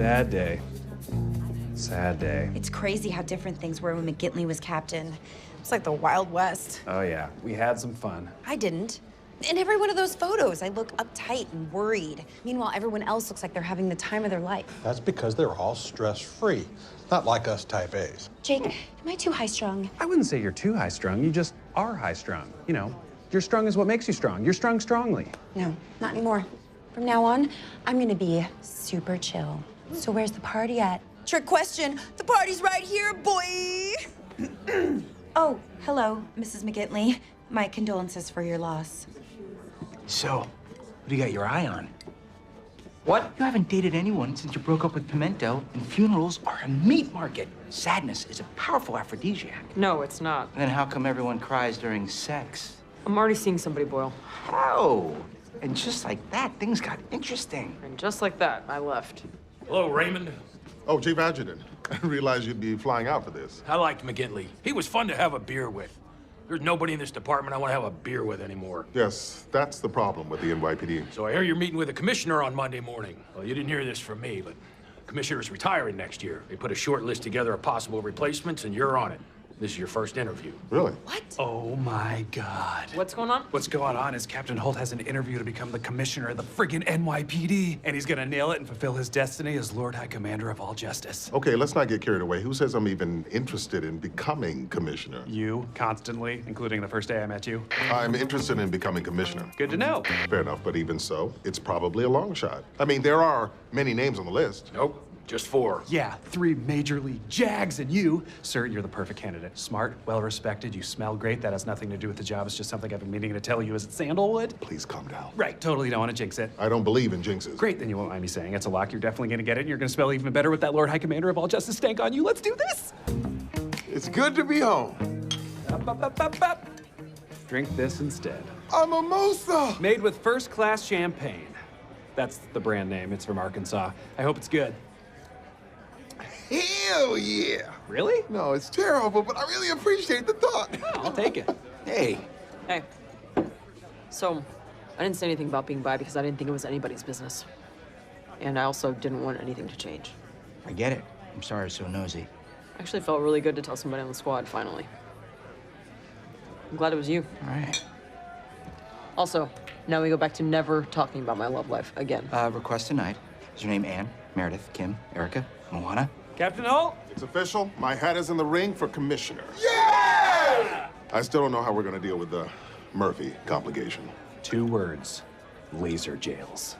Sad day. Sad day. It's crazy how different things were when McGinley was captain. It's like the Wild West. Oh, yeah. We had some fun. I didn't. In every one of those photos, I look uptight and worried. Meanwhile, everyone else looks like they're having the time of their life. That's because they're all stress-free. Not like us type A's. Jake, am I too high-strung? I wouldn't say you're too high-strung. You just are high-strung. You know, you're strung is what makes you strong. You're strung strongly. No, not anymore. From now on, I'm gonna be super chill. So where's the party at? Trick question. The party's right here, boy! Oh, hello, Mrs. McGinley. My condolences for your loss. So, what do you got your eye on? What? You haven't dated anyone since you broke up with Pimento, and funerals are a meat market. Sadness is a powerful aphrodisiac. No, it's not. And then how come everyone cries during sex? I'm already seeing somebody, Boyle. How? And just like that, things got interesting. And just like that, I left. Hello, Raymond. Oh, Chief Adjutant. I didn't realize you'd be flying out for this. I liked McGinley. He was fun to have a beer with. There's nobody in this department I want to have a beer with anymore. Yes, that's the problem with the NYPD. So I hear you're meeting with the commissioner on Monday morning. Well, you didn't hear this from me, but the commissioner's retiring next year. They put a short list together of possible replacements, and you're on it. This is your first interview. Really? What? Oh, my God. What's going on? What's going on is Captain Holt has an interview to become the commissioner of the friggin' NYPD, and he's gonna nail it and fulfill his destiny as Lord High Commander of all justice. Okay, let's not get carried away. Who says I'm even interested in becoming commissioner? You, constantly, including the first day I met you. I'm interested in becoming commissioner. Good to know. Fair enough, but even so, it's probably a long shot. I mean, there are many names on the list. Nope, just 4. Yeah, 3 major league Jags, and you, sir, you're the perfect candidate. Smart, well-respected, you smell great. That has nothing to do with the job. It's just something I've been meaning to tell you. Is it sandalwood? Please calm down. Right, totally don't want to jinx it. I don't believe in jinxes. Great, then you won't mind me saying it's a lock. You're definitely gonna get it, and you're gonna smell even better with that Lord High Commander of all justice stank on you. Let's do this! It's good to be home. Up, up, up, up, up. Drink this instead. A mimosa! Made with first-class champagne. That's the brand name. It's from Arkansas. I hope it's good. Hell yeah! Really? No, it's terrible, but I really appreciate the thought. Oh, I'll take it. Hey, Hey. So, I didn't say anything about being bi because I didn't think it was anybody's business. And I also didn't want anything to change. I get it. I'm sorry I was so nosy. Actually, it felt really good to tell somebody on the squad, finally. I'm glad it was you. All right. Also, now we go back to never talking about my love life again. Request tonight. Is your name Anne, Meredith, Kim, Erica, Moana? Captain Holt? It's official. My hat is in the ring for commissioner. Yeah! I still don't know how we're gonna deal with the Murphy complication. 2 words. Laser jails.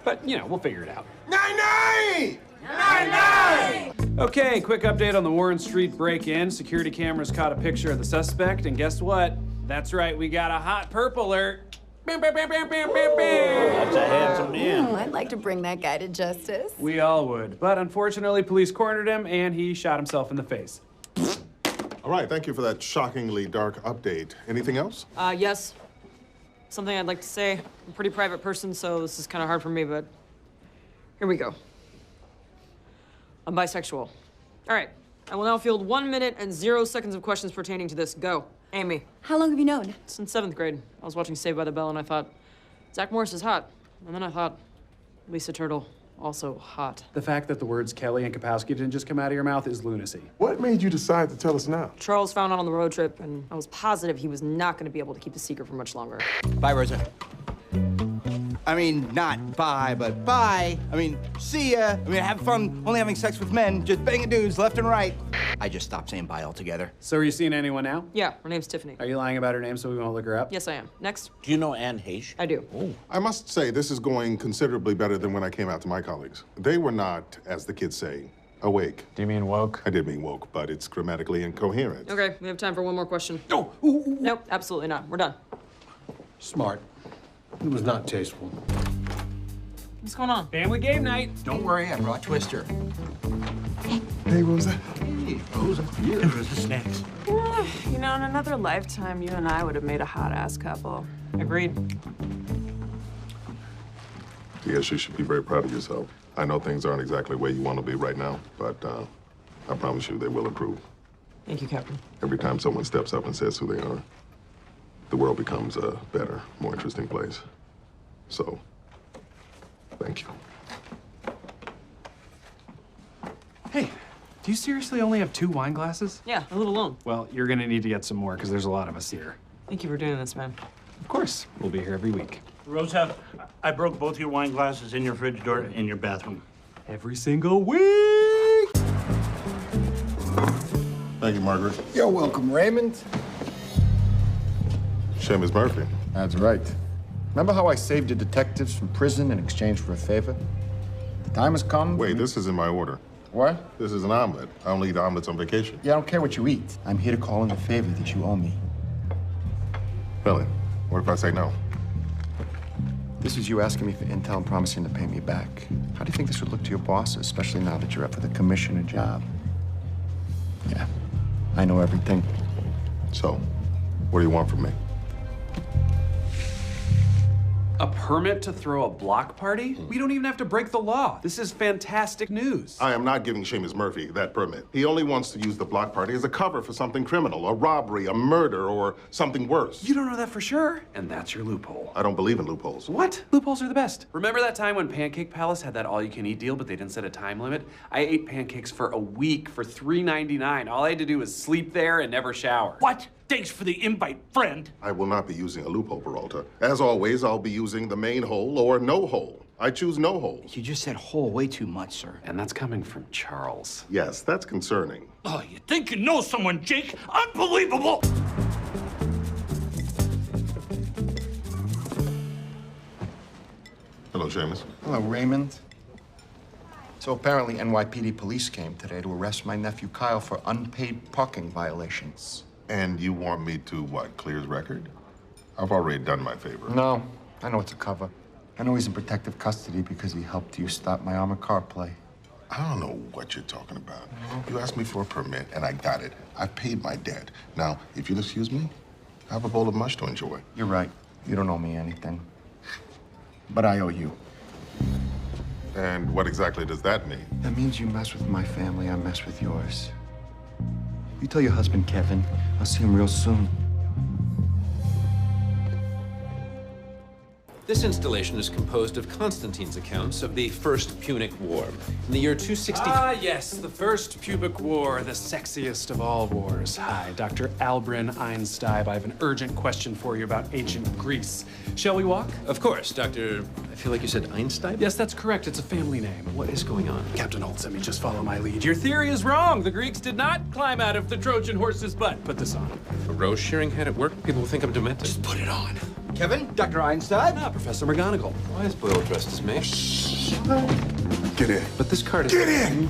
But, you know, we'll figure it out. 9-9! 9-9! Okay, quick update on the Warren Street break-in. Security cameras caught a picture of the suspect, and guess what? That's right, we got a hot purple alert. Bam, bam, bam, bam, bam, bam, bam. That's a handsome man. I'd like to bring that guy to justice. We all would, but unfortunately, police cornered him, and he shot himself in the face. All right, thank you for that shockingly dark update. Anything else? Yes. Something I'd like to say. I'm a pretty private person, so this is kind of hard for me, but here we go. I'm bisexual. All right, I will now field 1 minute and 0 seconds of questions pertaining to this. Go. Amy. How long have you known? Since 7th grade. I was watching Saved by the Bell and I thought, Zach Morris is hot. And then I thought, Lisa Turtle, also hot. The fact that the words Kelly and Kapowski didn't just come out of your mouth is lunacy. What made you decide to tell us now? Charles found out on the road trip, and I was positive he was not going to be able to keep the secret for much longer. Bye, Rosa. I mean, not bye, but bye. I mean, see ya. I mean, have fun only having sex with men, just banging dudes left and right. I just stopped saying bye altogether. So are you seeing anyone now? Yeah, her name's Tiffany. Are you lying about her name so we won't look her up? Yes, I am. Next. Do you know Anne Heche? I do. I must say, this is going considerably better than when I came out to my colleagues. They were not, as the kids say, awake. Do you mean woke? I did mean woke, but it's grammatically incoherent. Okay, we have time for one more question. No. Nope, absolutely not. We're done. Smart. It was not tasteful. What's going on? Family game night. Don't worry, I brought Twister. Hey, Rosa. Hey, Rosa. Here are the snacks. You know, in another lifetime, you and I would have made a hot-ass couple. Agreed. Yes, you should be very proud of yourself. I know things aren't exactly where you want to be right now, but I promise you they will improve. Thank you, Captain. Every time someone steps up and says who they are, the world becomes a better, more interesting place. So, thank you. Hey, do you seriously only have 2 wine glasses? Yeah, I live alone. Well, you're gonna need to get some more because there's a lot of us here. Thank you for doing this, man. Of course, we'll be here every week. Rosa, I broke both your wine glasses in your fridge door in your bathroom. Every single week! Thank you, Margaret. You're welcome, Raymond. Sheamus Murphy. That's right. Remember how I saved your detectives from prison in exchange for a favor? The time has come. Wait, this is in my order. What? This is an omelet. I only eat omelets on vacation. Yeah, I don't care what you eat. I'm here to call in the favor that you owe me. Really? What if I say no? This is you asking me for intel and promising to pay me back. How do you think this would look to your boss, especially now that you're up for the commissioner job? Yeah, I know everything. So, what do you want from me? A permit to throw a block party? We don't even have to break the law. This is fantastic news. I am not giving Sheamus Murphy that permit. He only wants to use the block party as a cover for something criminal, a robbery, a murder, or something worse. You don't know that for sure, and that's your loophole. I don't believe in loopholes. What? Loopholes are the best. Remember that time when Pancake Palace had that all-you-can-eat deal, but they didn't set a time limit? I ate pancakes for a week for $3.99. All I had to do was sleep there and never shower. What? Thanks for the invite, friend. I will not be using a loophole, Peralta. As always, I'll be using the main hole or no hole. I choose no hole. You just said hole way too much, sir. And that's coming from Charles. Yes, that's concerning. Oh, you think you know someone, Jake? Unbelievable! Hello, Sheamus. Hello, Raymond. So apparently NYPD police came today to arrest my nephew Kyle for unpaid parking violations. And you want me to, what, clear his record? I've already done my favor. No, I know it's a cover. I know he's in protective custody because he helped you stop my armored car play. I don't know what you're talking about. You asked me for a permit, and I got it. I've paid my debt. Now, if you'll excuse me, I have a bowl of mush to enjoy. You're right. You don't owe me anything. But I owe you. And what exactly does that mean? That means you mess with my family, I mess with yours. You tell your husband, Kevin. I'll see him real soon. This installation is composed of Constantine's accounts of the First Punic War. In the year 260... Ah, yes, the First Pubic War, the sexiest of all wars. Hi, Dr. Albrin Einstein. I have an urgent question for you about ancient Greece. Shall we walk? Of course, Dr. I feel like you said Einstein? Yes, that's correct. It's a family name. What is going on? Captain Holt said me just follow my lead. Your theory is wrong. The Greeks did not climb out of the Trojan horse's butt. Put this on. A rose shearing head at work? People will think I'm demented. Just put it on. Kevin? Dr. Einstein? Ah, Professor McGonagall. Why is Boyle dressed as me? Get in. But this card is... Get in!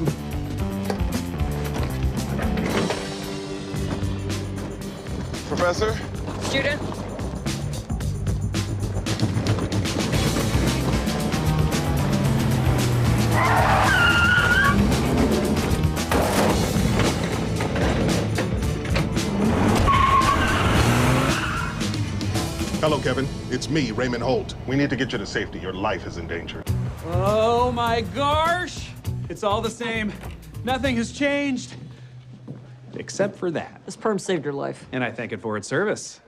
Professor? Student. Hello, Kevin. It's me, Raymond Holt. We need to get you to safety. Your life is in danger. Oh my gosh! It's all the same. Nothing has changed. Except for that. This perm saved your life. And I thank it for its service.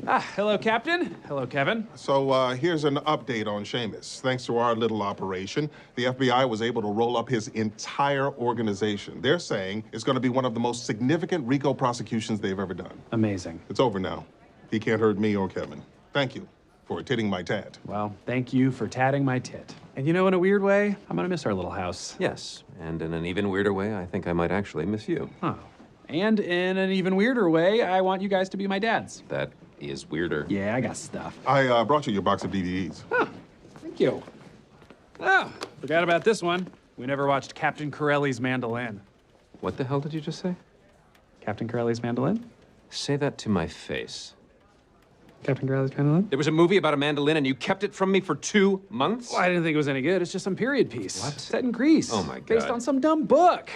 Ah, hello, Captain. Hello, Kevin. So here's an update on Sheamus. Thanks to our little operation, the FBI was able to roll up his entire organization. They're saying it's going to be one of the most significant RICO prosecutions they've ever done. Amazing. It's over now. He can't hurt me or Kevin. Thank you for titting my tat. Well, thank you for tatting my tit. And you know, in a weird way, I'm gonna miss our little house. Yes, and in an even weirder way, I think I might actually miss you. Oh. And in an even weirder way, I want you guys to be my dads. That is weirder. Yeah, I got stuff. I brought you your box of DVDs. Oh, thank you. Oh, forgot about this one. We never watched Captain Corelli's Mandolin. What the hell did you just say? Captain Corelli's Mandolin? Say that to my face. Captain Corelli's Mandolin? There was a movie about a mandolin and you kept it from me for 2 months? Well, I didn't think it was any good. It's just some period piece. What? Set in Greece. Oh my God. Based on some dumb book.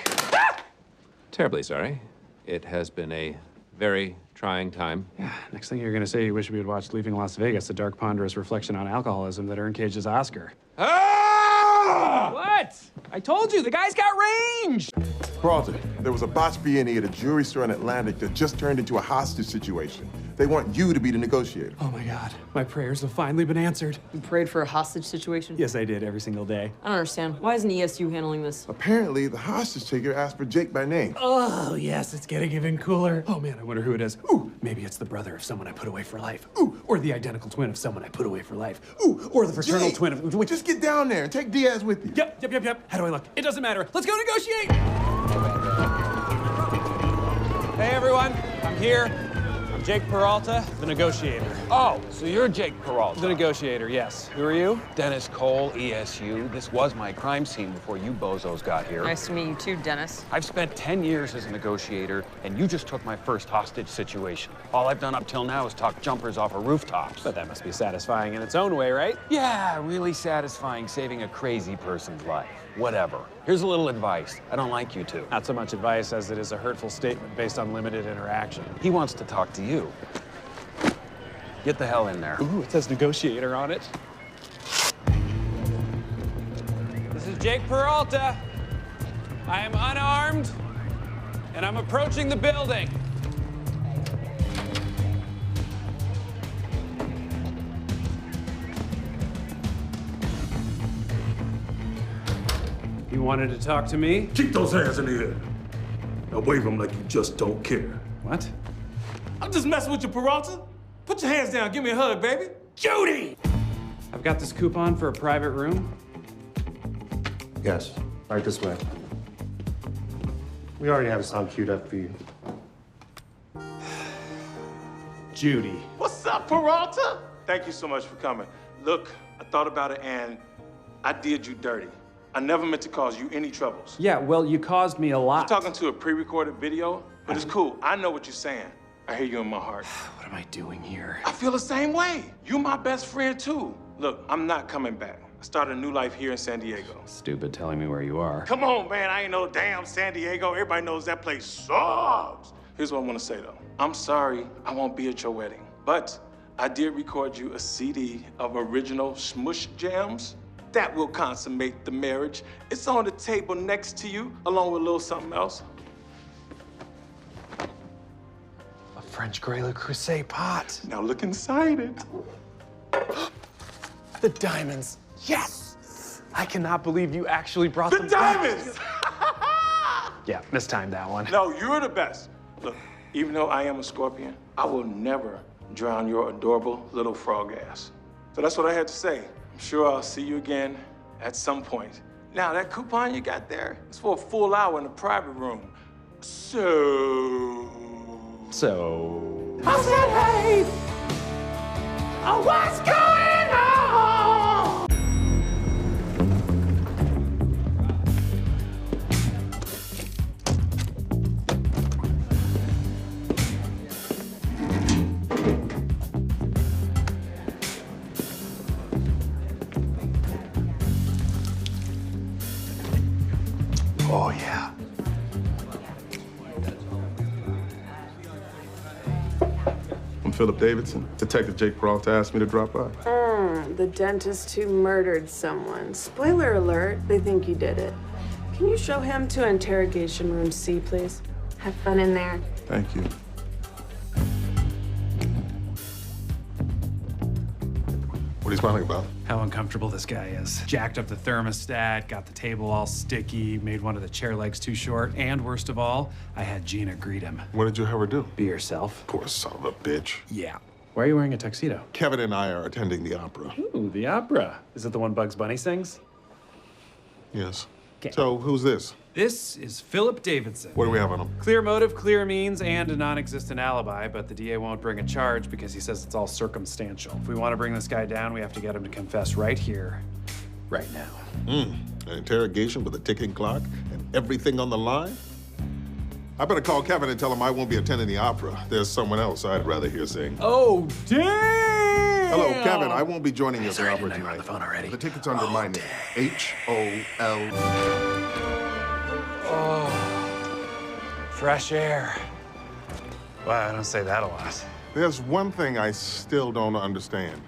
Terribly sorry. It has been a very trying time. Yeah, next thing you're gonna say you wish we had watched Leaving Las Vegas, a dark, ponderous reflection on alcoholism that earned Cage's Oscar. Ah! What? I told you, the guy's got range! Peralta, there was a botched B&E at a jewelry store in Atlantic that just turned into a hostage situation. They want you to be the negotiator. Oh my God, my prayers have finally been answered. You prayed for a hostage situation? Yes, I did every single day. I don't understand. Why isn't ESU handling this? Apparently, the hostage taker asked for Jake by name. Oh, yes, it's getting even cooler. Oh man, I wonder who it is. Ooh, maybe it's the brother of someone I put away for life. Ooh, or the identical twin of someone I put away for life. Ooh, or the fraternal twin of... Just get down there and take Diaz with you. Yep. How do I look? It doesn't matter. Let's go negotiate! Hey, everyone. I'm here. I'm Jake Peralta, the negotiator. Oh, so you're Jake Peralta. The negotiator, yes. Who are you? Dennis Cole, ESU. This was my crime scene before you bozos got here. Nice to meet you too, Dennis. I've spent 10 years as a negotiator, and you just took my first hostage situation. All I've done up till now is talk jumpers off of rooftops. But that must be satisfying in its own way, right? Yeah, really satisfying saving a crazy person's life. Whatever. Here's a little advice. I don't like you two. Not so much advice as it is a hurtful statement based on limited interaction. He wants to talk to you. Get the hell in there. Ooh, it says negotiator on it. This is Jake Peralta. I am unarmed, and I'm approaching the building. You wanted to talk to me? Keep those hands in the air. Now wave them like you just don't care. What? I'm just messing with you, Peralta. Put your hands down. Give me a hug, baby. Judy! I've got this coupon for a private room. Yes, right this way. We already have a song queued up for you. Judy. What's up, Peralta? Thank you so much for coming. Look, I thought about it and I did you dirty. I never meant to cause you any troubles. Yeah, well, you caused me a lot. You're talking to a pre-recorded video, but it's cool. I know what you're saying. I hear you in my heart. What am I doing here? I feel the same way. You're my best friend, too. Look, I'm not coming back. I started a new life here in San Diego. Stupid telling me where you are. Come on, man. I ain't no damn San Diego. Everybody knows that place sucks. Here's what I want to say, though. I'm sorry I won't be at your wedding, but I did record you a CD of original Smush Jams. That will consummate the marriage. It's on the table next to you, along with a little something else. A French Grey Le Creuset pot. Now look inside it. The diamonds. Yes! I cannot believe you actually brought the them diamonds! Yeah, mistimed that one. No, you're the best. Look, even though I am a Scorpion, I will never drown your adorable little frog ass. So that's what I had to say. I'm sure I'll see you again at some point. Now, that coupon you got there is for a full hour in the private room. So... I said, hey! Oh, what's going on? Oh, yeah. I'm Philip Davidson. Detective Jake Peralta asked me to drop by. The dentist who murdered someone. Spoiler alert, they think you did it. Can you show him to interrogation room C, please? Have fun in there. Thank you. What are you smiling about? How uncomfortable this guy is. Jacked up the thermostat, got the table all sticky, made one of the chair legs too short, and worst of all, I had Gina greet him. What did you have her do? Be yourself. Poor son of a bitch. Yeah. Why are you wearing a tuxedo? Kevin and I are attending the opera. Ooh, the opera. Is it the one Bugs Bunny sings? Yes. Okay. So, who's this? This is Philip Davidson. What do we have on him? Clear motive, clear means, and a non-existent alibi, but the DA won't bring a charge because he says it's all circumstantial. If we want to bring this guy down, we have to get him to confess right here, right now. An interrogation with a ticking clock and everything on the line? I better call Kevin and tell him I won't be attending the opera. There's someone else I'd rather hear sing. Oh, damn! Hello, Kevin. I won't be joining you at the opera tonight. tonight. On the phone already. The ticket's under my name. H-O-L. Oh, fresh air. Wow, I don't say that a lot. There's one thing I still don't understand.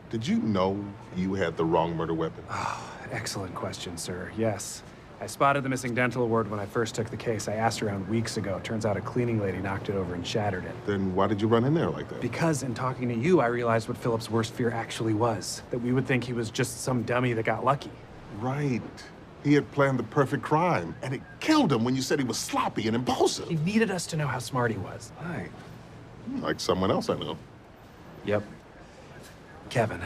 Did you know you had the wrong murder weapon? Oh, excellent question, sir. Yes. I spotted the missing dental award when I first took the case. I asked around weeks ago. Turns out a cleaning lady knocked it over and shattered it. Then why did you run in there like that? Because in talking to you, I realized what Philip's worst fear actually was. That we would think he was just some dummy that got lucky. Right. He had planned the perfect crime, and it killed him when you said he was sloppy and impulsive. He needed us to know how smart he was. Right. Like someone else I know. Yep. Kevin.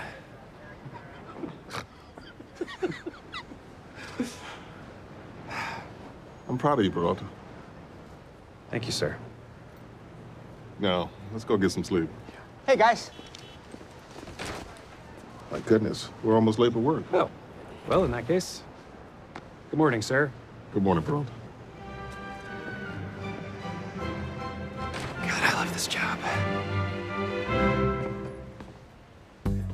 I'm proud of you, Peralta. Thank you, sir. Now, let's go get some sleep. Hey, guys. My goodness, we're almost late for work. Oh, well, in that case, good morning, sir. Good morning, Peralta. God, I love this job.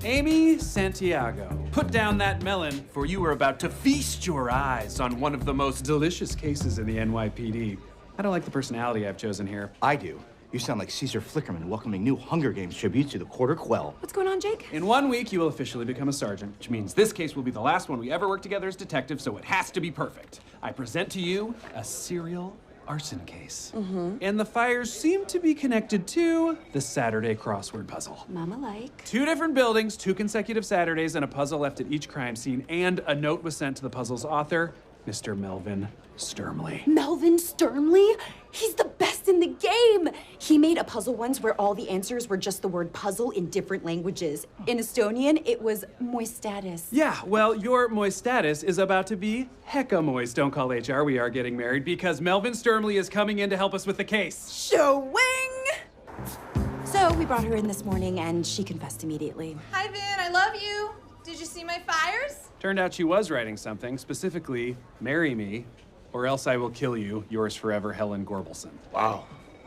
Amy Santiago, put down that melon, for you are about to feast your eyes on one of the most delicious cases in the NYPD. I don't like the personality I've chosen here. I do. You sound like Caesar Flickerman welcoming new Hunger Games tributes to the Quarter Quell. What's going on, Jake? In 1 week, you will officially become a sergeant, which means this case will be the last one we ever work together as detectives, so it has to be perfect. I present to you a serial arson case. And the fires seem to be connected to the Saturday crossword puzzle. Mama like. 2 different buildings, 2 consecutive Saturdays, and a puzzle left at each crime scene, and a note was sent to the puzzle's author, Mr. Melvin Sturmley. Melvin Sturmley? He's the best in the game! He made a puzzle once where all the answers were just the word puzzle in different languages. In Estonian, it was moistatus. Yeah, well, your moist status is about to be hecka moist. Don't call HR, we are getting married, because Melvin Sturmley is coming in to help us with the case. Showing! So we brought her in this morning and she confessed immediately. Hi, Vin, I love you. Did you see my fires? Turned out she was writing something, specifically, marry me, or else I will kill you, yours forever, Helen Gorbelson. Wow,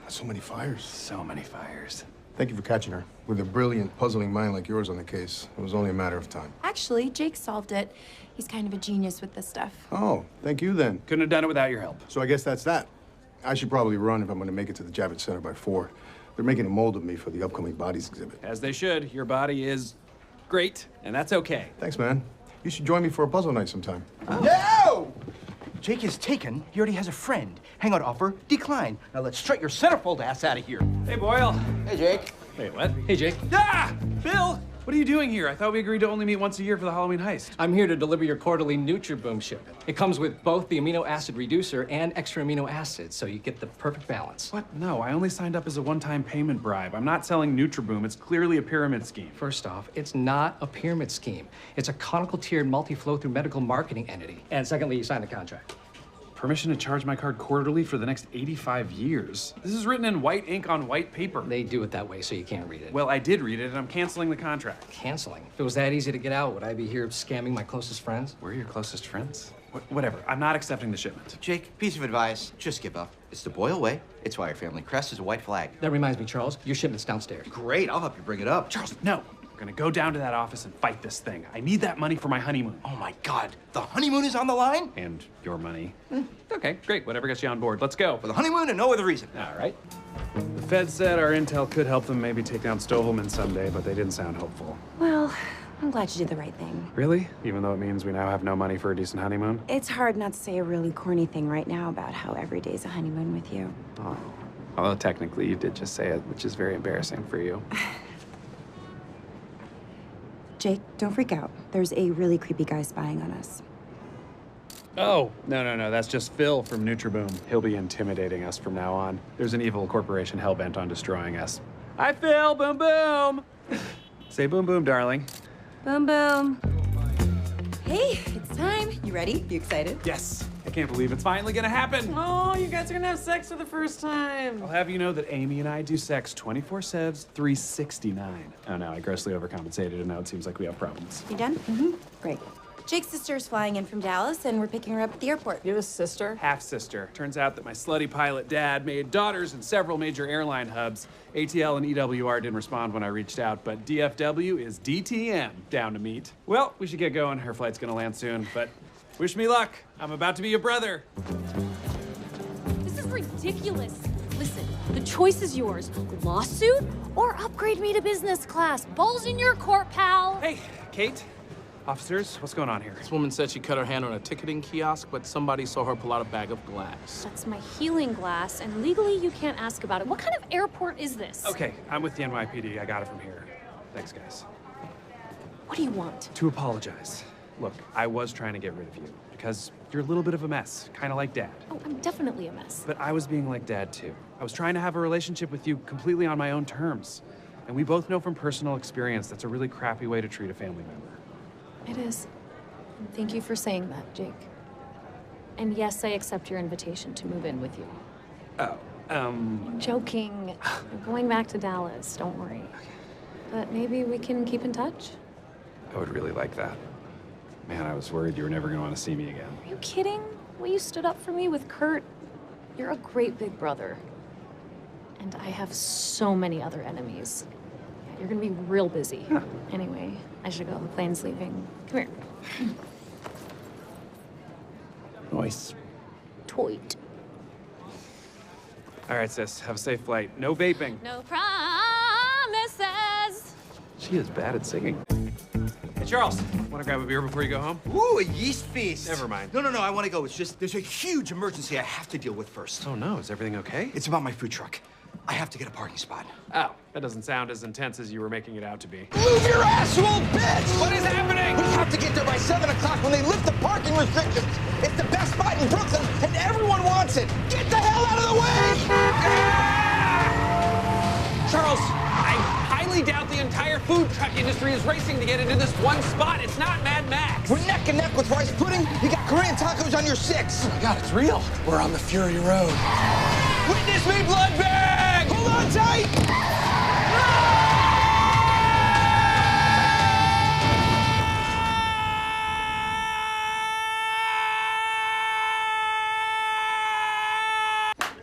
so many fires. So many fires. Thank you for catching her. With a brilliant, puzzling mind like yours on the case, it was only a matter of time. Actually, Jake solved it. He's kind of a genius with this stuff. Oh, thank you then. Couldn't have done it without your help. So I guess that's that. I should probably run if I'm gonna make it to the Javits Center by 4. They're making a mold of me for the upcoming bodies exhibit. As they should. Your body is great, and that's okay. Thanks, man. You should join me for a puzzle night sometime. No! Jake is taken. He already has a friend. Hangout offer declined. Now let's strut your centerfold ass out of here. Hey, Boyle. Hey, Jake. Wait, what? Hey, Jake. Ah! Bill! What are you doing here? I thought we agreed to only meet once a year for the Halloween heist. I'm here to deliver your quarterly NeutraBoom shipment. It comes with both the amino acid reducer and extra amino acids, so you get the perfect balance. What? No, I only signed up as a one-time payment bribe. I'm not selling NeutraBoom. It's clearly a pyramid scheme. First off, it's not a pyramid scheme. It's a conical tiered multi-flow through medical marketing entity. And secondly, you sign the contract. Permission to charge my card quarterly for the next 85 years. This is written in white ink on white paper. They do it that way so you can't read it. Well, I did read it, and I'm canceling the contract. Canceling? If it was that easy to get out, would I be here scamming my closest friends? We're your closest friends? Whatever. I'm not accepting the shipment. Jake, piece of advice. Just give up. It's the Boyle way. It's why your family crest is a white flag. That reminds me, Charles, your shipment's downstairs. Great. I'll help you bring it up. Charles, no. We're gonna go down to that office and fight this thing. I need that money for my honeymoon. Oh my God. The honeymoon is on the line? And your money. Okay, great. Whatever gets you on board. Let's go. For the honeymoon and no other reason. All right. The Fed said our intel could help them maybe take down Stovelman someday, but they didn't sound hopeful. Well, I'm glad you did the right thing. Really? Even though it means we now have no money for a decent honeymoon? It's hard not to say a really corny thing right now about how every day's a honeymoon with you. Oh. Although technically you did just say it, which is very embarrassing for you. Jake, don't freak out. There's a really creepy guy spying on us. Oh, no. That's just Phil from NeutraBoom. He'll be intimidating us from now on. There's an evil corporation hell-bent on destroying us. Hi, Phil. Boom, boom. Say boom, boom, darling. Boom, boom. Hey, it's time. You ready? You excited? Yes. I can't believe it's finally gonna happen. Oh, you guys are gonna have sex for the first time. I'll have you know that Amy and I do sex 24/7, 369. Oh no, I grossly overcompensated, and now it seems like we have problems. You done? Great. Jake's sister's flying in from Dallas, and we're picking her up at the airport. You have a sister? Half-sister. Turns out that my slutty pilot dad made daughters in several major airline hubs. ATL and EWR didn't respond when I reached out, but DFW is DTM down to meet. Well, we should get going. Her flight's gonna land soon, but wish me luck. I'm about to be your brother. This is ridiculous. Listen, the choice is yours. Lawsuit or upgrade me to business class. Ball's in your court, pal. Hey, Kate. Officers, what's going on here? This woman said she cut her hand on a ticketing kiosk, but somebody saw her pull out a bag of glass. That's my healing glass, and legally you can't ask about it. What kind of airport is this? Okay, I'm with the NYPD. I got it from here. Thanks, guys. What do you want? To apologize. Look, I was trying to get rid of you because you're a little bit of a mess, kind of like Dad. Oh, I'm definitely a mess. But I was being like Dad, too. I was trying to have a relationship with you completely on my own terms. And we both know from personal experience that's a really crappy way to treat a family member. It is. And thank you for saying that, Jake. And yes, I accept your invitation to move in with you. Oh, I'm joking. I'm going back to Dallas, don't worry. But maybe we can keep in touch? I would really like that. Man, I was worried you were never going to want to see me again. Are you kidding? Well, you stood up for me with Kurt. You're a great big brother. And I have so many other enemies. Yeah, you're gonna be real busy. Anyway, I should go. The plane's leaving. Come here. Nice. Toit. All right, sis. Have a safe flight. No vaping. No promises. She is bad at singing. Hey, Charles, want to grab a beer before you go home? Ooh, a yeast feast. Never mind. No, I want to go. It's just, there's a huge emergency I have to deal with first. Oh, no. Is everything okay? It's about my food truck. I have to get a parking spot. Oh, that doesn't sound as intense as you were making it out to be. Move your ass, you old bitch! What is happening? We have to get there by 7 o'clock when they lift the parking restrictions. It's the best spot in Brooklyn, and everyone wants it. Get the hell out of the way! Charles, I highly doubt the entire food truck industry is racing to get into this one spot. It's not Mad Max. We're neck and neck with rice pudding. You got Korean tacos on your 6. Oh my God, it's real. We're on the Fury Road. Witness me, blood bag! Hold on tight!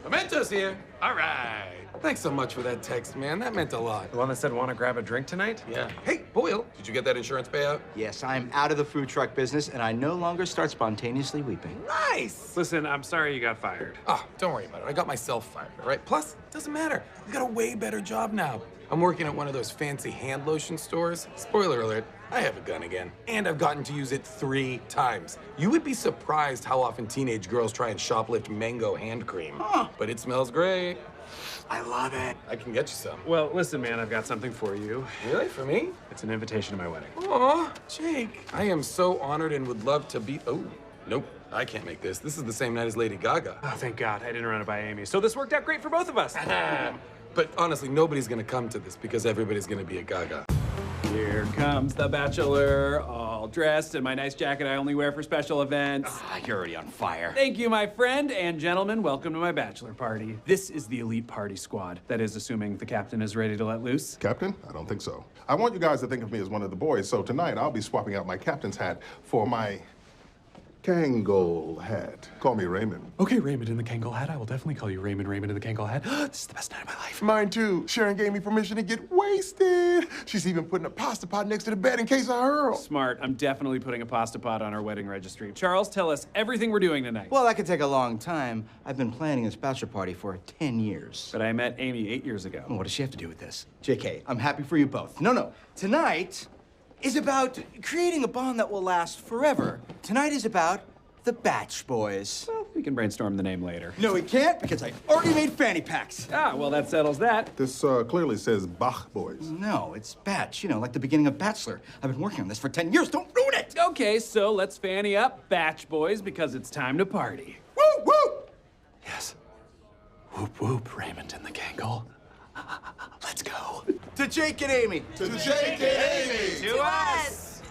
Memento's here. All right. Thanks so much for that text, man. That meant a lot. The one that said, want to grab a drink tonight? Yeah. Hey, Boyle, did you get that insurance payout? Yes, I'm out of the food truck business, and I no longer start spontaneously weeping. Nice! Listen, I'm sorry you got fired. Oh, don't worry about it. I got myself fired, all right? Plus, it doesn't matter. I got a way better job now. I'm working at one of those fancy hand lotion stores. Spoiler alert, I have a gun again. And I've gotten to use it 3 times. You would be surprised how often teenage girls try and shoplift mango hand cream. Huh. But it smells great. I love it. I can get you some. Well, listen, man, I've got something for you. Really? For me? It's an invitation to my wedding. Aw, Jake. I am so honored and would love to be. Oh, nope. I can't make this. This is the same night as Lady Gaga. Oh, thank God. I didn't run it by Amy. So this worked out great for both of us. But honestly, nobody's gonna come to this because everybody's gonna be a Gaga. Here comes the Bachelor, all dressed in my nice jacket I only wear for special events. You're already on fire. Thank you, my friend, and gentlemen, welcome to my bachelor party. This is the elite party squad. That is, assuming the captain is ready to let loose. Captain? I don't think so. I want you guys to think of me as one of the boys, so tonight I'll be swapping out my captain's hat for my Kangol hat. Call me Raymond. Okay, Raymond in the Kangol hat. I will definitely call you Raymond in the Kangol hat. This is the best night of my life. Mine too. Sharon gave me permission to get wasted. She's even putting a pasta pot next to the bed in case I hurl. Smart. I'm definitely putting a pasta pot on our wedding registry. Charles, tell us everything we're doing tonight. Well, that could take a long time. I've been planning this bachelor party for 10 years. But I met Amy 8 years ago. What does she have to do with this? JK, I'm happy for you both. No. Tonight is about creating a bond that will last forever. Tonight is about the Batch Boys. Well, we can brainstorm the name later. No, we can't, because I already made fanny packs. Ah, well, that settles that. This clearly says Bach Boys. No, it's Batch, you know, like the beginning of Bachelor. I've been working on this for 10 years. Don't ruin it! Okay, so let's fanny up Batch Boys because it's time to party. Woo, woo! Yes. Whoop, whoop, Raymond in the Kangol. Let's go. To Jake and Amy. To Jake and Amy. To us.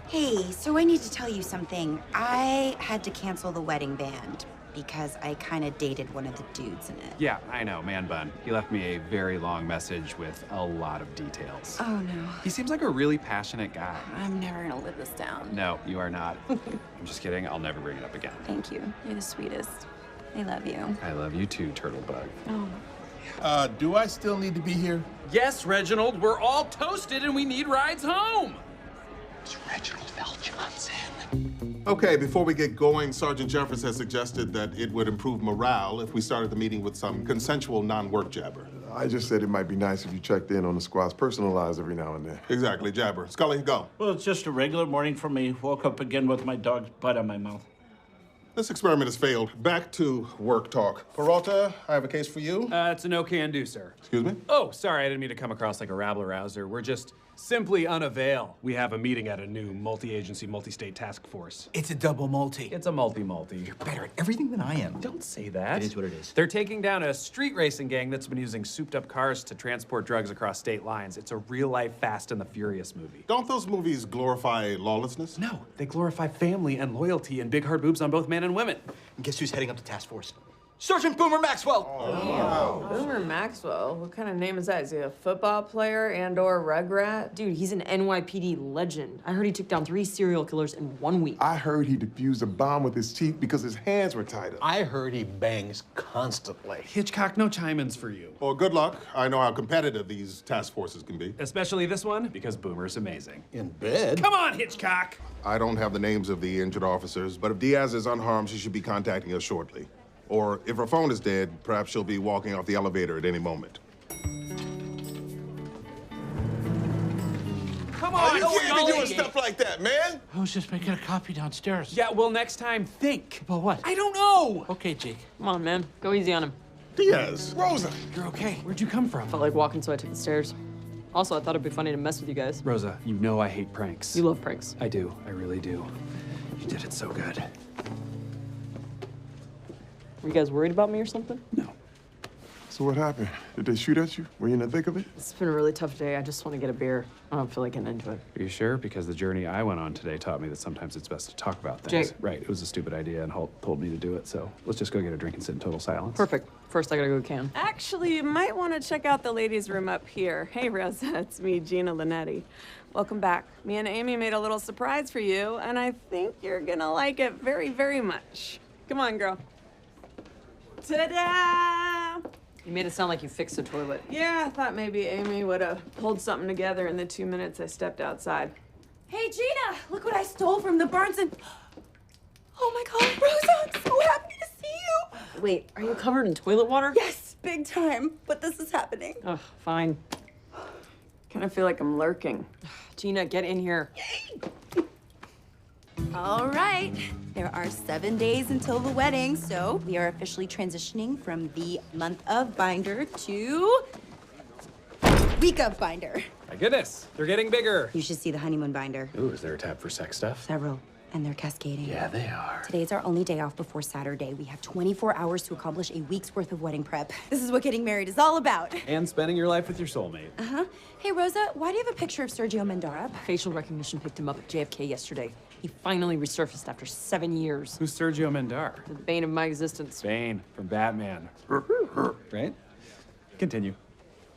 Hey, so I need to tell you something. I had to cancel the wedding band because I kind of dated one of the dudes in it. Yeah, I know, man bun. He left me a very long message with a lot of details. Oh, no. He seems like a really passionate guy. I'm never gonna live this down. No, you are not. I'm just kidding. I'll never bring it up again. Thank you. You're the sweetest. I love you. I love you too, Turtlebug. Oh. Do I still need to be here? Yes, Reginald, we're all toasted and we need rides home. It's Reginald Val Johnson. Okay, before we get going, Sergeant Jeffords has suggested that it would improve morale if we started the meeting with some consensual non-work jabber. I just said it might be nice if you checked in on the squad's personal lives every now and then. Exactly, jabber. Scully, go. Well, it's just a regular morning for me. Woke up again with my dog's butt on my mouth. This experiment has failed. Back to work talk. Peralta, I have a case for you. It's a no-can-do, sir. Excuse me? Oh, sorry, I didn't mean to come across like a rabble-rouser. We're just simply unavail. We have a meeting at a new multi-agency, multi-state task force. It's a double multi. It's a multi-multi. You're better at everything than I am. Don't say that. It is what it is. They're taking down a street racing gang that's been using souped-up cars to transport drugs across state lines. It's a real-life Fast and the Furious movie. Don't those movies glorify lawlessness? No, they glorify family and loyalty and big hard boobs on both men and women. And guess who's heading up the task force? Sergeant Boomer Maxwell! Boomer Maxwell? What kind of name is that? Is he a football player and/or Rugrat? Dude, he's an NYPD legend. I heard he took down 3 serial killers in 1 week. I heard he defused a bomb with his teeth because his hands were tied up. I heard he bangs constantly. Hitchcock, no chime-ins for you. Well, good luck. I know how competitive these task forces can be. Especially this one, because Boomer's amazing. In bed? Come on, Hitchcock! I don't have the names of the injured officers, but if Diaz is unharmed, she should be contacting us shortly. Or if her phone is dead, perhaps she'll be walking off the elevator at any moment. Come on, you can't be doing stuff like that, man! I was just making a copy downstairs. Yeah, well, next time, think. About what? I don't know! Okay, Jake. Come on, man. Go easy on him. Diaz! Rosa! You're okay. Where'd you come from? Felt like walking, so I took the stairs. Also, I thought it'd be funny to mess with you guys. Rosa, you know I hate pranks. You love pranks. I do. I really do. You did it so good. Were you guys worried about me or something? No. So what happened? Did they shoot at you? Were you in the thick of it? It's been a really tough day. I just want to get a beer. I don't feel like getting into it. Are you sure? Because the journey I went on today taught me that sometimes it's best to talk about things. Jake. Right, it was a stupid idea and Holt told me to do it, so let's just go get a drink and sit in total silence. Perfect. First, I gotta go can. Actually, you might want to check out the ladies' room up here. Hey, Rosa, it's me, Gina Linetti. Welcome back. Me and Amy made a little surprise for you, and I think you're gonna like it very, very much. Come on, girl. Ta-da! You made it sound like you fixed the toilet. Yeah, I thought maybe Amy would have pulled something together in the 2 minutes I stepped outside. Hey, Gina, look what I stole from the Barnes and... Oh my God, Rosa, I'm so happy to see you. Wait, are you covered in toilet water? Yes, big time, but this is happening. Ugh, fine. Kind of feel like I'm lurking. Gina, get in here. All right, there are 7 days until the wedding, so we are officially transitioning from the month of binder to week of binder. My goodness, they're getting bigger. You should see the honeymoon binder. Ooh, is there a tab for sex stuff? Several, and they're cascading. Yeah, they are. Today's our only day off before Saturday. We have 24 hours to accomplish a week's worth of wedding prep. This is what getting married is all about. And spending your life with your soulmate. Uh-huh. Hey, Rosa, why do you have a picture of Sergio Mendara? Facial recognition picked him up at JFK yesterday. He finally resurfaced after 7 years. Who's Sergio Mendar? The bane of my existence. Bane from Batman. Right? Continue.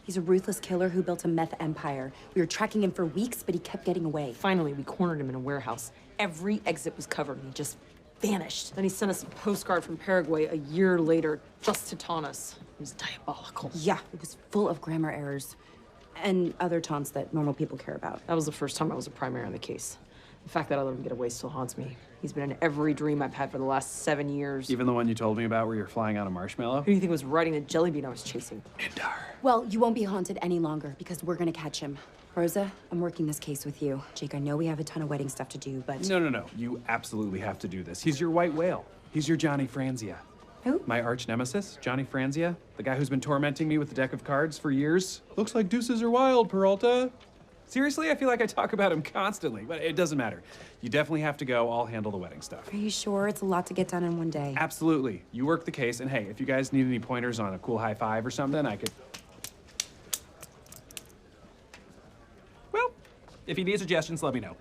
He's a ruthless killer who built a meth empire. We were tracking him for weeks, but he kept getting away. Finally, we cornered him in a warehouse. Every exit was covered, and he just vanished. Then he sent us a postcard from Paraguay a year later, just to taunt us. It was diabolical. Yeah, it was full of grammar errors and other taunts that normal people care about. That was the first time I was a primary on the case. The fact that I let him get away still haunts me. He's been in every dream I've had for the last 7 years. Even the one you told me about where you're flying on a marshmallow? Who do you think was riding the jelly bean I was chasing? Mendar. Well, you won't be haunted any longer because we're gonna catch him. Rosa, I'm working this case with you. Jake, I know we have a ton of wedding stuff to do, but... No. You absolutely have to do this. He's your white whale. He's your Johnny Franzia. Who? My arch nemesis, Johnny Franzia. The guy who's been tormenting me with the deck of cards for years. Looks like deuces are wild, Peralta. Seriously, I feel like I talk about him constantly, but it doesn't matter. You definitely have to go. I'll handle the wedding stuff. Are you sure? It's a lot to get done in one day. Absolutely. You work the case, and hey, if you guys need any pointers on a cool high five or something, I could... Well, if you need suggestions, let me know.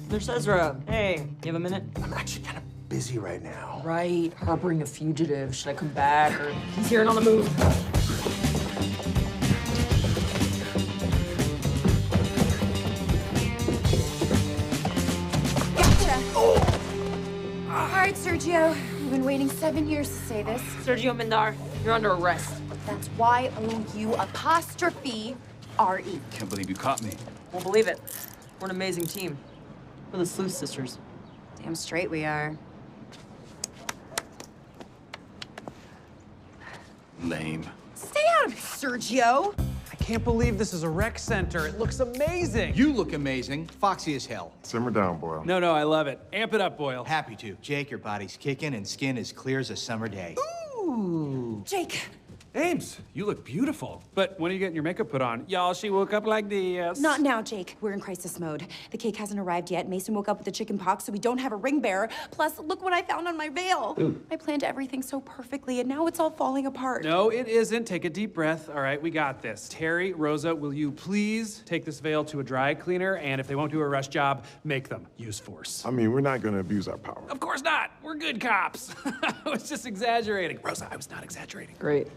There's Ezra. Hey, you have a minute? I'm actually kind of busy right now. Right, harboring a fugitive. Should I come back, or he's here and on the move? All right, Sergio. We've been waiting 7 years to say this. Sergio Mendar, you're under arrest. That's Y O U apostrophe R E. Can't believe you caught me. Won't believe it. We're an amazing team. We're the Sleuth Sisters. Damn straight we are. Lame. Stay out of it, Sergio. I can't believe this is a rec center. It looks amazing. You look amazing. Foxy as hell. Simmer down, Boyle. No, I love it. Amp it up, Boyle. Happy to. Jake, your body's kicking and skin as clear as a summer day. Ooh. Jake. Ames, you look beautiful. But when are you getting your makeup put on? Y'all, she woke up like this. Not now, Jake. We're in crisis mode. The cake hasn't arrived yet. Mason woke up with the chicken pox, so we don't have a ring bearer. Plus, look what I found on my veil. Ooh. I planned everything so perfectly, and now it's all falling apart. No, it isn't. Take a deep breath. All right, we got this. Terry, Rosa, will you please take this veil to a dry cleaner? And if they won't do a rush job, make them use force. I mean, we're not going to abuse our power. Of course not. We're good cops. I was just exaggerating. Rosa, I was not exaggerating. Great.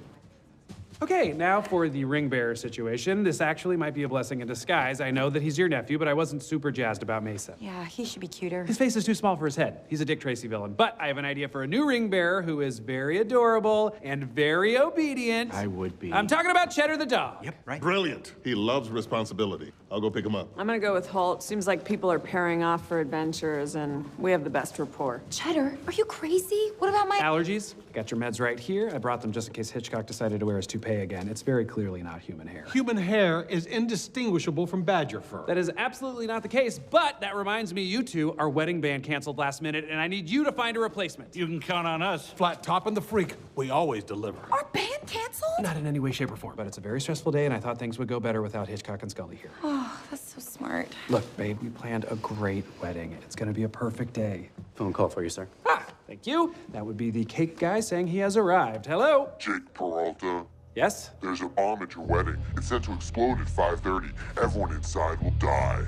Okay, now for the ring bearer situation. This actually might be a blessing in disguise. I know that he's your nephew, but I wasn't super jazzed about Mesa. Yeah, he should be cuter. His face is too small for his head. He's a Dick Tracy villain. But I have an idea for a new ring bearer who is very adorable and very obedient. I would be. I'm talking about Cheddar the dog. Yep, right. Brilliant. He loves responsibility. I'll go pick him up. I'm gonna go with Holt. Seems like people are pairing off for adventures, and we have the best rapport. Cheddar, are you crazy? What about my Allergies? Got your meds right here. I brought them just in case Hitchcock decided to wear his toupee again. It's very clearly not human hair. Human hair is indistinguishable from badger fur. That is absolutely not the case, but that reminds me, you two, our wedding band canceled last minute, and I need you to find a replacement. You can count on us. Flat Top and the Freak, we always deliver. Our band canceled? Not in any way, shape, or form, but it's a very stressful day, and I thought things would go better without Hitchcock and Scully here. Oh, that's so smart. Look, babe, we planned a great wedding. It's gonna be a perfect day. Phone call for you, sir. Ah, thank you. That would be the cake guy saying he has arrived. Hello? Jake Peralta. Yes? There's a bomb at your wedding. It's set to explode at 5:30. Everyone inside will die.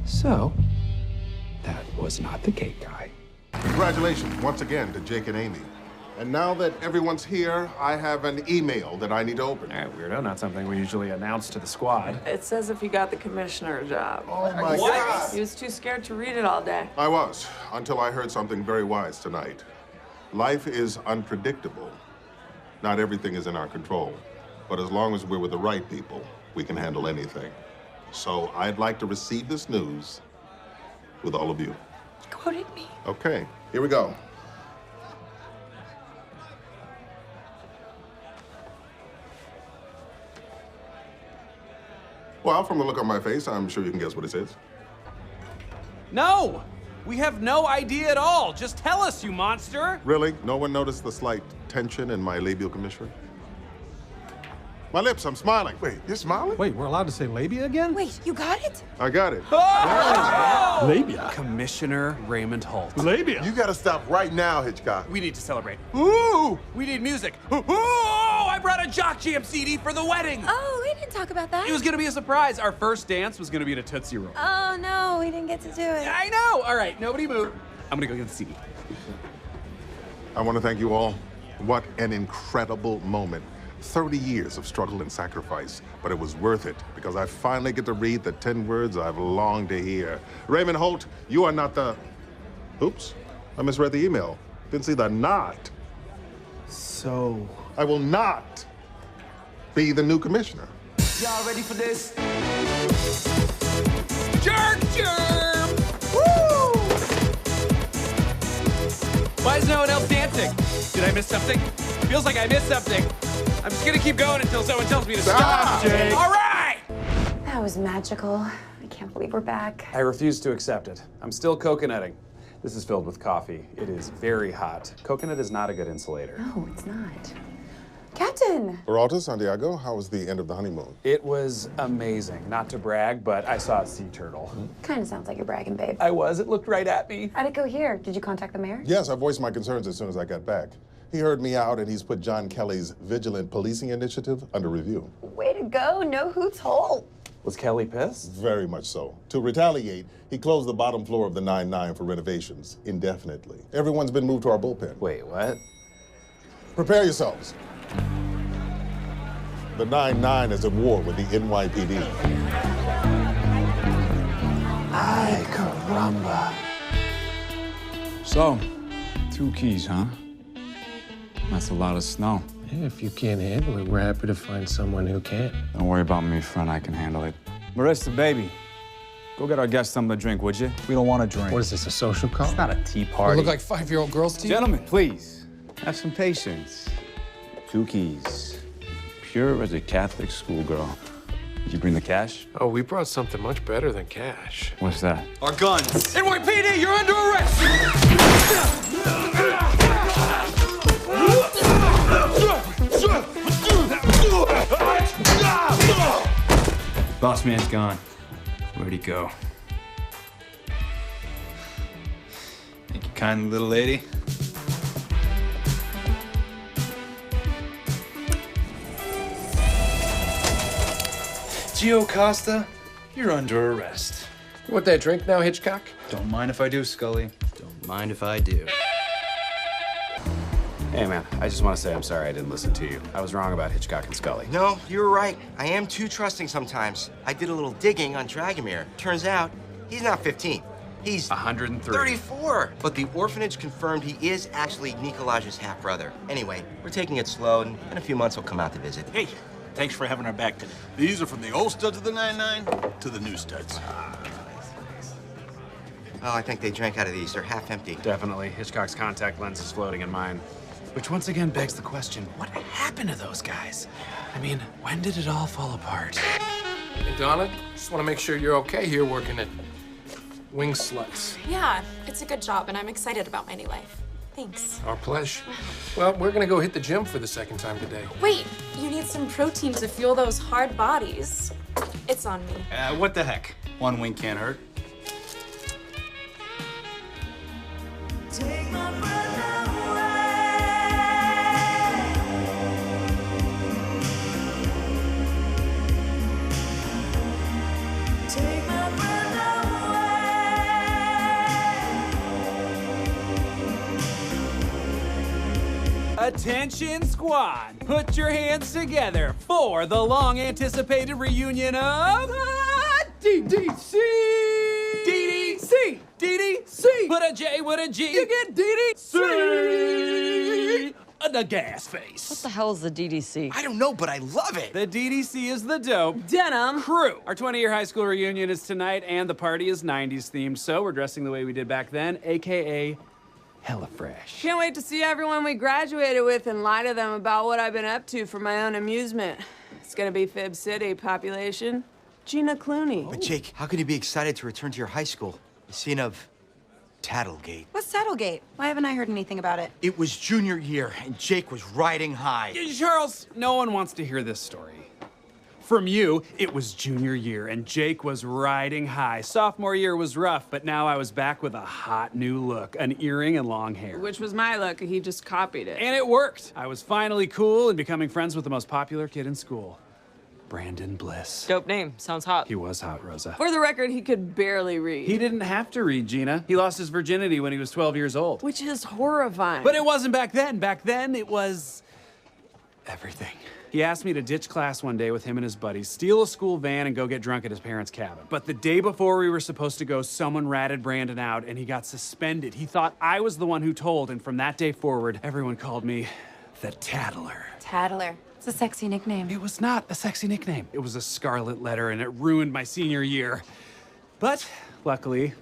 So, that was not the cake guy. Congratulations once again to Jake and Amy. And now that everyone's here, I have an email that I need to open. All right, weirdo, not something we usually announce to the squad. It says if you got the commissioner job. Oh my God. He was too scared to read it all day. I was, until I heard something very wise tonight. Life is unpredictable. Not everything is in our control. But as long as we're with the right people, we can handle anything. So I'd like to receive this news with all of you. Quoted me. Okay, here we go. Well, from the look on my face, I'm sure you can guess what it says. No! We have no idea at all. Just tell us, you monster! Really? No one noticed the slight tension in my labial commissure? My lips, I'm smiling. Wait, you're smiling? Wait, we're allowed to say labia again? Wait, you got it? I got it. Oh! Labia? Commissioner Raymond Holt. Labia? You gotta stop right now, Hitchcock. We need to celebrate. Ooh! We need music. Ooh! I brought a Jock Jam CD for the wedding! Oh, we didn't talk about that. It was gonna be a surprise. Our first dance was gonna be to Tootsie Roll. Oh, no, we didn't get to do it. I know! All right, nobody move. I'm gonna go get the CD. I want to thank you all. What an incredible moment. 30 years of struggle and sacrifice, but it was worth it because I finally get to read the 10 words I've longed to hear. Raymond Holt, you are not the... Oops, I misread the email. Didn't see the not. So... I will not be the new commissioner. Y'all ready for this? Jerk germ! Woo! Why is no one else dancing? Did I miss something? Feels like I missed something. I'm just gonna keep going until someone tells me to stop. Jake. All right! That was magical. I can't believe we're back. I refuse to accept it. I'm still coconutting. This is filled with coffee. It is very hot. Coconut is not a good insulator. No, it's not. Captain! Peralta, Santiago, how was the end of the honeymoon? It was amazing. Not to brag, but I saw a sea turtle. Kind of sounds like you're bragging, babe. I was. It looked right at me. How'd it go here? Did you contact the mayor? Yes, I voiced my concerns as soon as I got back. He heard me out and he's put John Kelly's Vigilant Policing Initiative under review. Way to go. No hoots Holt. Was Kelly pissed? Very much so. To retaliate, he closed the bottom floor of the 9-9 for renovations indefinitely. Everyone's been moved to our bullpen. Wait, what? Prepare yourselves. The 9-9 is at war with the NYPD. Ay, caramba. So, 2 keys, huh? That's a lot of snow. Yeah, if you can't handle it, we're happy to find someone who can. Don't worry about me, friend. I can handle it. Marissa, baby, go get our guests something to drink, would you? We don't want to drink. What is this, a social call? It's not a tea We party. look like 5-year-old girls to you? Gentlemen, please, have some patience. 2 keys. Pure as a Catholic schoolgirl. Did you bring the cash? Oh, we brought something much better than cash. What's that? Our guns. NYPD, you're under arrest! Boss man's gone. Where'd he go? Thank you kindly, little lady. Gio Costa, you're under arrest. You want that drink now, Hitchcock? Don't mind if I do, Scully. Don't mind if I do. Hey, man, I just want to say I'm sorry I didn't listen to you. I was wrong about Hitchcock and Scully. No, you were right. I am too trusting sometimes. I did a little digging on Dragomir. Turns out, he's not 15. He's 103. 34. But the orphanage confirmed he is actually Nikolaj's half-brother. Anyway, we're taking it slow, and in a few months he'll come out to visit. Hey, thanks for having our back today. These are from the old studs of the 9-9 to the new studs. Oh, I think they drank out of these. They're half empty. Definitely. Hitchcock's contact lens is floating in mine. Which once again begs the question, what happened to those guys? I mean, when did it all fall apart? Hey, Donna, just want to make sure you're okay here working at Wing Sluts. Yeah, it's a good job, and I'm excited about my new life. Thanks. Our pleasure. Well, we're gonna go hit the gym for the second time today. Wait, you need some protein to fuel those hard bodies. It's on me. What the heck? 1 wink can't hurt. Take my breath Take my breath away. Attention squad, put your hands together for the long-anticipated reunion of DDC! DDC! DDC! Put a J with a G. You get DDC! The gas face. What the hell is the DDC? I don't know, but I love it. The DDC is the dope Denim crew. Our 20-year high school reunion is tonight, and the party is 90s themed, so we're dressing the way we did back then, AKA hella fresh. Can't wait to see everyone we graduated with and lie to them about what I've been up to for my own amusement. It's gonna be Fib City, population Gina Clooney. But Jake, how can you be excited to return to your high school? The scene of Tattlegate. What's Tattlegate? Why haven't I heard anything about it? It was junior year, and Jake was riding high. Charles, no one wants to hear this story. From you, it was junior year, and Jake was riding high. Sophomore year was rough, but now I was back with a hot new look, an earring and long hair. Which was my look, he just copied it. And it worked. I was finally cool and becoming friends with the most popular kid in school, Brandon Bliss. Dope name. Sounds hot. He was hot, Rosa. For the record, he could barely read. He didn't have to read, Gina. He lost his virginity when he was 12 years old. Which is horrifying. But it wasn't back then. Back then, it was everything. He asked me to ditch class one day with him and his buddies, steal a school van, and go get drunk at his parents' cabin. But the day before we were supposed to go, someone ratted Brandon out, and he got suspended. He thought I was the one who told, and from that day forward, everyone called me the Tattler. Tattler. It's a sexy nickname. It was not a sexy nickname. It was a scarlet letter, and it ruined my senior year. But luckily,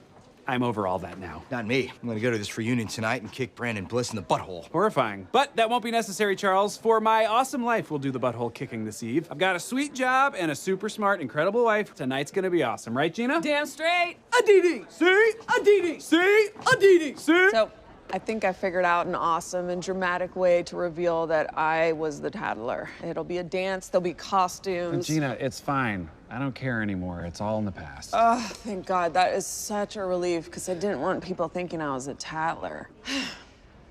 I'm over all that now. Not me. I'm gonna go to this reunion tonight and kick Brandon Bliss in the butthole. Horrifying. But that won't be necessary, Charles. For my awesome life, we'll do the butthole kicking this eve. I've got a sweet job and a super smart, incredible wife. Tonight's gonna be awesome, right, Gina? Damn straight. Aditi! See? Aditi! See? Aditi! See? So, I think I figured out an awesome and dramatic way to reveal that I was the Tattler. It'll be a dance, there'll be costumes. Gina, it's fine. I don't care anymore. It's all in the past. Oh, thank God. That is such a relief, because I didn't want people thinking I was a Tattler.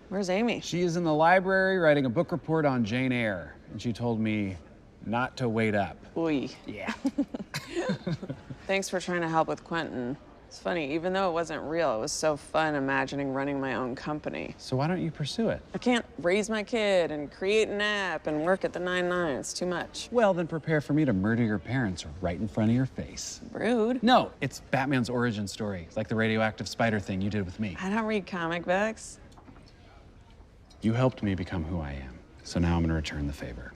Where's Amy? She is in the library writing a book report on Jane Eyre, and she told me not to wait up. Oy. Yeah. Thanks for trying to help with Quentin. It's funny, even though it wasn't real, it was so fun imagining running my own company. So why don't you pursue it? I can't raise my kid and create an app and work at the 9-9. It's too much. Well, then prepare for me to murder your parents right in front of your face. Rude. No, it's Batman's origin story. It's like the radioactive spider thing you did with me. I don't read comic books. You helped me become who I am, so now I'm gonna return the favor.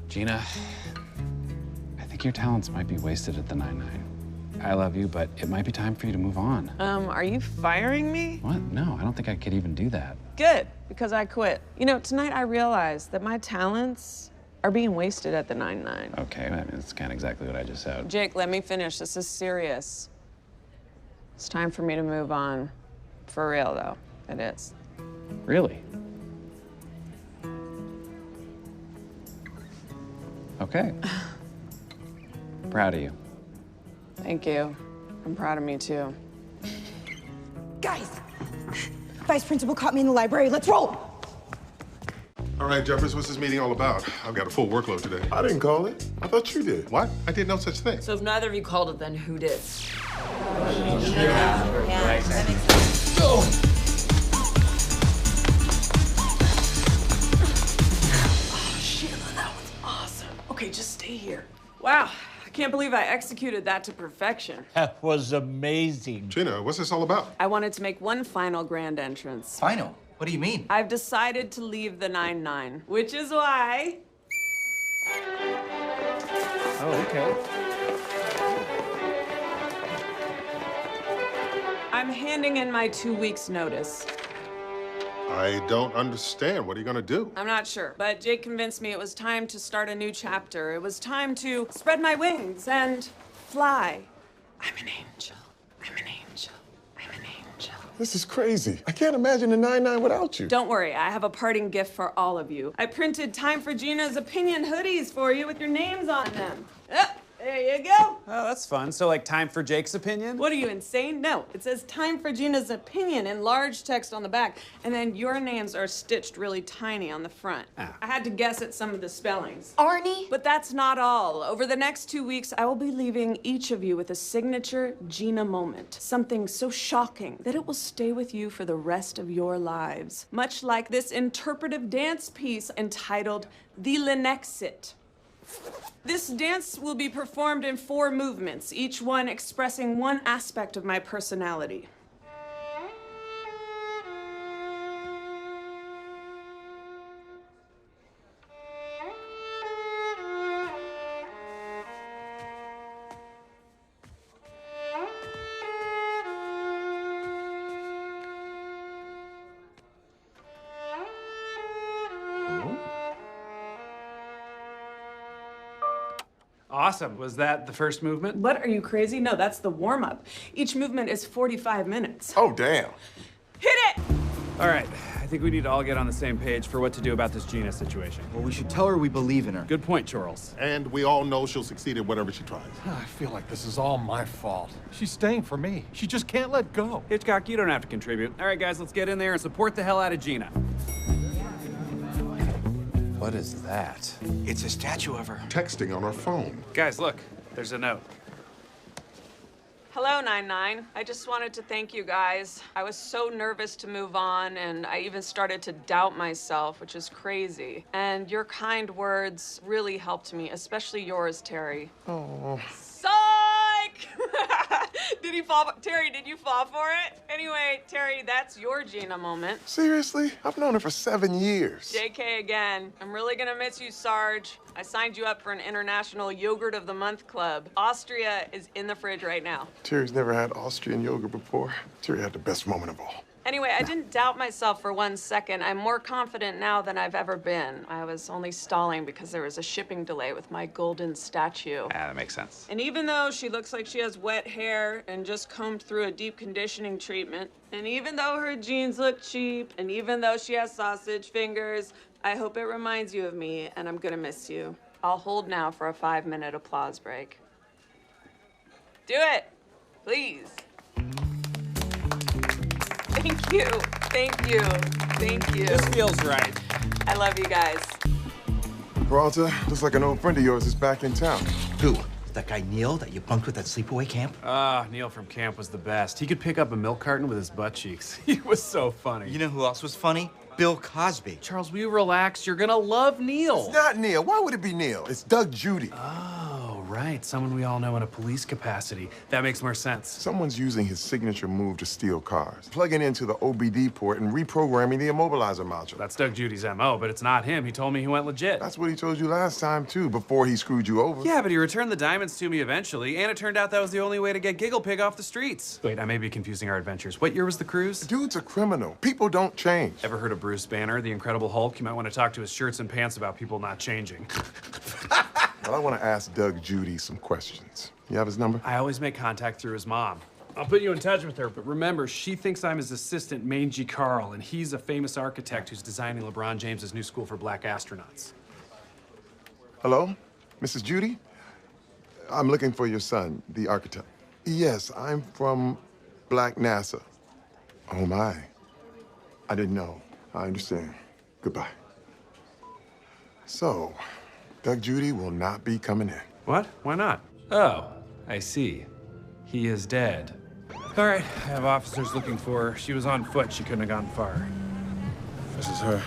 Gina, I think think your talents might be wasted at the 9-9. I love you, but it might be time for you to move on. Are you firing me? What? No, I don't think I could even do that. Good, because I quit. You know, tonight I realized that my talents are being wasted at the 9-9. Okay, I mean, that's kind of exactly what I just said. Jake, let me finish. This is serious. It's time for me to move on. For real, though. It is. Really? Okay. Proud of you. Thank you. I'm proud of me, too. Guys, Vice Principal caught me in the library. Let's roll. All right, Jeffords, what's this meeting all about? I've got a full workload today. I didn't call it. I thought you did. What? I did no such thing. So if neither of you called it, then who did? Yeah, that makes sense. Go! Sheila, that was awesome. Okay, just stay here. Wow, I can't believe I executed that to perfection. That was amazing. Gina, what's this all about? I wanted to make one final grand entrance. Final? What do you mean? I've decided to leave the 9-9, which is why... Oh, okay. I'm handing in my 2 weeks' notice. I don't understand. What are you gonna do? I'm not sure, but Jake convinced me it was time to start a new chapter. It was time to spread my wings and fly. I'm an angel. I'm an angel. I'm an angel. This is crazy. I can't imagine the 9-9 without you. Don't worry, I have a parting gift for all of you. I printed Time for Gina's opinion hoodies for you with your names on them. There you go. Oh, that's fun. So, like, time for Jake's opinion? What are you, insane? No, it says Time for Gina's opinion in large text on the back, and then your names are stitched really tiny on the front. Ah. I had to guess at some of the spellings. Arnie? But that's not all. Over the next 2 weeks, I will be leaving each of you with a signature Gina moment. Something so shocking that it will stay with you for the rest of your lives. Much like this interpretive dance piece entitled The Lenexit. This dance will be performed in 4 movements, each one expressing one aspect of my personality. Awesome. Was that the first movement? What, are you crazy? No, that's the warm-up. Each movement is 45 minutes. Oh, damn. Hit it! All right. I think we need to all get on the same page for what to do about this Gina situation. Well, we should tell her we believe in her. Good point, Charles. And we all know she'll succeed at whatever she tries. I feel like this is all my fault. She's staying for me. She just can't let go. Hitchcock, you don't have to contribute. All right, guys, let's get in there and support the hell out of Gina. What is that? It's a statue of her. Texting on her phone. Guys, look. There's a note. Hello, 9-9. I just wanted to thank you guys. I was so nervous to move on, and I even started to doubt myself, which is crazy. And your kind words really helped me, especially yours, Terry. Oh. Psych! Did he fall? Terry, did you fall for it? Anyway, Terry, that's your Gina moment. Seriously? I've known her for 7 years. JK again. I'm really gonna miss you, Sarge. I signed you up for an International Yogurt of the Month Club. Austria is in the fridge right now. Terry's never had Austrian yogurt before. Terry had the best moment of all. Anyway, I didn't doubt myself for 1 second. I'm more confident now than I've ever been. I was only stalling because there was a shipping delay with my golden statue. Yeah, that makes sense. And even though she looks like she has wet hair and just combed through a deep conditioning treatment, and even though her jeans look cheap, and even though she has sausage fingers, I hope it reminds you of me, and I'm gonna miss you. I'll hold now for a 5-minute applause break. Do it, please. Thank you, thank you, thank you. This feels right. I love you guys. Peralta, looks like an old friend of yours is back in town. Who? That guy Neil that you bunked with at sleepaway camp? Neil from camp was the best. He could pick up a milk carton with his butt cheeks. He was so funny. You know who else was funny? Bill Cosby. Charles, will you relax? You're gonna love Neil. It's not Neil. Why would it be Neil? It's Doug Judy. Oh, right. Someone we all know in a police capacity. That makes more sense. Someone's using his signature move to steal cars, plugging into the OBD port and reprogramming the immobilizer module. That's Doug Judy's MO, but it's not him. He told me he went legit. That's what he told you last time, too, before he screwed you over. Yeah, but he returned the diamonds to me eventually, and it turned out that was the only way to get Giggle Pig off the streets. Wait, I may be confusing our adventures. What year was the cruise? Dude's a criminal. People don't change. Ever heard of Bruce Banner, the Incredible Hulk? You might want to talk to his shirts and pants about people not changing. Well, I want to ask Doug Judy some questions. You have his number? I always make contact through his mom. I'll put you in touch with her, but remember, she thinks I'm his assistant, Mangy Carl, and he's a famous architect who's designing LeBron James's new school for black astronauts. Hello? Mrs. Judy? I'm looking for your son, the architect. Yes, I'm from Black NASA. Oh, my. I didn't know. I understand. Goodbye. So, Doug Judy will not be coming in. What? Why not? Oh, I see. He is dead. All right, I have officers looking for her. She was on foot. She couldn't have gone far. This is her.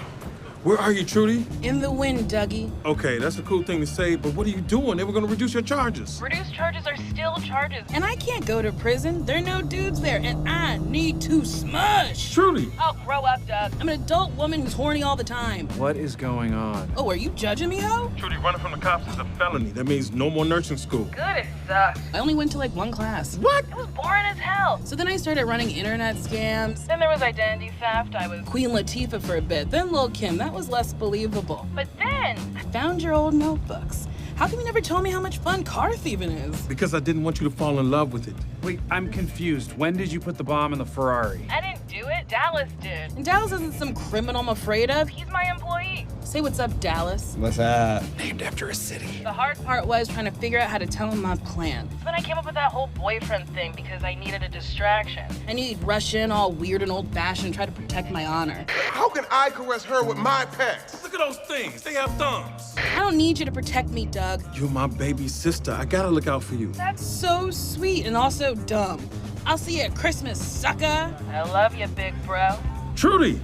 Where are you, Trudy? In the wind, Dougie. Okay, that's a cool thing to say, but what are you doing? They were gonna reduce your charges. Reduced charges are still charges. And I can't go to prison. There are no dudes there, and I need to smush. Trudy! Oh, grow up, Doug. I'm an adult woman who's horny all the time. What is going on? Oh, are you judging me, ho? Trudy, running from the cops is a felony. That means no more nursing school. Good, it sucks. I only went to like one class. What? It was boring as hell. So then I started running internet scams. Then there was identity theft. I was Queen Latifah for a bit. Then Lil' Kim. That was less believable. But then I found your old notebooks. How come you never told me how much fun car thieving is? Because I didn't want you to fall in love with it. Wait, I'm confused. When did you put the bomb in the Ferrari? I didn't do it. Dallas did. And Dallas isn't some criminal I'm afraid of. He's my employee. Say what's up, Dallas. What's up? Named after a city. The hard part was trying to figure out how to tell him my plan. So then I came up with that whole boyfriend thing because I needed a distraction. I knew he'd rush in all weird and old-fashioned and try to protect my honor. How can I caress her with my pecs? Look at those things. They have thumbs. I don't need you to protect me, Doug. You're my baby sister. I gotta look out for you. That's so sweet and also dumb. I'll see you at Christmas, sucker. I love you, big bro. Trudy!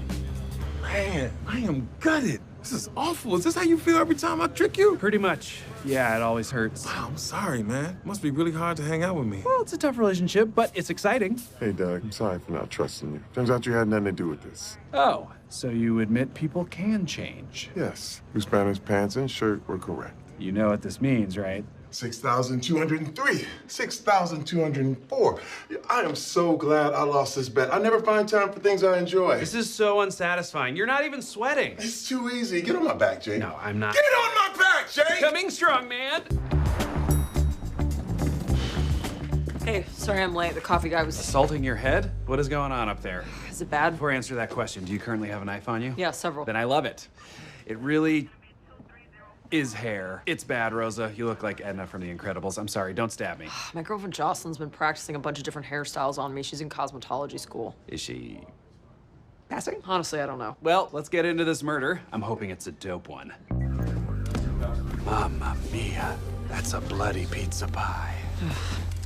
Man, I am gutted. This is awful. Is this how you feel every time I trick you? Pretty much. Yeah, it always hurts. Wow, I'm sorry, man. Must be really hard to hang out with me. Well, it's a tough relationship, but it's exciting. Hey, Doug, I'm sorry for not trusting you. Turns out you had nothing to do with this. Oh, so you admit people can change? Yes. Bruce Banner's pants and shirt were correct. You know what this means, right? 6,203, 6,204. I am so glad I lost this bet. I never find time for things I enjoy. This is so unsatisfying. You're not even sweating. It's too easy. Get on my back, Jay. No, I'm not. Get it on my back, Jay! Coming strong, man. Hey, sorry I'm late. The coffee guy was... Assaulting your head? What is going on up there? Is it bad? Before I answer that question, do you currently have a knife on you? Yeah, several. Then I love it. It really is hair. It's bad, Rosa. You look like Edna from The Incredibles. I'm sorry, don't stab me. My girlfriend Jocelyn's been practicing a bunch of different hairstyles on me. She's in cosmetology school. Is she passing? Honestly, I don't know. Well, let's get into this murder. I'm hoping it's a dope one. Mamma mia, that's a bloody pizza pie.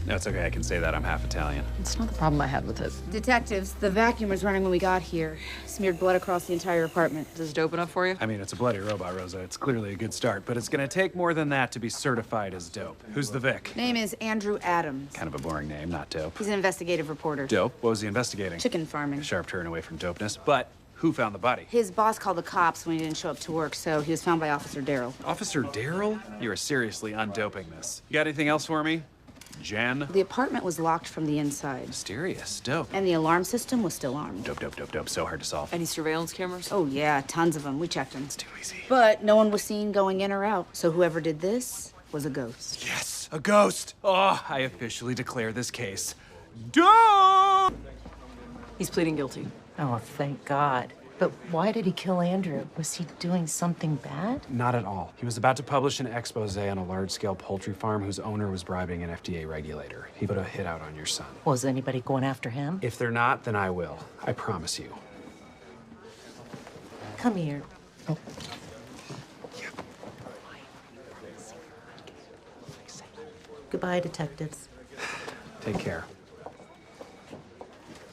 No, it's okay. I can say that. I'm half Italian. It's not the problem I had with it. Detectives, the vacuum was running when we got here. Smeared blood across the entire apartment. Is this dope enough for you? I mean, it's a bloody robot, Rosa. It's clearly a good start, but it's gonna take more than that to be certified as dope. Who's the Vic? Name is Andrew Adams. Kind of a boring name, not dope. He's an investigative reporter. Dope? What was he investigating? Chicken farming. A sharp turn away from dopeness, but who found the body? His boss called the cops when he didn't show up to work, so he was found by Officer Darrell. Officer Darrell? You are seriously undoping this. You got anything else for me? Jen? The apartment was locked from the inside. Mysterious. Dope. And the alarm system was still armed. Dope, dope, dope, dope. So hard to solve. Any surveillance cameras? Oh, yeah, tons of them. We checked them. It's too easy. But no one was seen going in or out, so whoever did this was a ghost. Yes, a ghost. Oh, I officially declare this case dope! He's pleading guilty. Oh, thank God. But why did he kill Andrew? Was he doing something bad? Not at all. He was about to publish an expose on a large-scale poultry farm whose owner was bribing an FDA regulator. He put a hit out on your son. Was anybody going after him? If they're not, then I will. I promise you. Come here. Oh. Goodbye, detectives. Take care.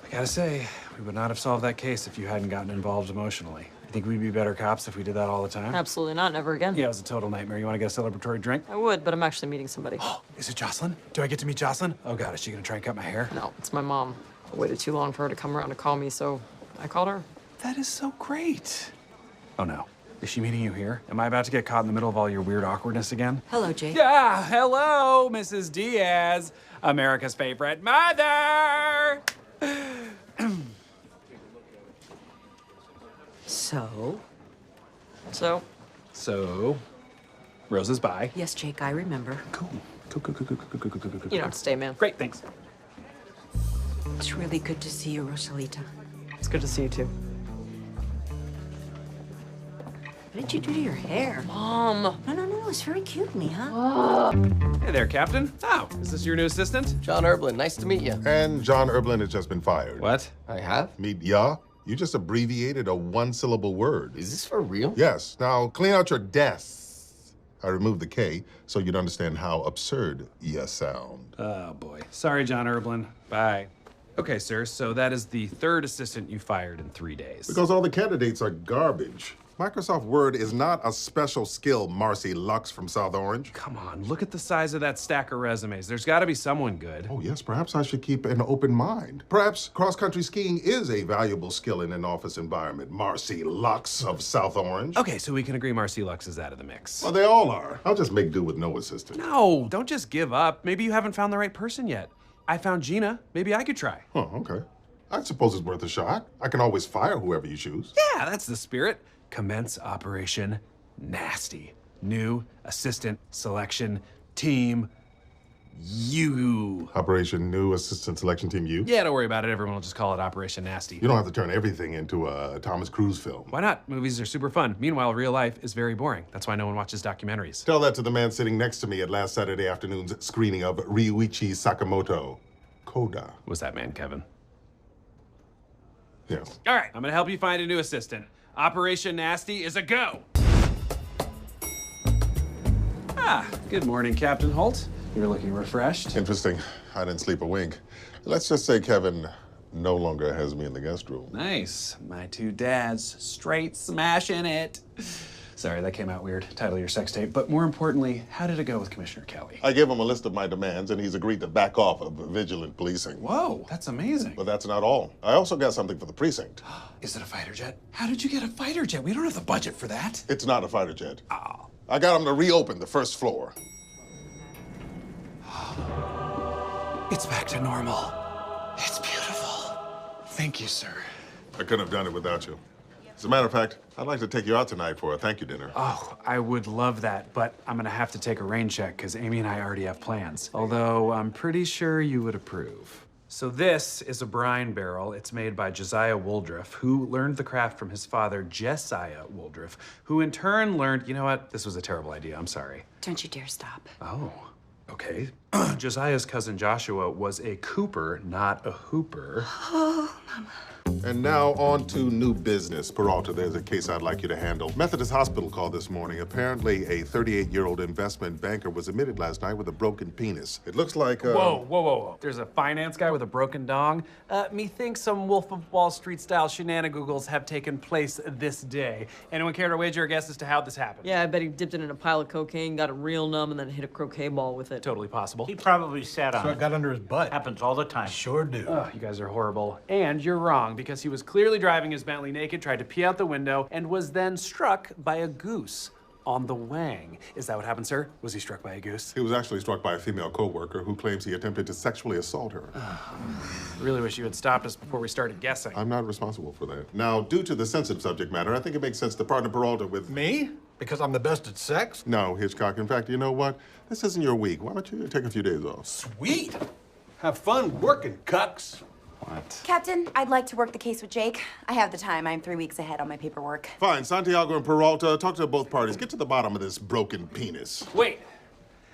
I gotta say, we would not have solved that case if you hadn't gotten involved emotionally. You think we'd be better cops if we did that all the time? Absolutely not. Never again. Yeah, it was a total nightmare. You want to get a celebratory drink? I would, but I'm actually meeting somebody. Is it Jocelyn? Do I get to meet Jocelyn? Oh God, is she gonna try and cut my hair? No, it's my mom. I waited too long for her to come around to call me, so I called her. That is so great. Oh no. Is she meeting you here? Am I about to get caught in the middle of all your weird awkwardness again? Hello, Jake. Yeah, hello, Mrs. Diaz, America's favorite mother. So, Rosa's by. Yes, Jake, I remember. Cool. You don't have to stay, man. Great, thanks. It's really good to see you, Rosalita. It's good to see you, too. What did you do to your hair? Mom. No, it's very cute, Mija. Hey there, Captain. Oh, is this your new assistant? John Erblin, nice to meet you. And John Erblin has just been fired. What? I have? Meet ya? You just abbreviated a one-syllable word. Is this for real? Yes. Now, clean out your desk. I removed the K so you'd understand how absurd ya sound. Oh, boy. Sorry, John Erblin. Bye. Okay, sir, so that is the third assistant you fired in 3 days. Because all the candidates are garbage. Microsoft Word is not a special skill, Marcy Lux from South Orange. Come on, look at the size of that stack of resumes. There's got to be someone good. Oh, yes, perhaps I should keep an open mind. Perhaps cross-country skiing is a valuable skill in an office environment, Marcy Lux of South Orange. Okay, so we can agree Marcy Lux is out of the mix. Well, they all are. I'll just make do with no assistant. No, don't just give up. Maybe you haven't found the right person yet. I found Gina. Maybe I could try. Oh, okay. I suppose it's worth a shot. I can always fire whoever you choose. Yeah, that's the spirit. Commence Operation Nasty. New assistant selection team, you. Operation New Assistant Selection Team U? Yeah, don't worry about it. Everyone will just call it Operation Nasty. You don't have to turn everything into a Thomas Cruise film. Why not? Movies are super fun. Meanwhile, real life is very boring. That's why no one watches documentaries. Tell that to the man sitting next to me at last Saturday afternoon's screening of Ryuichi Sakamoto, Coda. Was that man Kevin? Yes. All right, I'm gonna help you find a new assistant. Operation Nasty is a go. Good morning, Captain Holt. You're looking refreshed. Interesting. I didn't sleep a wink. Let's just say Kevin no longer has me in the guest room. Nice. My two dads straight smashing it. Sorry, that came out weird. Title of your sex tape. But more importantly, how did it go with Commissioner Kelly? I gave him a list of my demands, and he's agreed to back off of vigilant policing. Whoa, that's amazing. But that's not all. I also got something for the precinct. Is it a fighter jet? How did you get a fighter jet? We don't have the budget for that. It's not a fighter jet. Oh. I got him to reopen the first floor. It's back to normal. It's beautiful. Thank you, sir. I couldn't have done it without you. As a matter of fact, I'd like to take you out tonight for a thank you dinner. Oh, I would love that, but I'm gonna have to take a rain check because Amy and I already have plans. Although I'm pretty sure you would approve. So this is a brine barrel. It's made by Josiah Woldruff, who learned the craft from his father, Jesiah Woldruff, who in turn learned, you know what? This was a terrible idea, I'm sorry. Don't you dare stop. Oh, okay. Josiah's cousin Joshua was a cooper, not a hooper. Oh, Mama. And now on to new business. Peralta, there's a case I'd like you to handle. Methodist Hospital called this morning. Apparently, a 38-year-old investment banker was admitted last night with a broken penis. It looks like, Whoa. There's a finance guy with a broken dong? Methinks some Wolf of Wall Street-style shenanigans have taken place this day. Anyone care to wager a guess as to how this happened? Yeah, I bet he dipped it in a pile of cocaine, got it real numb, and then hit a croquet ball with it. Totally possible. He probably sat on So it. it got under his butt. Happens all the time. Sure do. You guys are horrible. And you're wrong, because he was clearly driving his Bentley naked, tried to pee out the window, and was then struck by a goose on the wang. Is that what happened, sir? Was he struck by a goose? He was actually struck by a female co-worker who claims he attempted to sexually assault her. Really wish you had stopped us before we started guessing. I'm not responsible for that. Now, due to the sensitive subject matter, I think it makes sense to partner Peralta with... Me? Because I'm the best at sex? No, Hitchcock. In fact, you know what? This isn't your week. Why don't you take a few days off? Sweet. Have fun working, cucks. What? Captain, I'd like to work the case with Jake. I have the time. I'm 3 weeks ahead on my paperwork. Fine. Santiago and Peralta, talk to both parties. Get to the bottom of this broken penis. Wait.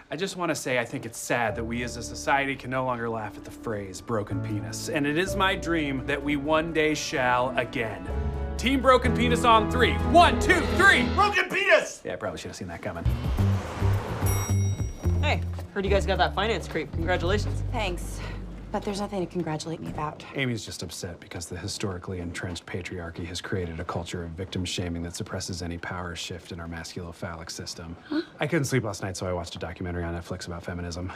I just want to say I think it's sad that we as a society can no longer laugh at the phrase broken penis. And it is my dream that we one day shall again. Team Broken Penis on 3. 1, 2, 3! Broken penis! Yeah, I probably should have seen that coming. Hey, heard you guys got that finance creep. Congratulations. Thanks. but there's nothing to congratulate me about. Amy's just upset because the historically entrenched patriarchy has created a culture of victim shaming that suppresses any power shift in our masculophallic system. Huh? I couldn't sleep last night, so I watched a documentary on Netflix about feminism.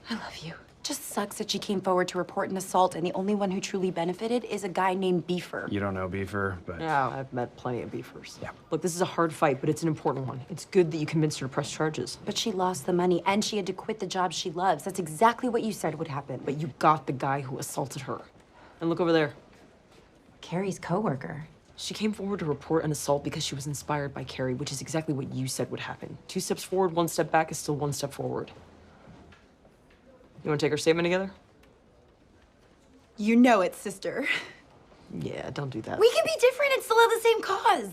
I love you. Just sucks that she came forward to report an assault, and the only one who truly benefited is a guy named Beefer. You don't know Beefer, but... Yeah, I've met plenty of beefers. Yeah. Look, this is a hard fight, but it's an important one. It's good that you convinced her to press charges. But she lost the money, and she had to quit the job she loves. That's exactly what you said would happen. But you got the guy who assaulted her. And look over there. Carrie's coworker. She came forward to report an assault because she was inspired by Carrie, which is exactly what you said would happen. 2 steps forward, 1 step back is still 1 step forward. You want to take her statement together? You know it, sister. Yeah, don't do that. We can be different and still have the same cause.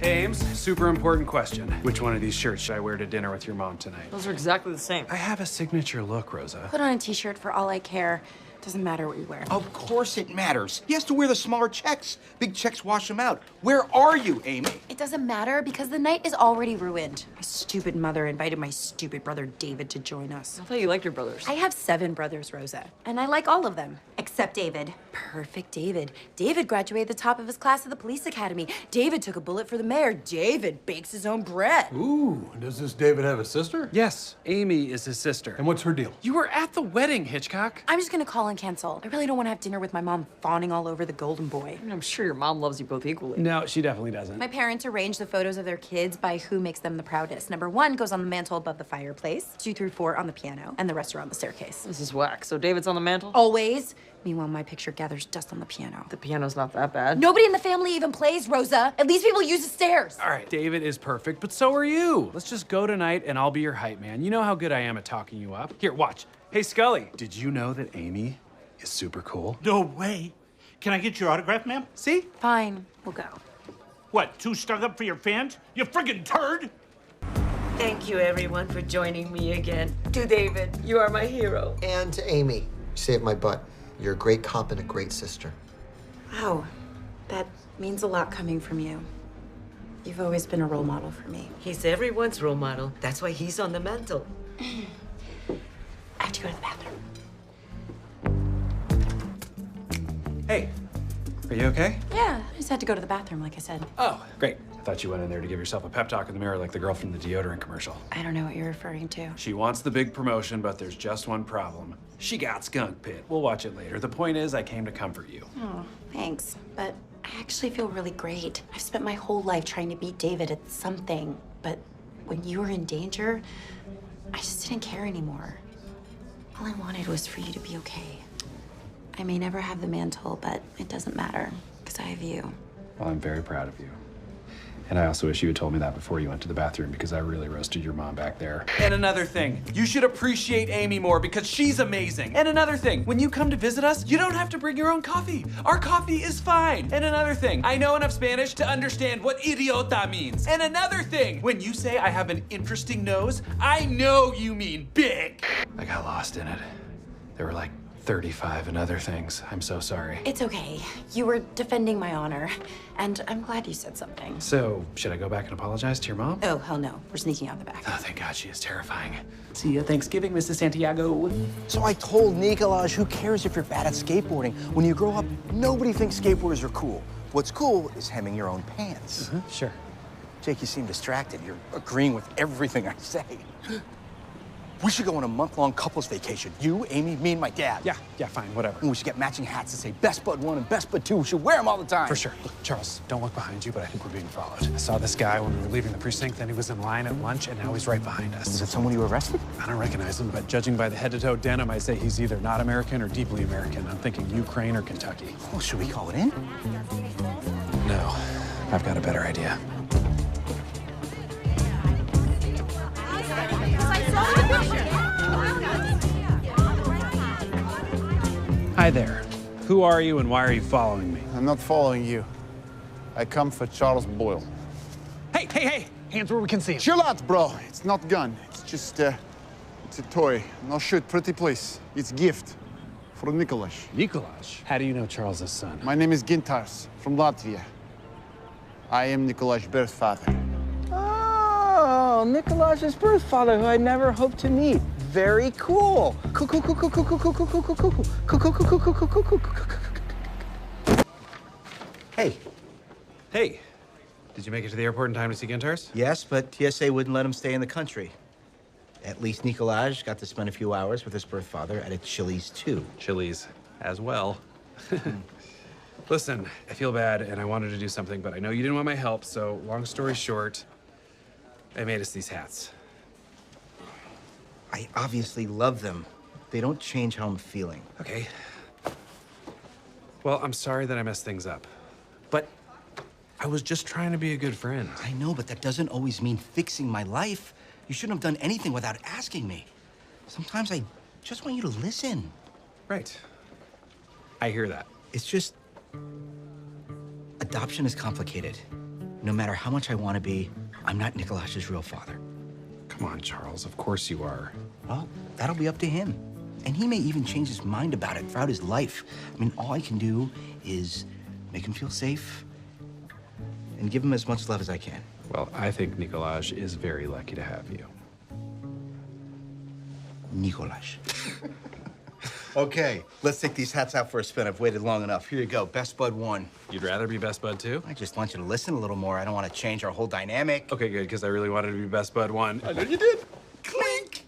Hey, Ames, super important question. Which one of these shirts should I wear to dinner with your mom tonight? Those are exactly the same. I have a signature look, Rosa. Put on a t-shirt for all I care. Doesn't matter what you wear. Of course it matters. He has to wear the smaller checks. Big checks wash him out. Where are you, Amy? It doesn't matter because the night is already ruined. My stupid mother invited my stupid brother David to join us. I thought you liked your brothers. I have 7 brothers, Rosa, and I like all of them, except David. Perfect David. David graduated the top of his class at the police academy. David took a bullet for the mayor. David bakes his own bread. Ooh, does this David have a sister? Yes, Amy is his sister. And what's her deal? You were at the wedding, Hitchcock. I'm just gonna call and cancel. I really don't want to have dinner with my mom fawning all over the golden boy. I mean, I'm sure your mom loves you both equally. No, she definitely doesn't. My parents arranged the photos of their kids by who makes them the proudest. Number 1 goes on the mantle above the fireplace, 2 through 4 on the piano, and the rest are on the staircase. This is whack. So David's on the mantle? Always. Meanwhile, my picture gathers dust on the piano. The piano's not that bad. Nobody in the family even plays, Rosa. At least people use the stairs. All right, David is perfect, but so are you. Let's just go tonight and I'll be your hype man. You know how good I am at talking you up. Here, watch. Hey, Scully, did you know that Amy is super cool? No way. Can I get your autograph, ma'am? See? Fine, we'll go. What, too stuck up for your fans? You friggin' turd! Thank you, everyone, for joining me again. To David, you are my hero. And to Amy, you saved my butt. You're a great cop and a great sister. Wow, that means a lot coming from you. You've always been a role model for me. He's everyone's role model. That's why he's on the mantle. I have to go to the bathroom. Hey, are you okay? Yeah, I just had to go to the bathroom, like I said. Oh, great. I thought you went in there to give yourself a pep talk in the mirror like the girl from the deodorant commercial. I don't know what you're referring to. She wants the big promotion, but there's just one problem. She got skunk pit. We'll watch it later. The point is, I came to comfort you. Oh, thanks. But I actually feel really great. I've spent my whole life trying to beat David at something, but when you were in danger, I just didn't care anymore. All I wanted was for you to be okay. I may never have the mantle, but it doesn't matter, because I have you. Well, I'm very proud of you. And I also wish you had told me that before you went to the bathroom, because I really roasted your mom back there. And another thing, you should appreciate Amy more because she's amazing. And another thing, when you come to visit us, you don't have to bring your own coffee. Our coffee is fine. And another thing, I know enough Spanish to understand what idiota means. And another thing, when you say I have an interesting nose, I know you mean big. I got lost in it. There were like 35 and other things. I'm so sorry. It's okay. You were defending my honor, and I'm glad you said something. So, should I go back and apologize to your mom? Oh, hell no. We're sneaking out the back. Oh, thank God, she is terrifying. See you Thanksgiving, Mrs. Santiago. So I told Nicolaj, who cares if you're bad at skateboarding? When you grow up, nobody thinks skateboarders are cool. What's cool is hemming your own pants. Sure. Jake, you seem distracted. You're agreeing with everything I say. We should go on a month-long couples vacation. You, Amy, me, and my dad. Yeah, fine, whatever. And we should get matching hats that say Best Bud 1 and Best Bud 2. We should wear them all the time. For sure. Look, Charles, don't look behind you, but I think we're being followed. I saw this guy when we were leaving the precinct, then he was in line at lunch, and now he's right behind us. Is it someone you arrested? I don't recognize him, but judging by the head-to-toe denim, I say he's either not American or deeply American. I'm thinking Ukraine or Kentucky. Well, should we call it in? No, I've got a better idea. Hi there. Who are you and why are you following me? I'm not following you. I come for Charles Boyle. Hey! Hands where we can see him. Chill out, bro. It's not gun. It's just, it's a toy. No shoot, pretty please. It's gift for Nicolaj. Nicolaj? How do you know Charles's son? My name is Gintars from Latvia. I am Nicolaj's birth father. Oh, Nicolaj's birth father, who I never hoped to meet. very cool. Cool, cool, cool, cool, cool, cool, cool, cool, cool, cool, cool, cool, cool, cool, cool, cool, cool, cool, cool. Hey. Hey. Did you make it to the airport in time to see Gintars? Yes, but TSA wouldn't let him stay in the country. At least Nikolaj got to spend a few hours with his birth father at a Chili's too. Chili's as well. Listen, I feel bad and I wanted to do something, but I know you didn't want my help, so long story short, I made us these hats. I obviously love them. They don't change how I'm feeling. Okay. Well, I'm sorry that I messed things up, but I was just trying to be a good friend. I know, but that doesn't always mean fixing my life. You shouldn't have done anything without asking me. Sometimes I just want you to listen. Right. I hear that. It's just... adoption is complicated. No matter how much I want to be, I'm not Nikolaj's real father. Come on, Charles. Of course you are. Well, that'll be up to him. And he may even change his mind about it throughout his life. I mean, all I can do is make him feel safe and give him as much love as I can. Well, I think Nikolaj is very lucky to have you. Nikolaj. Okay, let's take these hats out for a spin. I've waited long enough. Here you go, best bud 1. You'd rather be best bud 2? I just want you to listen a little more. I don't want to change our whole dynamic. Okay, good, because I really wanted to be best bud 1. I know you did. Clink!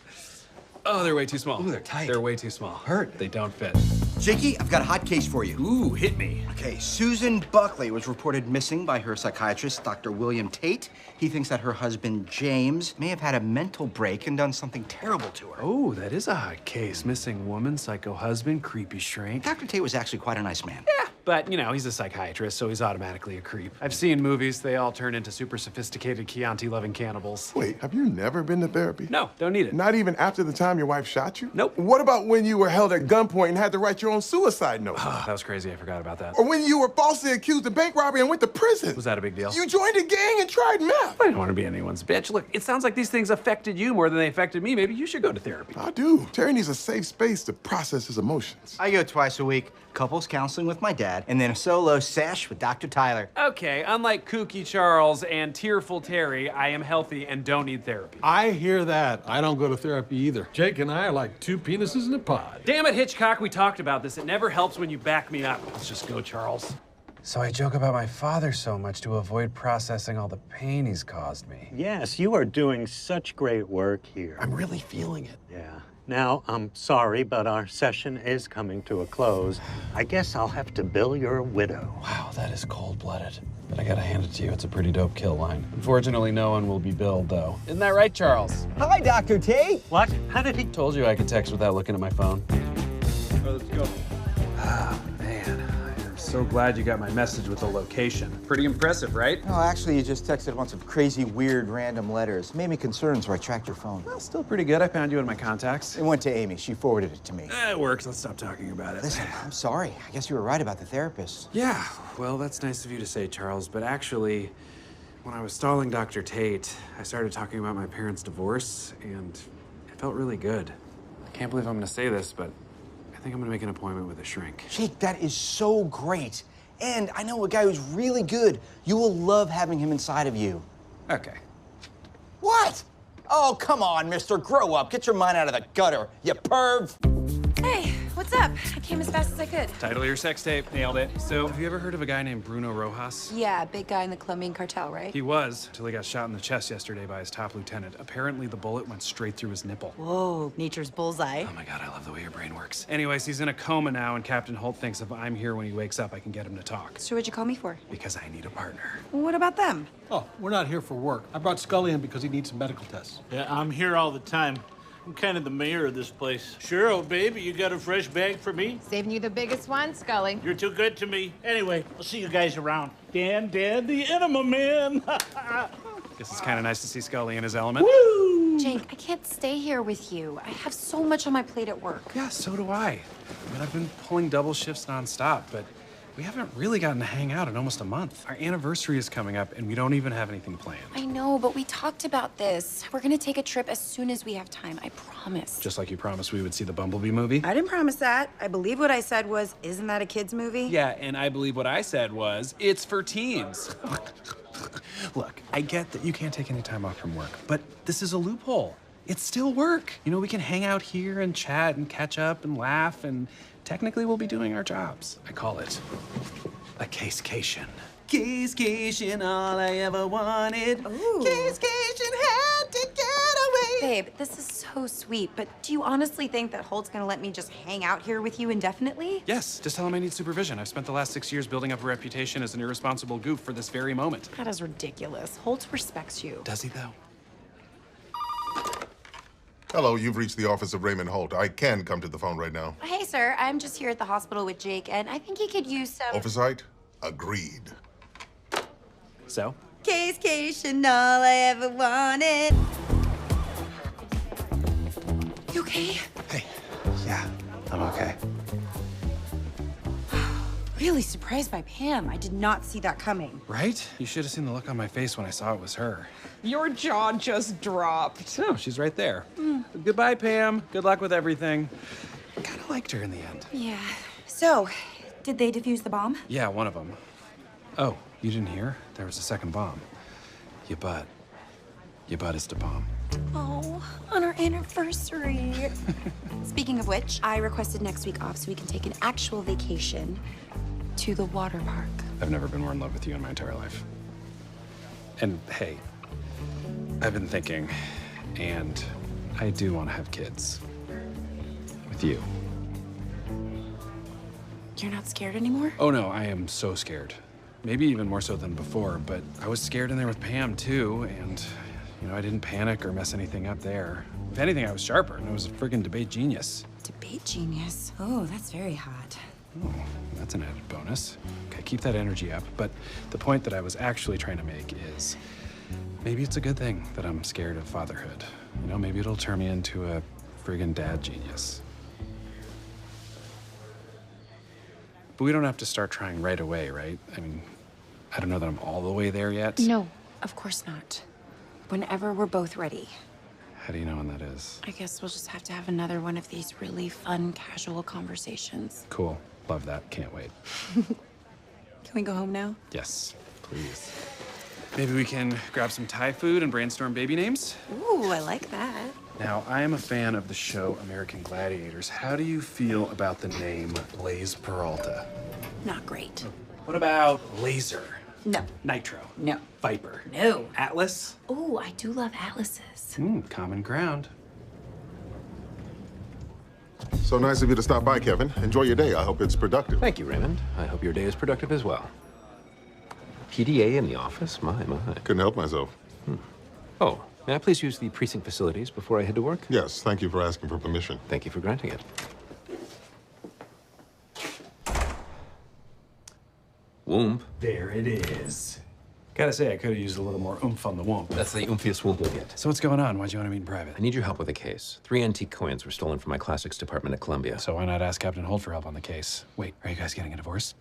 Oh, they're way too small. Ooh, they're tight. They're way too small. Hurt. They don't fit. Jakey, I've got a hot case for you. Ooh, hit me. Okay, Susan Buckley was reported missing by her psychiatrist, Dr. William Tate. He thinks that her husband, James, may have had a mental break and done something terrible to her. Oh, that is a hot case. Missing woman, psycho husband, creepy shrink. Dr. Tate was actually quite a nice man. Yeah, but, you know, he's a psychiatrist, so he's automatically a creep. I've seen movies, they all turn into super sophisticated Chianti-loving cannibals. Wait, have you never been to therapy? No, don't need it. Not even after the time your wife shot you? Nope. What about when you were held at gunpoint and had to write your own suicide note? That was crazy, I forgot about that. Or when you were falsely accused of bank robbery and went to prison? Was that a big deal? You joined a gang and tried meth. I didn't want to be anyone's bitch. Look, it sounds like these things affected you more than they affected me. Maybe you should go to therapy. I do. Terry needs a safe space to process his emotions. I go twice a week, couples counseling with my dad, and then a solo sesh with Dr. Tyler. Okay, unlike kooky Charles and tearful Terry, I am healthy and don't need therapy. I hear that. I don't go to therapy either. Jake and I are like 2 penises in a pod. Damn it, Hitchcock, we talked about this. It never helps when you back me up. Let's just go, Charles. So I joke about my father so much to avoid processing all the pain he's caused me. Yes, you are doing such great work here. I'm really feeling it. Yeah. Now, I'm sorry, but our session is coming to a close. I guess I'll have to bill your widow. Wow, that is cold-blooded. But I gotta hand it to you, it's a pretty dope kill line. Unfortunately, no one will be billed, though. Isn't that right, Charles? Hi, Dr. Tate. What? How did he? Told you I could text without looking at my phone. Let's go. Ah, man. I'm so glad you got my message with the location. Pretty impressive, right? No, actually, you just texted a bunch of crazy, weird, random letters. Made me concerned, so I tracked your phone. Well, still pretty good. I found you in my contacts. It went to Amy. She forwarded it to me. It works. Let's stop talking about it. Listen, I'm sorry. I guess you were right about the therapist. Yeah, well, that's nice of you to say, Charles, but actually, when I was stalling Dr. Tate, I started talking about my parents' divorce, and it felt really good. I can't believe I'm gonna say this, but I think I'm gonna make an appointment with a shrink. Jake, that is so great. And I know a guy who's really good. You will love having him inside of you. Okay. What? Oh, come on, mister. Grow up. Get your mind out of the gutter, you perv. Hey, what's up? I came as fast as I could. Title of your sex tape. Nailed it. So, have you ever heard of a guy named Bruno Rojas? Yeah, big guy in the Colombian cartel, right? He was, till he got shot in the chest yesterday by his top lieutenant. Apparently, the bullet went straight through his nipple. Whoa, nature's bullseye. Oh my God, I love the way your brain works. Anyways, he's in a coma now, and Captain Holt thinks if I'm here when he wakes up, I can get him to talk. So what'd you call me for? Because I need a partner. Well, what about them? Oh, we're not here for work. I brought Scully in because he needs some medical tests. Yeah, I'm here all the time. I'm kind of the mayor of this place. Sure, oh baby, you got a fresh bag for me? Saving you the biggest one, Scully. You're too good to me. Anyway, I'll see you guys around. Dan, the Enema Man. Guess it's kind of nice to see Scully in his element. Woo! Jake, I can't stay here with you. I have so much on my plate at work. Yeah, so do I. I mean, I've been pulling double shifts nonstop, but we haven't really gotten to hang out in almost a month. Our anniversary is coming up, and we don't even have anything planned. I know, but we talked about this. We're gonna take a trip as soon as we have time, I promise. Just like you promised we would see the Bumblebee movie. I didn't promise that. I believe what I said was, isn't that a kid's movie? Yeah, and I believe what I said was, it's for teens. Look, I get that you can't take any time off from work, but this is a loophole. It's still work. You know, we can hang out here and chat and catch up and laugh, and technically we'll be doing our jobs. I call it a case-cation. Case-cation, all I ever wanted. Ooh. Case-cation, had to get away. Babe, this is so sweet, but do you honestly think that Holt's gonna let me just hang out here with you indefinitely? Yes, just tell him I need supervision. I've spent the last 6 years building up a reputation as an irresponsible goof for this very moment. That is ridiculous. Holt respects you. Does he, though? Hello, you've reached the office of Raymond Holt. I can come to the phone right now. Hey, sir, I'm just here at the hospital with Jake, and I think he could use some... Oversight? Agreed. So? Case-cation, all I ever wanted. You okay? Hey, yeah, I'm okay. Really surprised by Pam. I did not see that coming. Right? You should have seen the look on my face when I saw it was her. Your jaw just dropped. No, she's right there. Goodbye, Pam. Good luck with everything. Kind of liked her in the end. Yeah. So, did they defuse the bomb? Yeah, one of them. Oh, you didn't hear? There was a second bomb. Your butt. Your butt is the bomb. Oh, on our anniversary. Speaking of which, I requested next week off so we can take an actual vacation to the water park. I've never been more in love with you in my entire life. And hey, I've been thinking, and I do want to have kids. With you. You're not scared anymore? Oh no, I am so scared. Maybe even more so than before, but I was scared in there with Pam too, and you know, I didn't panic or mess anything up there. If anything, I was sharper, and I was a friggin' debate genius. Debate genius? Oh, that's very hot. Oh, that's an added bonus. Okay, keep that energy up, but the point that I was actually trying to make is maybe it's a good thing that I'm scared of fatherhood. You know, maybe it'll turn me into a friggin' dad genius. But we don't have to start trying right away, right? I mean, I don't know that I'm all the way there yet. No, of course not. Whenever we're both ready. How do you know when that is? I guess we'll just have to have another one of these really fun, casual conversations. Cool. Love that. Can't wait. Can we go home now? Yes, please. Maybe we can grab some Thai food and brainstorm baby names? Ooh, I like that. Now, I am a fan of the show American Gladiators. How do you feel about the name Blaze Peralta? Not great. What about Laser? No. Nitro? No. Viper? No. Atlas? Ooh, I do love atlases. Common ground. So nice of you to stop by, Kevin. Enjoy your day. I hope it's productive. Thank you, Raymond. I hope your day is productive as well. PDA in the office? My. Couldn't help myself. Oh, may I please use the precinct facilities before I head to work? Yes, thank you for asking for permission. Thank you for granting it. Womp. There it is. Gotta say, I could have used a little more oomph on the womp. That's the oomphiest womp you'll get. So what's going on? Why'd you want to meet in private? I need your help with a case. 3 antique coins were stolen from my classics department at Columbia. So why not ask Captain Holt for help on the case? Wait, are you guys getting a divorce?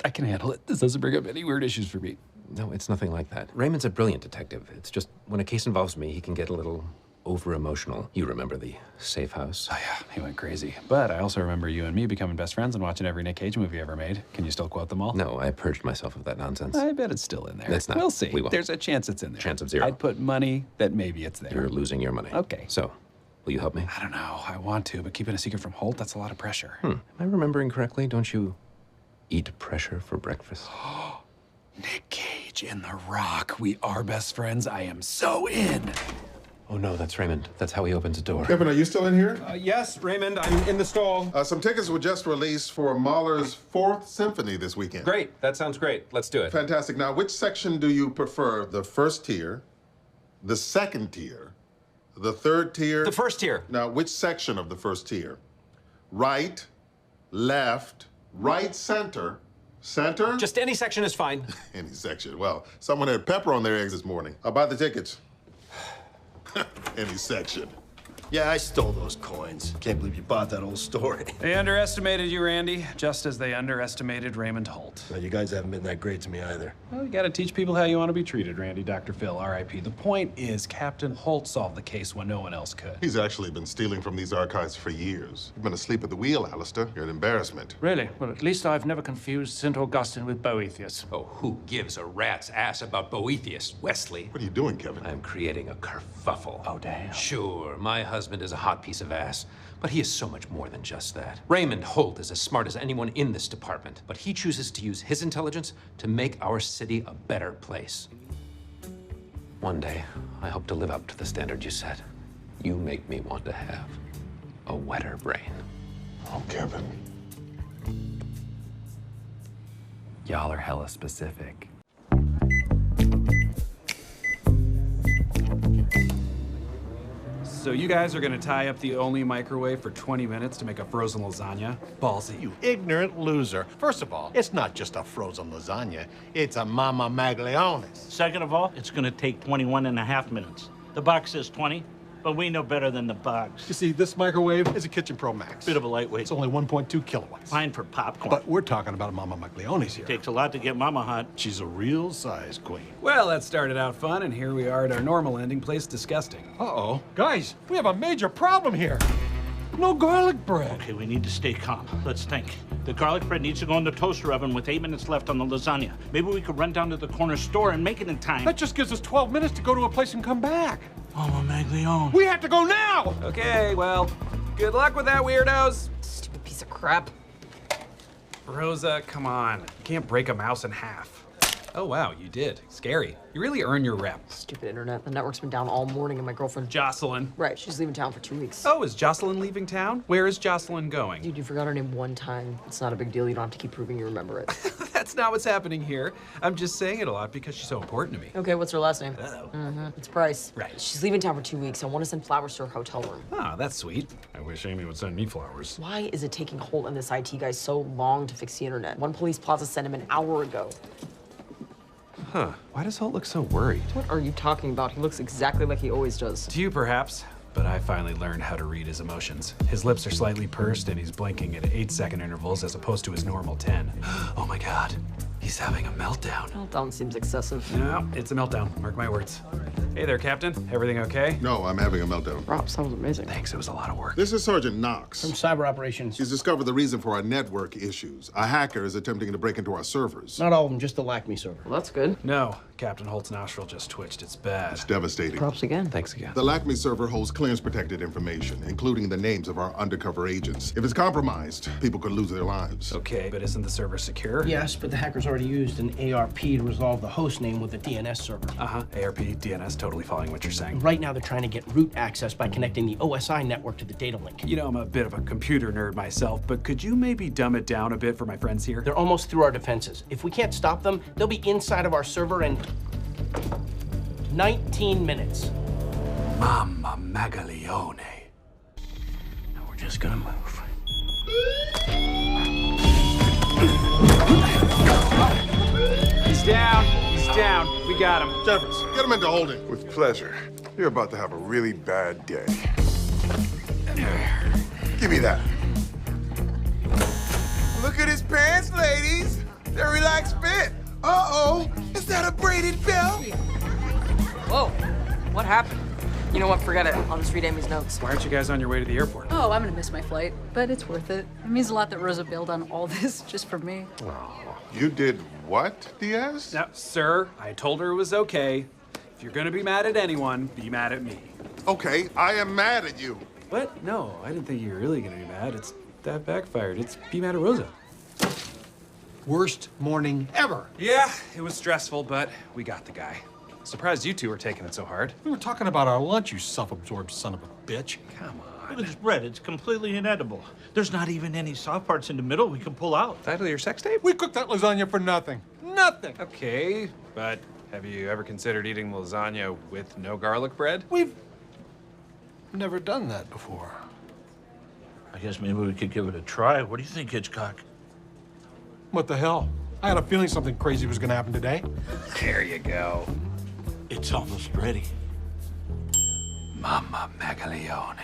I can handle it. This doesn't bring up any weird issues for me. No, it's nothing like that. Raymond's a brilliant detective. It's just when a case involves me, he can get a little over-emotional. You remember the safe house? Oh yeah, he went crazy. But I also remember you and me becoming best friends and watching every Nick Cage movie ever made. Can you still quote them all? No, I purged myself of that nonsense. I bet it's still in there. It's not. We'll see. We won't. There's a chance it's in there. Chance of 0. I'd put money that maybe it's there. You're losing your money. Okay. So, will you help me? I don't know. I want to, but keeping a secret from Holt, that's a lot of pressure. Am I remembering correctly? Don't you eat pressure for breakfast? Nick Cage in The Rock. We are best friends. I am so in. Oh no, that's Raymond. That's how he opens a door. Kevin, are you still in here? Yes, Raymond, I'm in the stall. Some tickets were just released for Mahler's 4th Symphony this weekend. Great, that sounds great. Let's do it. Fantastic. Now, which section do you prefer? The first tier, the second tier, the third tier? The first tier. Now, which section of the first tier? Right, left, right, center, center? Just any section is fine. Any section. Well, someone had pepper on their eggs this morning. I'll buy the tickets. Any section. Yeah, I stole those coins. Can't believe you bought that whole story. They underestimated you, Randy, just as they underestimated Raymond Holt. Well, you guys haven't been that great to me either. Well, you gotta teach people how you want to be treated, Randy. Dr. Phil, R.I.P. The point is, Captain Holt solved the case when no one else could. He's actually been stealing from these archives for years. You've been asleep at the wheel, Alistair. You're an embarrassment. Really? Well, at least I've never confused St. Augustine with Boethius. Oh, who gives a rat's ass about Boethius, Wesley? What are you doing, Kevin? I'm creating a kerfuffle. Oh, damn. Sure, my husband is a hot piece of ass, but he is so much more than just that. Raymond Holt is as smart as anyone in this department, but he chooses to use his intelligence to make our city a better place. One day, I hope to live up to the standard you set. You make me want to have a wetter brain. Oh, Kevin. Y'all are hella specific. So you guys are gonna tie up the only microwave for 20 minutes to make a frozen lasagna? Ballsy. You ignorant loser. First of all, it's not just a frozen lasagna. It's a Mama Maglionis. Second of all, it's gonna take 21.5 minutes. The box says 20, but we know better than the box. You see, this microwave is a Kitchen Pro Max. Bit of a lightweight. It's only 1.2 kilowatts. Fine for popcorn. But we're talking about a Mama Maglionis here. Takes a lot to get Mama hot. She's a real size queen. Well, that started out fun, and here we are at our normal ending place disgusting. Uh-oh. Guys, we have a major problem here. No garlic bread. Okay, we need to stay calm. Let's think. The garlic bread needs to go in the toaster oven with 8 minutes left on the lasagna. Maybe we could run down to the corner store and make it in time. That just gives us 12 minutes to go to a place and come back. Mama Maglione. We have to go now! Okay, well, good luck with that, weirdos. Stupid piece of crap. Rosa, come on. You can't break a mouse in half. Oh, wow, you did. Scary. You really earn your rep. Stupid internet. The network's been down all morning and my girlfriend... Jocelyn. Right, she's leaving town for 2 weeks. Oh, is Jocelyn leaving town? Where is Jocelyn going? Dude, you forgot her name one time. It's not a big deal. You don't have to keep proving you remember it. That's not what's happening here. I'm just saying it a lot because she's so important to me. Okay, what's her last name? Uh-oh. It's Bryce. Right. She's leaving town for 2 weeks. I want to send flowers to her hotel room. Ah, that's sweet. I wish Amy would send me flowers. Why is it taking Holt and this IT guy so long to fix the internet? One police plaza sent him an hour ago. Huh. Why does Holt look so worried? What are you talking about? He looks exactly like he always does. To you, perhaps. But I finally learned how to read his emotions. His lips are slightly pursed and he's blinking at 8-second intervals as opposed to his normal 10. Oh my God. He's having a meltdown. Meltdown seems excessive. No, it's a meltdown. Mark my words. Hey there, Captain. Everything okay? No, I'm having a meltdown. Props, that was amazing. Thanks, it was a lot of work. This is Sergeant Knox. From Cyber Operations. He's discovered the reason for our network issues. A hacker is attempting to break into our servers. Not all of them, just the LACME server. Well, that's good. No, Captain Holt's nostril just twitched. It's bad. It's devastating. Props again. Thanks again. The LACME server holds clearance-protected information, including the names of our undercover agents. If it's compromised, people could lose their lives. Okay, but isn't the server secure? Yes, but the hackers already used an ARP to resolve the host name with a DNS server. Uh-huh. ARP, DNS, totally following what you're saying. Right now, they're trying to get root access by connecting the OSI network to the data link. You know, I'm a bit of a computer nerd myself, but could you maybe dumb it down a bit for my friends here? They're almost through our defenses. If we can't stop them, they'll be inside of our server in 19 minutes. Mamma Maglione. Now we're just gonna move. He's down. He's down. We got him. Jeffords, get him into holding. With pleasure. You're about to have a really bad day. Give me that. Look at his pants, ladies. They're relaxed fit. Uh-oh, is that a braided belt? Whoa, what happened? You know what, forget it. I'll just read Amy's notes. Why aren't you guys on your way to the airport? Oh, I'm gonna miss my flight, but it's worth it. It means a lot that Rosa bailed on all this just for me. You did what, Diaz? Now, sir, I told her it was okay. If you're gonna be mad at anyone, be mad at me. Okay, I am mad at you. What? No, I didn't think you were really gonna be mad. That backfired. It's be mad at Rosa. Worst morning ever. Yeah, it was stressful, but we got the guy. Surprised you two were taking it so hard. We were talking about our lunch, you self-absorbed son of a bitch. Come on. Look at this bread. It's completely inedible. There's not even any soft parts in the middle we can pull out. Title of your sex tape? We cooked that lasagna for nothing. Nothing. Okay, but have you ever considered eating lasagna with no garlic bread? We've never done that before. I guess maybe we could give it a try. What do you think, Hitchcock? What the hell? I had a feeling something crazy was gonna happen today. There you go. It's almost ready. Mamma Maglione.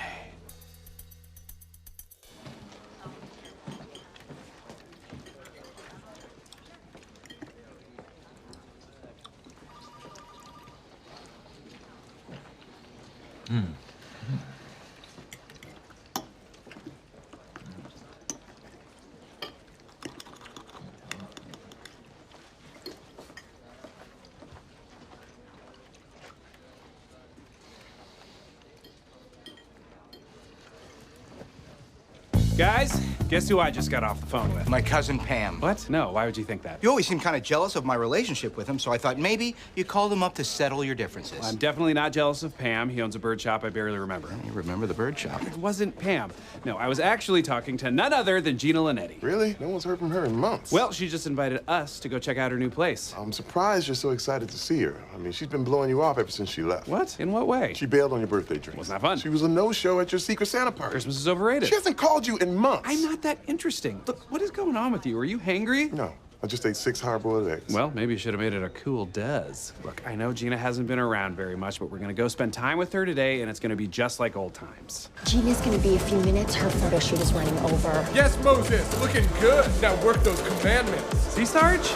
Guys, guess who I just got off the phone with? My cousin Pam. What? No, why would you think that? You always seem kind of jealous of my relationship with him, so I thought maybe you called him up to settle your differences. I'm definitely not jealous of Pam. He owns a bird shop I barely remember. You remember the bird shop? It wasn't Pam. No, I was actually talking to none other than Gina Linetti. Really? No one's heard from her in months. Well, she just invited us to go check out her new place. I'm surprised you're so excited to see her. I mean, she's been blowing you off ever since she left. What? In what way? She bailed on your birthday drink. Wasn't that fun? She was a no-show at your Secret Santa party. Christmas is overrated. She hasn't called you in months. I'm not that interesting. Look, what is going on with you? Are you hangry? No. I just ate 6 hard-boiled eggs. Well, maybe you should have made it a cool does. Look, I know Gina hasn't been around very much, but we're gonna go spend time with her today, and it's gonna be just like old times. Gina's gonna be a few minutes. Her photo shoot is running over. Yes, Moses, looking good. Now work those commandments. See, Sarge?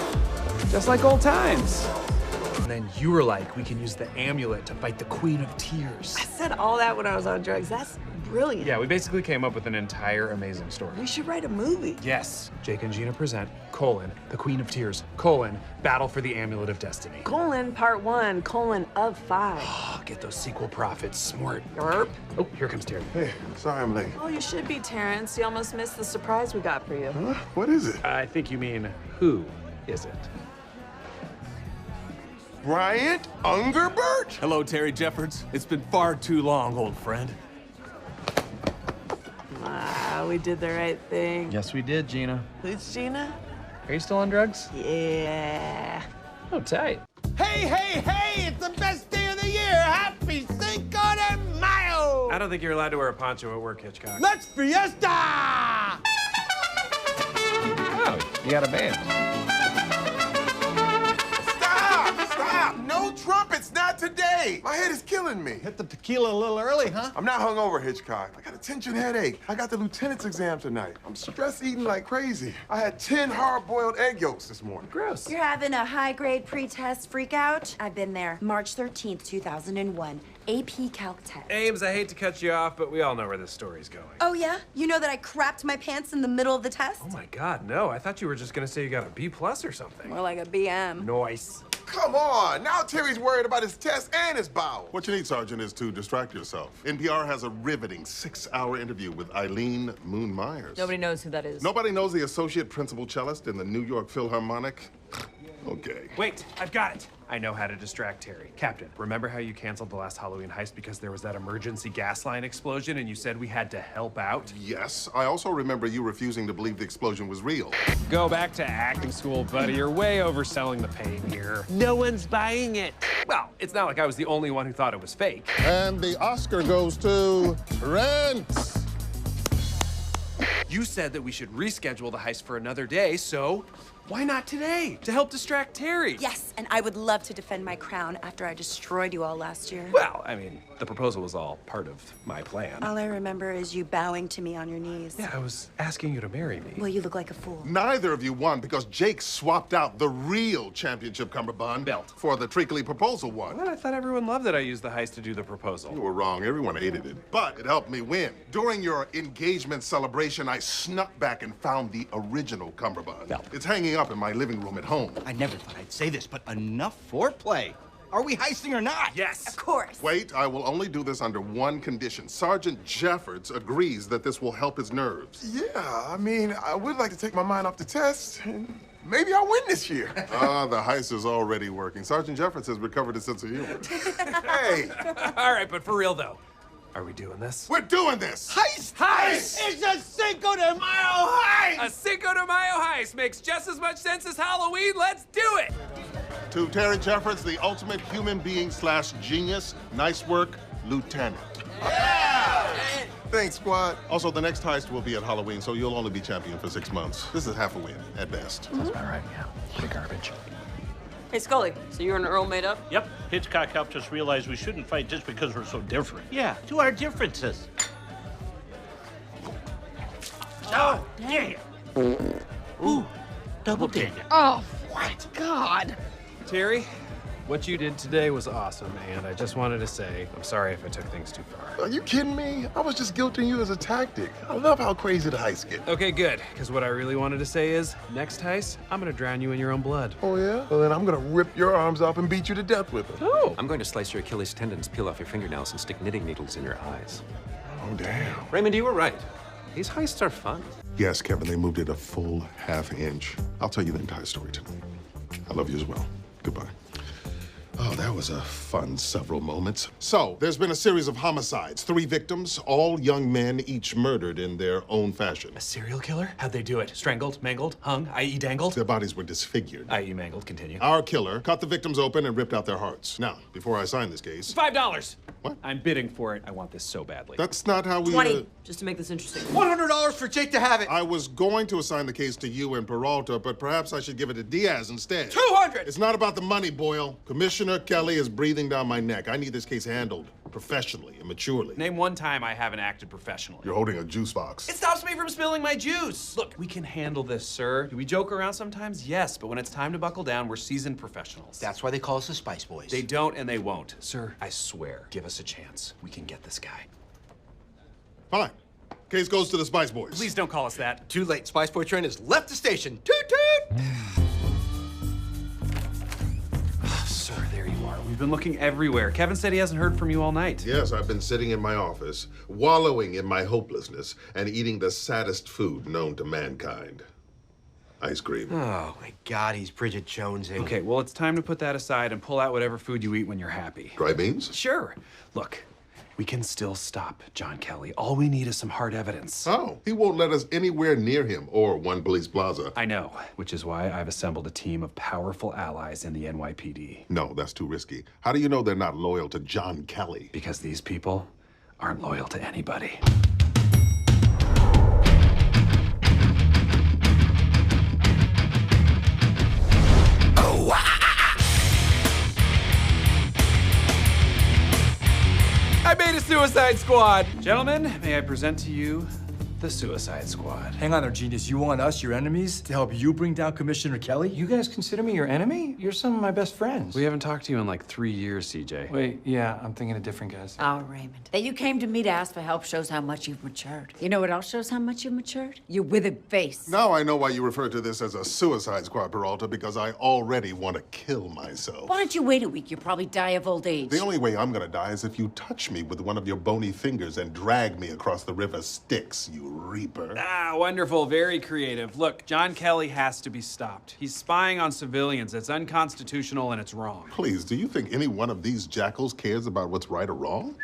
Just like old times. And then you were like, we can use the amulet to fight the Queen of Tears. I said all that when I was on drugs. That's brilliant. Yeah, we basically came up with an entire amazing story. We should write a movie. Yes. Jake and Gina present, the Queen of Tears, battle for the Amulet of Destiny. Part 1, of 5. Oh, get those sequel profits smart. Yerp. Oh, here comes Terry. Hey, sorry I'm late. Oh, you should be, Terrence. You almost missed the surprise we got for you. Huh? What is it? I think you mean, who is it? Bryant Ungerbert? Hello, Terry Jeffords. It's been far too long, old friend. We did the right thing. Yes, we did, Gina. Who's Gina? Are you still on drugs? Yeah. Oh, tight. Hey, hey, hey! It's the best day of the year! Happy Cinco de Mayo! I don't think you're allowed to wear a poncho at work, Hitchcock. Let's fiesta! Oh, you got a band. Stop! No trumpets, not today! My head is killing me. Hit the tequila a little early, huh? I'm not hungover, Hitchcock. I got a tension headache. I got the lieutenant's exam tonight. I'm stress eating like crazy. I had 10 hard-boiled egg yolks this morning. Gross. You're having a high-grade pre-test freak-out? I've been there. March 13th, 2001. AP Calc test. Ames, I hate to cut you off, but we all know where this story's going. Oh, yeah? You know that I crapped my pants in the middle of the test? Oh my God, no. I thought you were just gonna say you got a B+ or something. More like a BM. Nice. Come on! Now Terry's worried about his test and his bowel. What you need, Sergeant, is to distract yourself. NPR has a riveting 6-hour interview with Eileen Moon Myers. Nobody knows who that is. Nobody knows the associate principal cellist in the New York Philharmonic? Okay. Wait, I've got it. I know how to distract Terry. Captain, remember how you canceled the last Halloween heist because there was that emergency gas line explosion and you said we had to help out? Yes. I also remember you refusing to believe the explosion was real. Go back to acting school, buddy. You're way overselling the pain here. No one's buying it. Well, it's not like I was the only one who thought it was fake. And the Oscar goes to Rent. You said that we should reschedule the heist for another day, so why not today? To help distract Terry. Yes, and I would love to defend my crown after I destroyed you all last year. Well, I mean, the proposal was all part of my plan. All I remember is you bowing to me on your knees. Yeah, I was asking you to marry me. Well, you look like a fool. Neither of you won because Jake swapped out the real championship cummerbund belt for the treacly proposal one. Well, I thought everyone loved that I used the heist to do the proposal. You were wrong. Everyone hated it. But it helped me win. During your engagement celebration, I snuck back and found the original cummerbund. Belt. It's hanging up in my living room at home. I never thought I'd say this, but enough foreplay. Are we heisting or not? Yes. Of course. Wait, I will only do this under one condition. Sergeant Jeffords agrees that this will help his nerves. Yeah, I mean, I would like to take my mind off the test. And maybe I'll win this year. The heist is already working. Sergeant Jeffords has recovered his sense of humor. Hey. All right, but for real though, are we doing this? We're doing this! Heist! Heist! It's a Cinco de Mayo heist! A Cinco de Mayo heist makes just as much sense as Halloween. Let's do it! To Terry Jeffords, the ultimate human being / genius, nice work, Lieutenant. Yeah! Thanks, squad. Also, the next heist will be at Halloween, so you'll only be champion for 6 months. This is half a win, at best. Sounds about right, yeah. Pretty garbage. Hey, Scully, so you and Earl made up? Yep. Hitchcock helped us realize we shouldn't fight just because we're so different. Yeah, to our differences. Oh, yeah. Ooh, double ding. Oh, what? God. Terry, What you did today was awesome, and I just wanted to say I'm sorry if I took things too far. Are you kidding me? I was just guilting you as a tactic. I love how crazy the heists get. Okay, good, because what I really wanted to say is, next heist, I'm gonna drown you in your own blood. Oh, yeah? Well, then I'm gonna rip your arms off and beat you to death with them. Oh! I'm going to slice your Achilles tendons, peel off your fingernails, and stick knitting needles in your eyes. Oh, damn. Raymond, you were right. These heists are fun. Yes, Kevin, they moved it a full half inch. I'll tell you the entire story tonight. I love you as well. Goodbye. Oh, that was a fun several moments. So, there's been a series of homicides. 3 victims, all young men, each murdered in their own fashion. A serial killer? How'd they do it? Strangled, mangled, hung, i.e. dangled? Their bodies were disfigured. I.e. mangled, continue. Our killer cut the victims open and ripped out their hearts. Now, before I sign this case... $5. What? I'm bidding for it. I want this so badly. That's not how we... 20, just to make this interesting. $100 for Jake to have it. I was going to assign the case to you and Peralta, but perhaps I should give it to Diaz instead. 200! It's not about the money, Boyle. Commissioner Kelly is breathing down my neck. I need this case handled professionally and maturely. Name one time I haven't acted professionally. You're holding a juice box. It stops me from spilling my juice. Look, we can handle this, sir. Do we joke around sometimes? Yes, but when it's time to buckle down, we're seasoned professionals. That's why they call us the Spice Boys. They don't and they won't. Sir, I swear, give us a chance. We can get this guy. Fine. Case goes to the Spice Boys. Please don't call us that. Too late. Spice Boy train has left the station. Toot toot! Sir, there you are. We've been looking everywhere. Kevin said he hasn't heard from you all night. Yes, I've been sitting in my office, wallowing in my hopelessness, and eating the saddest food known to mankind. Ice cream. Oh, my God, he's Bridget Jonesing. Okay, well, it's time to put that aside and pull out whatever food you eat when you're happy. Dry beans? Sure. Look, we can still stop John Kelly. All we need is some hard evidence. Oh, he won't let us anywhere near him or One Police Plaza. I know, which is why I've assembled a team of powerful allies in the NYPD. No, that's too risky. How do you know they're not loyal to John Kelly? Because these people aren't loyal to anybody. I made a Suicide Squad! Gentlemen, may I present to you the Suicide Squad. Hang on there, genius. You want us, your enemies, to help you bring down Commissioner Kelly? You guys consider me your enemy? You're some of my best friends. We haven't talked to you in like 3 years, CJ. Wait, yeah, I'm thinking of different guys. Oh, Raymond. That you came to me to ask for help shows how much you've matured. You know what else shows how much you've matured? Your withered face. Now I know why you refer to this as a Suicide Squad, Peralta, because I already want to kill myself. Why don't you wait a week? You'll probably die of old age. The only way I'm gonna die is if you touch me with one of your bony fingers and drag me across the river Styx, you reaper. Ah, wonderful, very creative. Look, John Kelly has to be stopped. He's spying on civilians. It's unconstitutional and it's wrong. Please, do you think any one of these jackals cares about what's right or wrong?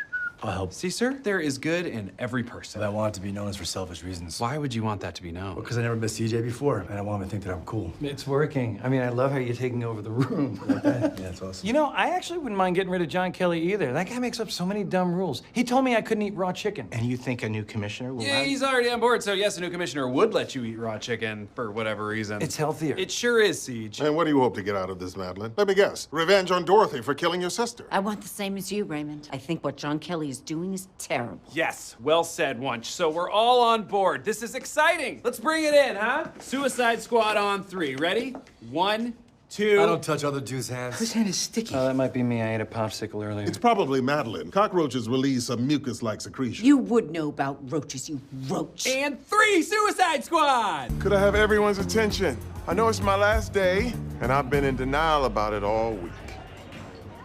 I'll help. See, sir, there is good in every person. But I want it to be known as for selfish reasons. Why would you want that to be known? Because I never met CJ before, and I want him to think that I'm cool. It's working. I mean, I love how you're taking over the room like that. Yeah, that's awesome. You know, I actually wouldn't mind getting rid of John Kelly either. That guy makes up so many dumb rules. He told me I couldn't eat raw chicken. And you think a new commissioner will Yeah, he's already on board, so yes, a new commissioner would let you eat raw chicken for whatever reason. It's healthier. It sure is, Siege. And what do you hope to get out of this, Madeline? Let me guess. Revenge on Dorothy for killing your sister. I want the same as you, Raymond. I think what John Kelly is doing is terrible. Yes, well said, Wunsch. So we're all on board. This is exciting. Let's bring it in, huh? Suicide Squad on 3. Ready? 1, 2... I don't touch other dudes' hands. Whose hand is sticky? Oh, that might be me. I ate a popsicle earlier. It's probably Madeline. Cockroaches release a mucus-like secretion. You would know about roaches, you roach. And 3, Suicide Squad! Could I have everyone's attention? I know it's my last day, and I've been in denial about it all week.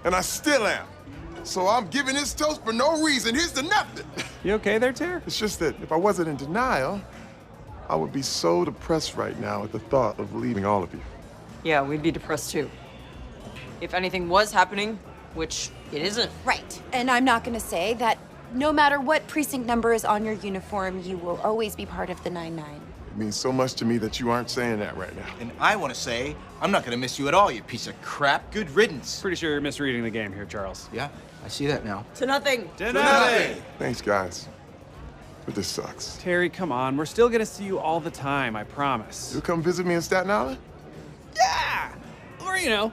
And I still am. So I'm giving this toast for no reason. Here's to nothing. You okay there, Ter? It's just that if I wasn't in denial, I would be so depressed right now at the thought of leaving all of you. Yeah, we'd be depressed too. If anything was happening, which it isn't. Right. And I'm not gonna say that no matter what precinct number is on your uniform, you will always be part of the 9-9. It means so much to me that you aren't saying that right now. And I want to say, I'm not going to miss you at all, you piece of crap. Good riddance. Pretty sure you're misreading the game here, Charles. Yeah, I see that now. To nothing. To nothing. Thanks, guys. But this sucks. Terry, come on. We're still gonna see you all the time, I promise. You'll come visit me in Staten Island? Yeah! Or, you know,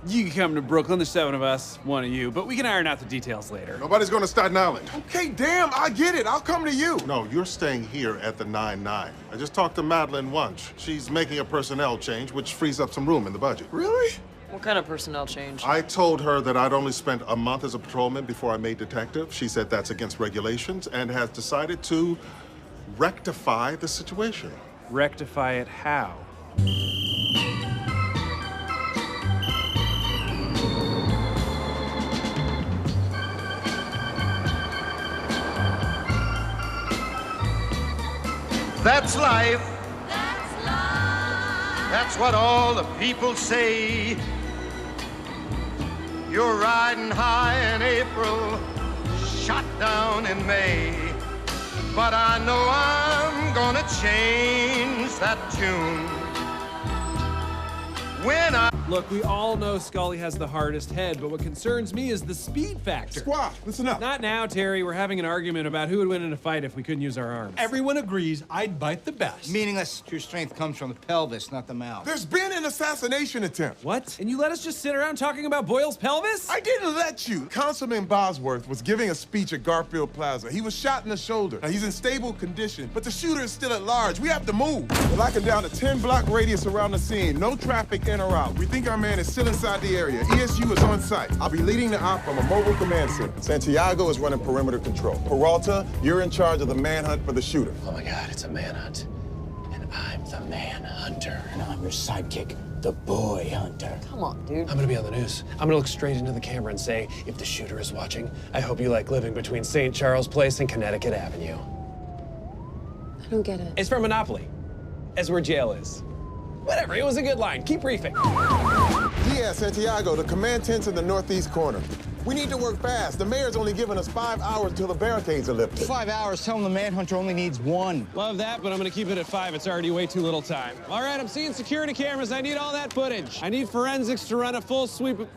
you can come to Brooklyn. There's 7 of us, 1 of you, but we can iron out the details later. Nobody's going to Staten Island. Okay, damn, I get it. I'll come to you. No, you're staying here at the 9-9. I just talked to Madeline Wunsch. She's making a personnel change, which frees up some room in the budget. Really? What kind of personnel change? I told her that I'd only spent a month as a patrolman before I made detective. She said that's against regulations and has decided to rectify the situation. Rectify it how? That's life. That's life. That's what all the people say. You're riding high in April, shot down in May. But I know I'm gonna change that tune. When I... Look, we all know Scully has the hardest head, but what concerns me is the speed factor. Squaw, listen up. Not now, Terry. We're having an argument about who would win in a fight if we couldn't use our arms. Everyone agrees I'd bite the best. Meaningless. True strength comes from the pelvis, not the mouth. There's been an assassination attempt. What? And you let us just sit around talking about Boyle's pelvis? I didn't let you. Councilman Bosworth was giving a speech at Garfield Plaza. He was shot in the shoulder. Now, he's in stable condition, but the shooter is still at large. We have to move. We're locking down a 10-block radius around the scene. No traffic in or out. We think our man is still inside the area. ESU is on site. I'll be leading the op from a mobile command center. Santiago is running perimeter control. Peralta, you're in charge of the manhunt for the shooter. Oh my God, it's a manhunt. And I'm the manhunter. And I'm your sidekick, the boy hunter. Come on, dude. I'm gonna be on the news. I'm gonna look straight into the camera and say, if the shooter is watching, I hope you like living between St. Charles Place and Connecticut Avenue. I don't get it. It's from Monopoly. It's where jail is. Whatever, it was a good line. Keep briefing. Diaz, Santiago, the command tent's in the northeast corner. We need to work fast. The mayor's only given us 5 hours till the barricades are lifted. 5 hours, tell him the manhunter only needs 1. Love that, but I'm gonna keep it at 5. It's already way too little time. All right, I'm seeing security cameras. I need all that footage. I need forensics to run a full sweep of...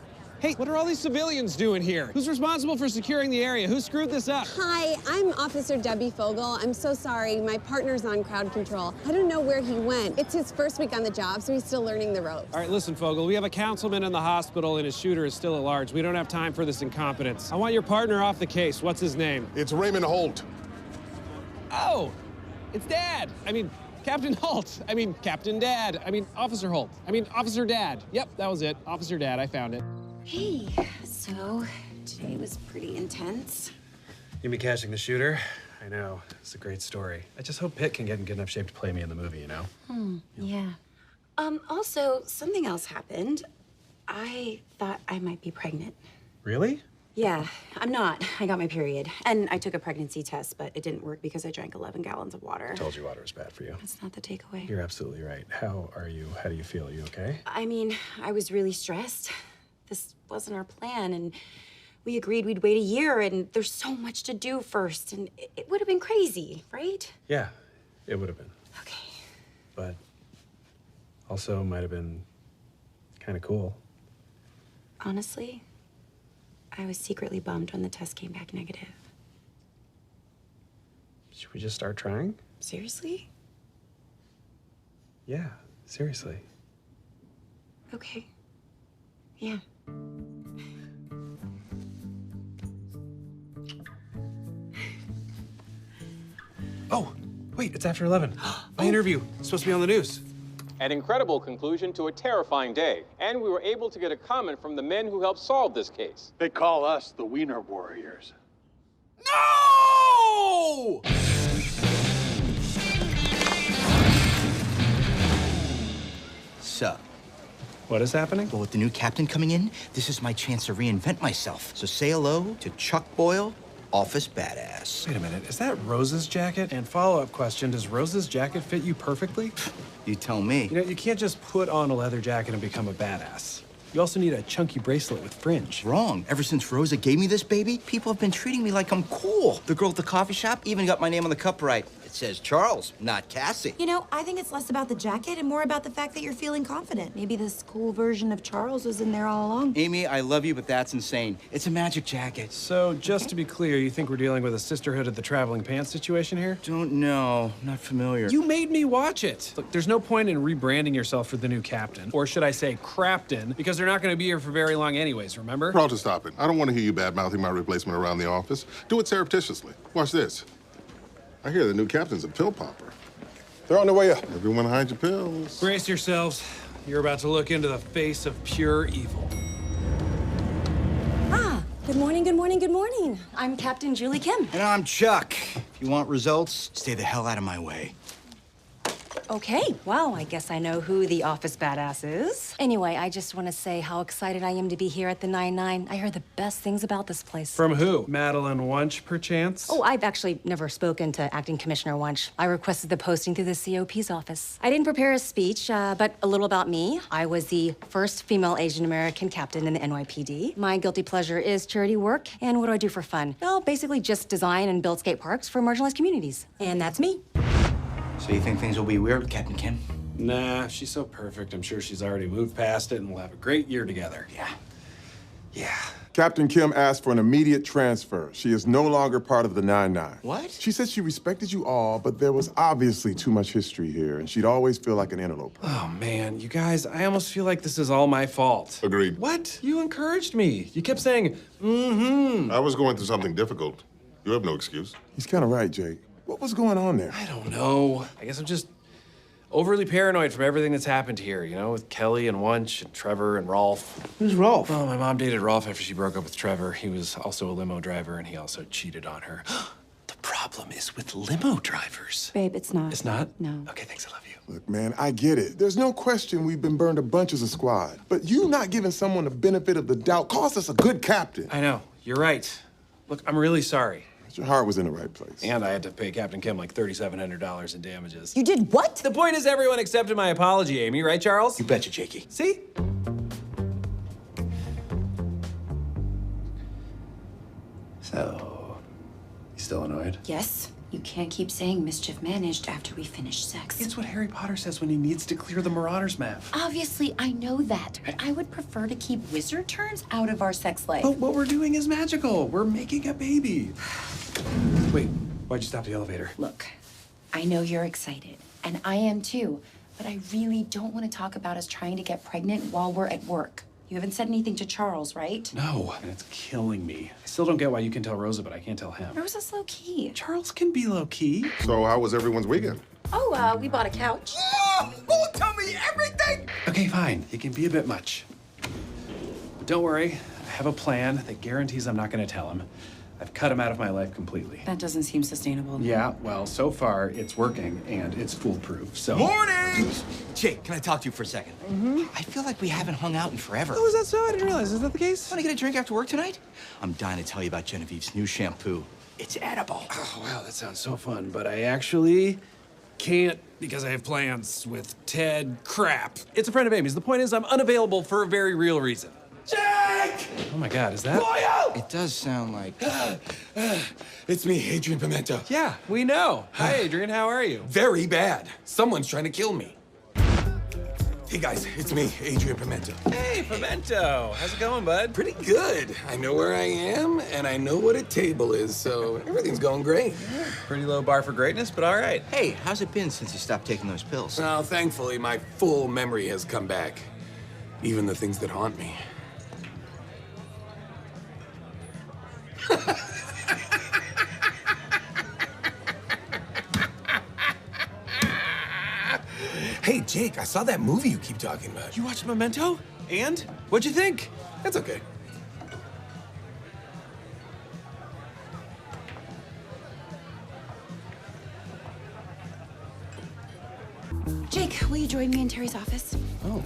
Hey, what are all these civilians doing here? Who's responsible for securing the area? Who screwed this up? Hi, I'm Officer Debbie Fogel. I'm so sorry. My partner's on crowd control. I don't know where he went. It's his first week on the job, so he's still learning the ropes. All right, listen, Fogel, we have a councilman in the hospital and his shooter is still at large. We don't have time for this incompetence. I want your partner off the case. What's his name? It's Raymond Holt. Oh, it's Dad. I mean, Captain Holt. I mean, Captain Dad. I mean, Officer Holt. I mean, Officer Dad. Yep, that was it. Officer Dad, I found it. Hey, so today was pretty intense. You mean catching the shooter? I know, it's a great story. I just hope Pitt can get in good enough shape to play me in the movie, you know? Yeah. Also, something else happened. I thought I might be pregnant. Really? Yeah, I'm not. I got my period. And I took a pregnancy test, but it didn't work because I drank 11 gallons of water. I told you water was bad for you. That's not the takeaway. You're absolutely right. How are you? How do you feel? Are you okay? I mean, I was really stressed. This wasn't our plan, and we agreed we'd wait a year, and there's so much to do first, and it would have been crazy, right? Yeah, it would have been. Okay. But also might have been kind of cool. Honestly, I was secretly bummed when the test came back negative. Should we just start trying? Seriously? Yeah, seriously. Okay. Yeah. Oh, wait, it's after 11. My interview. It's supposed to be on the news. An incredible conclusion to a terrifying day. And we were able to get a comment from the men who helped solve this case. They call us the Wiener Warriors. No! Sup? What is happening? Well, with the new captain coming in, this is my chance to reinvent myself. So say hello to Chuck Boyle, office badass. Wait a minute, is that Rosa's jacket? And follow-up question, does Rosa's jacket fit you perfectly? You tell me. You know, you can't just put on a leather jacket and become a badass. You also need a chunky bracelet with fringe. Wrong. Ever since Rosa gave me this baby, people have been treating me like I'm cool. The girl at the coffee shop even got my name on the cup right. It says Charles, not Cassie. You know, I think it's less about the jacket and more about the fact that you're feeling confident. Maybe this cool version of Charles was in there all along. Amy, I love you, but that's insane. It's a magic jacket. So, just to be clear, you think we're dealing with a sisterhood of the traveling pants situation here? Don't know. Not familiar. You made me watch it. Look, there's no point in rebranding yourself for the new captain. Or should I say craptain, because they're not going to be here for very long anyways, remember? Peralta, stop it. I don't want to hear you bad-mouthing my replacement around the office. Do it surreptitiously. Watch this. I hear the new captain's a pill popper. They're on their way up. Everyone hide your pills. Brace yourselves. You're about to look into the face of pure evil. Ah, good morning, good morning, good morning. I'm Captain Julie Kim. And I'm Chuck. If you want results, stay the hell out of my way. Okay, well, I guess I know who the office badass is. Anyway, I just want to say how excited I am to be here at the 9-9. I heard the best things about this place. From who? Madeline Wunsch, perchance? Oh, I've actually never spoken to Acting Commissioner Wunsch. I requested the posting through the COP's office. I didn't prepare a speech, but a little about me. I was the first female Asian American captain in the NYPD. My guilty pleasure is charity work. And what do I do for fun? Well, basically just design and build skate parks for marginalized communities. And that's me. So you think things will be weird with Captain Kim? Nah, she's so perfect. I'm sure she's already moved past it and we'll have a great year together. Yeah. Captain Kim asked for an immediate transfer. She is no longer part of the 9-9. What? She said she respected you all, but there was obviously too much history here, and she'd always feel like an interloper. Oh, man, you guys, I almost feel like this is all my fault. Agreed. What? You encouraged me. You kept saying, I was going through something difficult. You have no excuse. He's kind of right, Jake. What was going on there? I don't know. I guess I'm just overly paranoid from everything that's happened here, you know, with Kelly and Wunsch and Trevor and Rolf. Who's Rolf? Well, my mom dated Rolf after she broke up with Trevor. He was also a limo driver, and he also cheated on her. The problem is with limo drivers. Babe, it's not. It's not? No. Okay, thanks, I love you. Look, man, I get it. There's no question we've been burned a bunch as a squad. But you not giving someone the benefit of the doubt cost us a good captain. I know. You're right. Look, I'm really sorry. Your heart was in the right place. And I had to pay Captain Kim like $3,700 in damages. You did what? The point is everyone accepted my apology, Amy, right, Charles? You betcha, Jakey. See? So, you still annoyed? Yes. You can't keep saying mischief managed after we finish sex. It's what Harry Potter says when he needs to clear the Marauders map. Obviously, I know that, but I would prefer to keep wizard turns out of our sex life. But what we're doing is magical. We're making a baby. Wait, why'd you stop the elevator? Look, I know you're excited, and I am too, but I really don't want to talk about us trying to get pregnant while we're at work. You haven't said anything to Charles, right? No, and it's killing me. I still don't get why you can tell Rosa, but I can't tell him. Rosa's low-key. Charles can be low-key. So how was everyone's weekend? Oh, we bought a couch. Won't tell me everything! Okay, fine. It can be a bit much. But don't worry. I have a plan that guarantees I'm not going to tell him. I've cut him out of my life completely. That doesn't seem sustainable. Yeah, well, so far, it's working, and it's foolproof, so... Morning! Jake, can I talk to you for a second? I feel like we haven't hung out in forever. Oh, is that so? I didn't realize. Is that the case? Want to get a drink after work tonight? I'm dying to tell you about Genevieve's new shampoo. It's edible. Oh, wow, that sounds so fun, but I actually can't because I have plans with Ted Crap. It's a friend of Amy's. The point is I'm unavailable for a very real reason. Jake! Oh my God, is that? Boyle! It does sound like... It's me, Adrian Pimento. Yeah, we know. Hi, Adrian, how are you? Very bad. Someone's trying to kill me. Hey guys, it's me, Adrian Pimento. Hey, Pimento. How's it going, bud? Pretty good. I know where I am, and I know what a table is, so everything's going great. Pretty low bar for greatness, but all right. Hey, how's it been since you stopped taking those pills? Well, thankfully, my full memory has come back. Even the things that haunt me. Hey, Jake, I saw that movie you keep talking about. You watched Memento? And? What'd you think? That's okay. Jake, will you join me in Terry's office? Oh,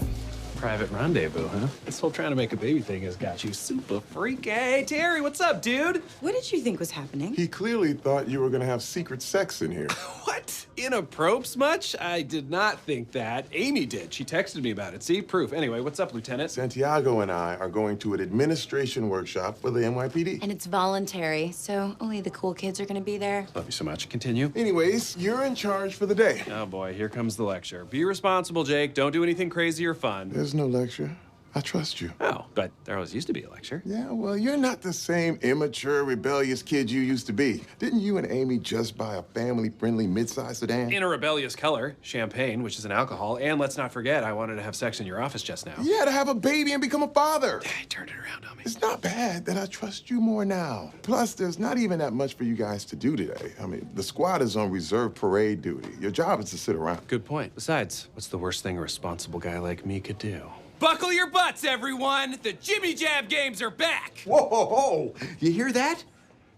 private rendezvous, huh? This whole trying to make a baby thing has got you super freaky. Hey, Terry, what's up, dude? What did you think was happening? He clearly thought you were gonna have secret sex in here. What? Inappropriate much? I did not think that. Amy did. She texted me about it. See? Proof. Anyway, what's up, Lieutenant? Santiago and I are going to an administration workshop for the NYPD. And it's voluntary, so only the cool kids are gonna be there. Love you so much. Continue. Anyways, you're in charge for the day. Oh boy, here comes the lecture. Be responsible, Jake. Don't do anything crazy or fun. There's no lecture. I trust you. Oh, but there always used to be a lecture. Yeah, well, you're not the same immature, rebellious kid you used to be. Didn't you and Amy just buy a family-friendly mid-size sedan? In a rebellious color, champagne, which is an alcohol, and let's not forget, I wanted to have sex in your office just now. Yeah, to have a baby and become a father. Hey, turn it around on me. It's not bad that I trust you more now. Plus, there's not even that much for you guys to do today. I mean, the squad is on reserve parade duty. Your job is to sit around. Good point. Besides, what's the worst thing a responsible guy like me could do? Buckle your butts, everyone! The Jimmy Jab games are back! Whoa, whoa, whoa! You hear that?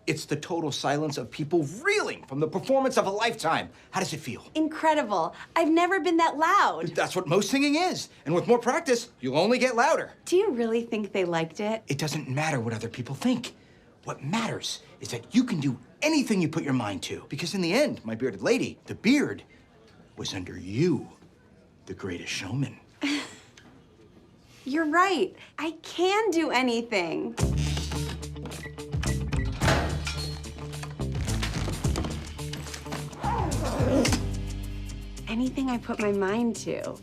It's the total silence of people reeling from the performance of a lifetime. How does it feel? Incredible. I've never been that loud. That's what most singing is. And with more practice, you'll only get louder. Do you really think they liked it? It doesn't matter what other people think. What matters is that you can do anything you put your mind to. Because in the end, my bearded lady, the beard was under you, the greatest showman. You're right. I can do anything. Anything I put my mind to.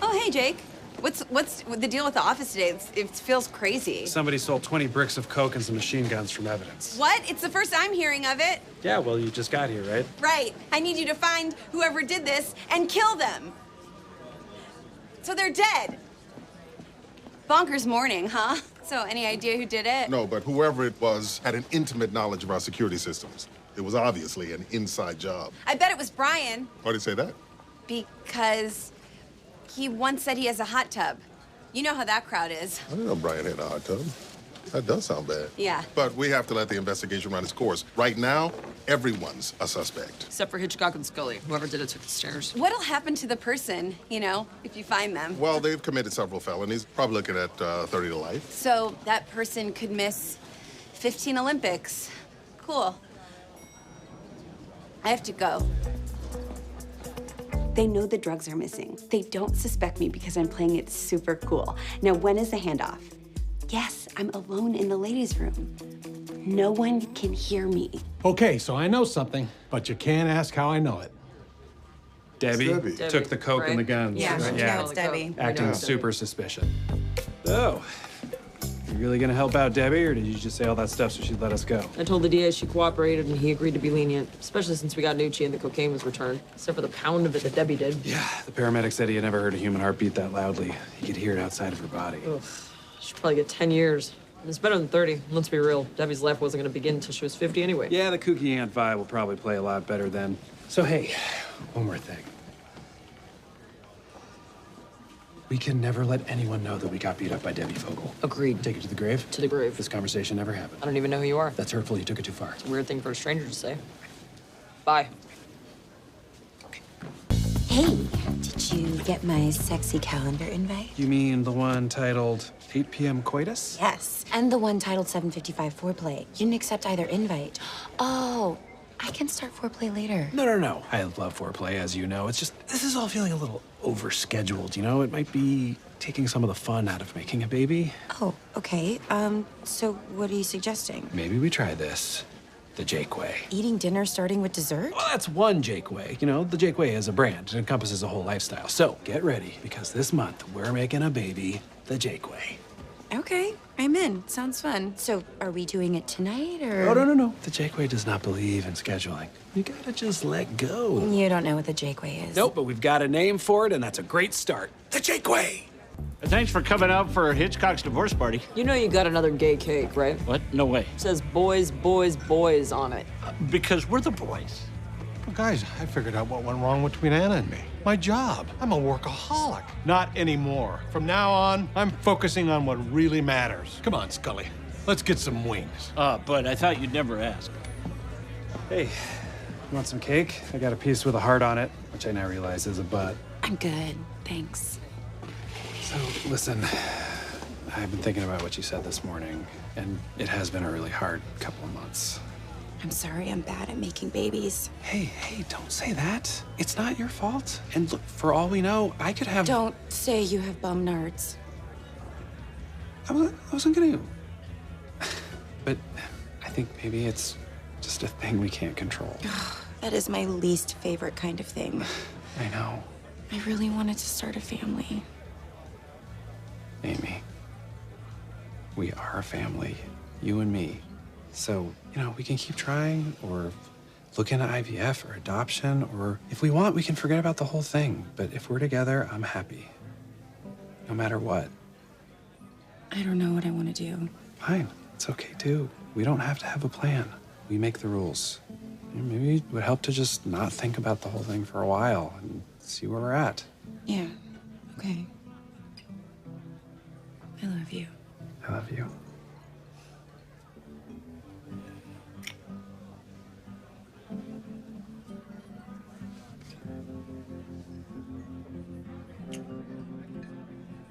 Oh, hey, Jake. What's the deal with the office today? It feels crazy. Somebody sold 20 bricks of coke and some machine guns from evidence. What? It's the first I'm hearing of it. Yeah, well, you just got here, right? Right. I need you to find whoever did this and kill them. So they're dead. Bonkers morning, huh? So any idea who did it? No, but whoever it was had an intimate knowledge of our security systems. It was obviously an inside job. I bet it was Brian. Why do you say that? Because he once said he has a hot tub. You know how that crowd is. I didn't know Brian had a hot tub. That does sound bad. Yeah. But we have to let the investigation run its course. Right now, everyone's a suspect. Except for Hitchcock and Scully. Whoever did it took the stairs. What'll happen to the person, you know, if you find them? Well, they've committed several felonies, probably looking at 30 to life. So that person could miss 15 Olympics. Cool. I have to go. They know the drugs are missing. They don't suspect me because I'm playing it super cool. Now, when is the handoff? Yes, I'm alone in the ladies' room. No one can hear me. Okay, so I know something, but you can't ask how I know it. Debbie took the coke and the guns. Yeah, right? yeah, it's Debbie. Acting super suspicious. So, you really gonna help out Debbie, or did you just say all that stuff so she'd let us go? I told the DA she cooperated and he agreed to be lenient, especially since we got Nucci and the cocaine was returned, except for the pound of it that Debbie did. Yeah, the paramedic said he had never heard a human heart beat that loudly. He could hear it outside of her body. Ugh. She'd probably get 10 years. It's better than 30. Let's be real. Debbie's life wasn't going to begin until she was 50 anyway. Yeah, the kooky aunt vibe will probably play a lot better then. So, hey, one more thing. We can never let anyone know that we got beat up by Debbie Fogel. Agreed. Take it to the grave? To the grave. This conversation never happened. I don't even know who you are. That's hurtful. You took it too far. It's a weird thing for a stranger to say. Bye. Hey, did you get my sexy calendar invite? You mean the one titled 8 p.m. coitus? Yes, and the one titled 7:55 foreplay. You didn't accept either invite. Oh, I can start foreplay later. No. I love foreplay, as you know. It's just, this is all feeling a little overscheduled, you know? It might be taking some of the fun out of making a baby. Oh, okay. So what are you suggesting? Maybe we try this the Jake way. Eating dinner starting with dessert? Well, that's one Jake way. You know, the Jake way is a brand. It encompasses a whole lifestyle. So get ready, because this month we're making a baby the Jake way. Okay, I'm in. Sounds fun. So are we doing it tonight, or? Oh, no. The Jake way does not believe in scheduling. You gotta just let go. You don't know what the Jake way is. Nope, but we've got a name for it, and that's a great start. The Jake way. Thanks for coming out for Hitchcock's divorce party. You know you got another gay cake, right? What? No way. It says boys, boys, boys on it. Because we're the boys. Well, guys, I figured out what went wrong between Anna and me. My job. I'm a workaholic. Not anymore. From now on, I'm focusing on what really matters. Come on, Scully. Let's get some wings. But I thought you'd never ask. Hey, you want some cake? I got a piece with a heart on it, which I now realize is a butt. I'm good, thanks. So, listen, I've been thinking about what you said this morning, and it has been a really hard couple of months. I'm sorry I'm bad at making babies. Hey, don't say that. It's not your fault. And look, for all we know, I could have... Don't say you have bum nards. I wasn't gonna... But I think maybe it's just a thing we can't control. That is my least favorite kind of thing. I know. I really wanted to start a family. Amy, we are a family, you and me. So, we can keep trying or look into IVF or adoption, or if we want, we can forget about the whole thing. But if we're together, I'm happy. No matter what. I don't know what I want to do. Fine, it's okay too. We don't have to have a plan. We make the rules. Maybe it would help to just not think about the whole thing for a while and see where we're at. Yeah, okay. I love you. I love you.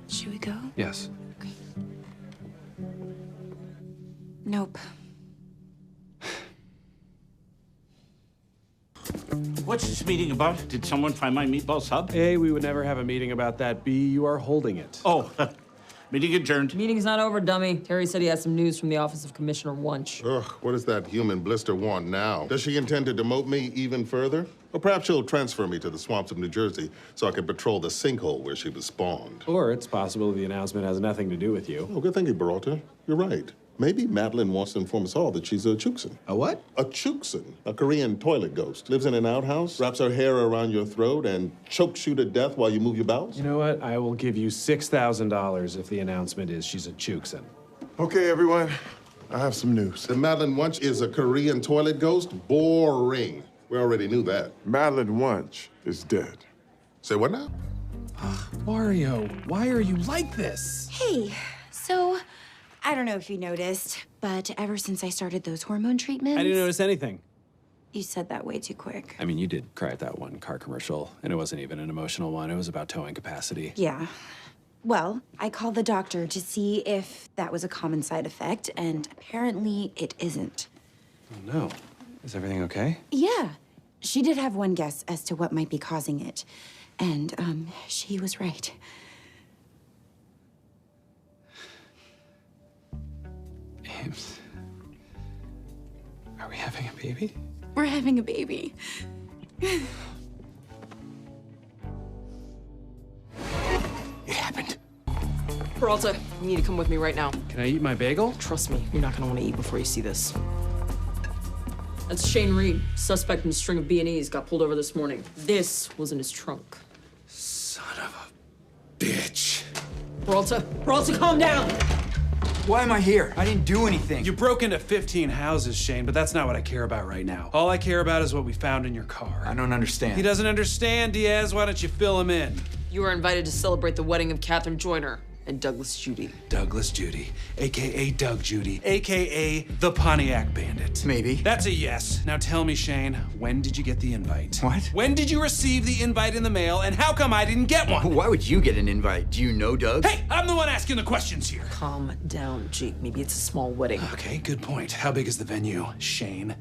Should we go? Yes. Okay. Nope. What's this meeting about? Did someone find my meatball sub? A, we would never have a meeting about that. B, you are holding it. Oh, meeting adjourned. Meeting's not over, dummy. Terry said he has some news from the office of Commissioner Wunsch. Ugh, what does that human blister want now? Does she intend to demote me even further? Or perhaps she'll transfer me to the swamps of New Jersey so I can patrol the sinkhole where she was spawned. Or it's possible the announcement has nothing to do with you. Oh, good thinking, Peralta. You're right. Maybe Madeline wants to inform us all that she's a Chuksan. A what? A Chuksan, a Korean toilet ghost. Lives in an outhouse, wraps her hair around your throat, and chokes you to death while you move your bowels. You know what? I will give you $6,000 if the announcement is she's a Chuksan. Okay, everyone. I have some news. The Madeline Wunsch is a Korean toilet ghost? Boring. We already knew that. Madeline Wunsch is dead. Say what now? Mario, why are you like this? Hey, so I don't know if you noticed, but ever since I started those hormone treatments... I didn't notice anything. You said that way too quick. I mean, you did cry at that one car commercial, and it wasn't even an emotional one. It was about towing capacity. Yeah. Well, I called the doctor to see if that was a common side effect, and apparently it isn't. Oh, no. Is everything okay? Yeah. She did have one guess as to what might be causing it, and she was right. Ames, are we having a baby? We're having a baby. It happened. Peralta, you need to come with me right now. Can I eat my bagel? Trust me, you're not gonna want to eat before you see this. That's Shane Reed, suspect in a string of B&Es, got pulled over this morning. This was in his trunk. Son of a bitch. Peralta, calm down! Why am I here? I didn't do anything. You broke into 15 houses, Shane, but that's not what I care about right now. All I care about is what we found in your car. I don't understand. He doesn't understand, Diaz. Why don't you fill him in? You were invited to celebrate the wedding of Catherine Joyner and Douglas Judy. Douglas Judy, a.k.a. Doug Judy, a.k.a. the Pontiac Bandit. Maybe. That's a yes. Now tell me, Shane, when did you get the invite? What? When did you receive the invite in the mail, and how come I didn't get one? Why would you get an invite? Do you know Doug? Hey, I'm the one asking the questions here. Calm down, Jake. Maybe it's a small wedding. Okay, good point. How big is the venue, Shane?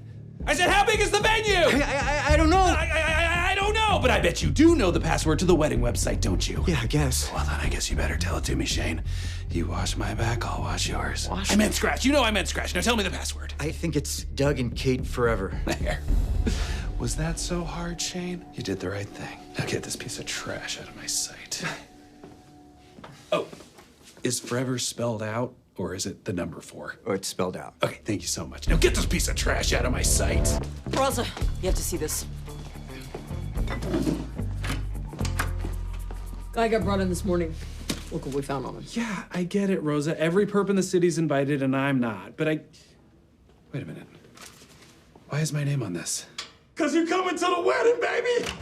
I said, how big is the venue? I don't know. I don't know, but I bet you do know the password to the wedding website, don't you? Yeah, I guess. Well, then I guess you better tell it to me, Shane. You wash my back, I'll wash yours. Wash I meant scratch. You know I meant scratch. Now tell me the password. I think it's Doug and Kate forever. There. Was that so hard, Shane? You did the right thing. Now get this piece of trash out of my sight. Oh, is forever spelled out? Or is it the number 4? Oh, it's spelled out. Okay, thank you so much. Now get this piece of trash out of my sight. Rosa, you have to see this. Guy got brought in this morning. Look what we found on him. Yeah, I get it, Rosa. Every perp in the city's invited and I'm not. But wait a minute. Why is my name on this? 'Cause you're coming to the wedding, baby!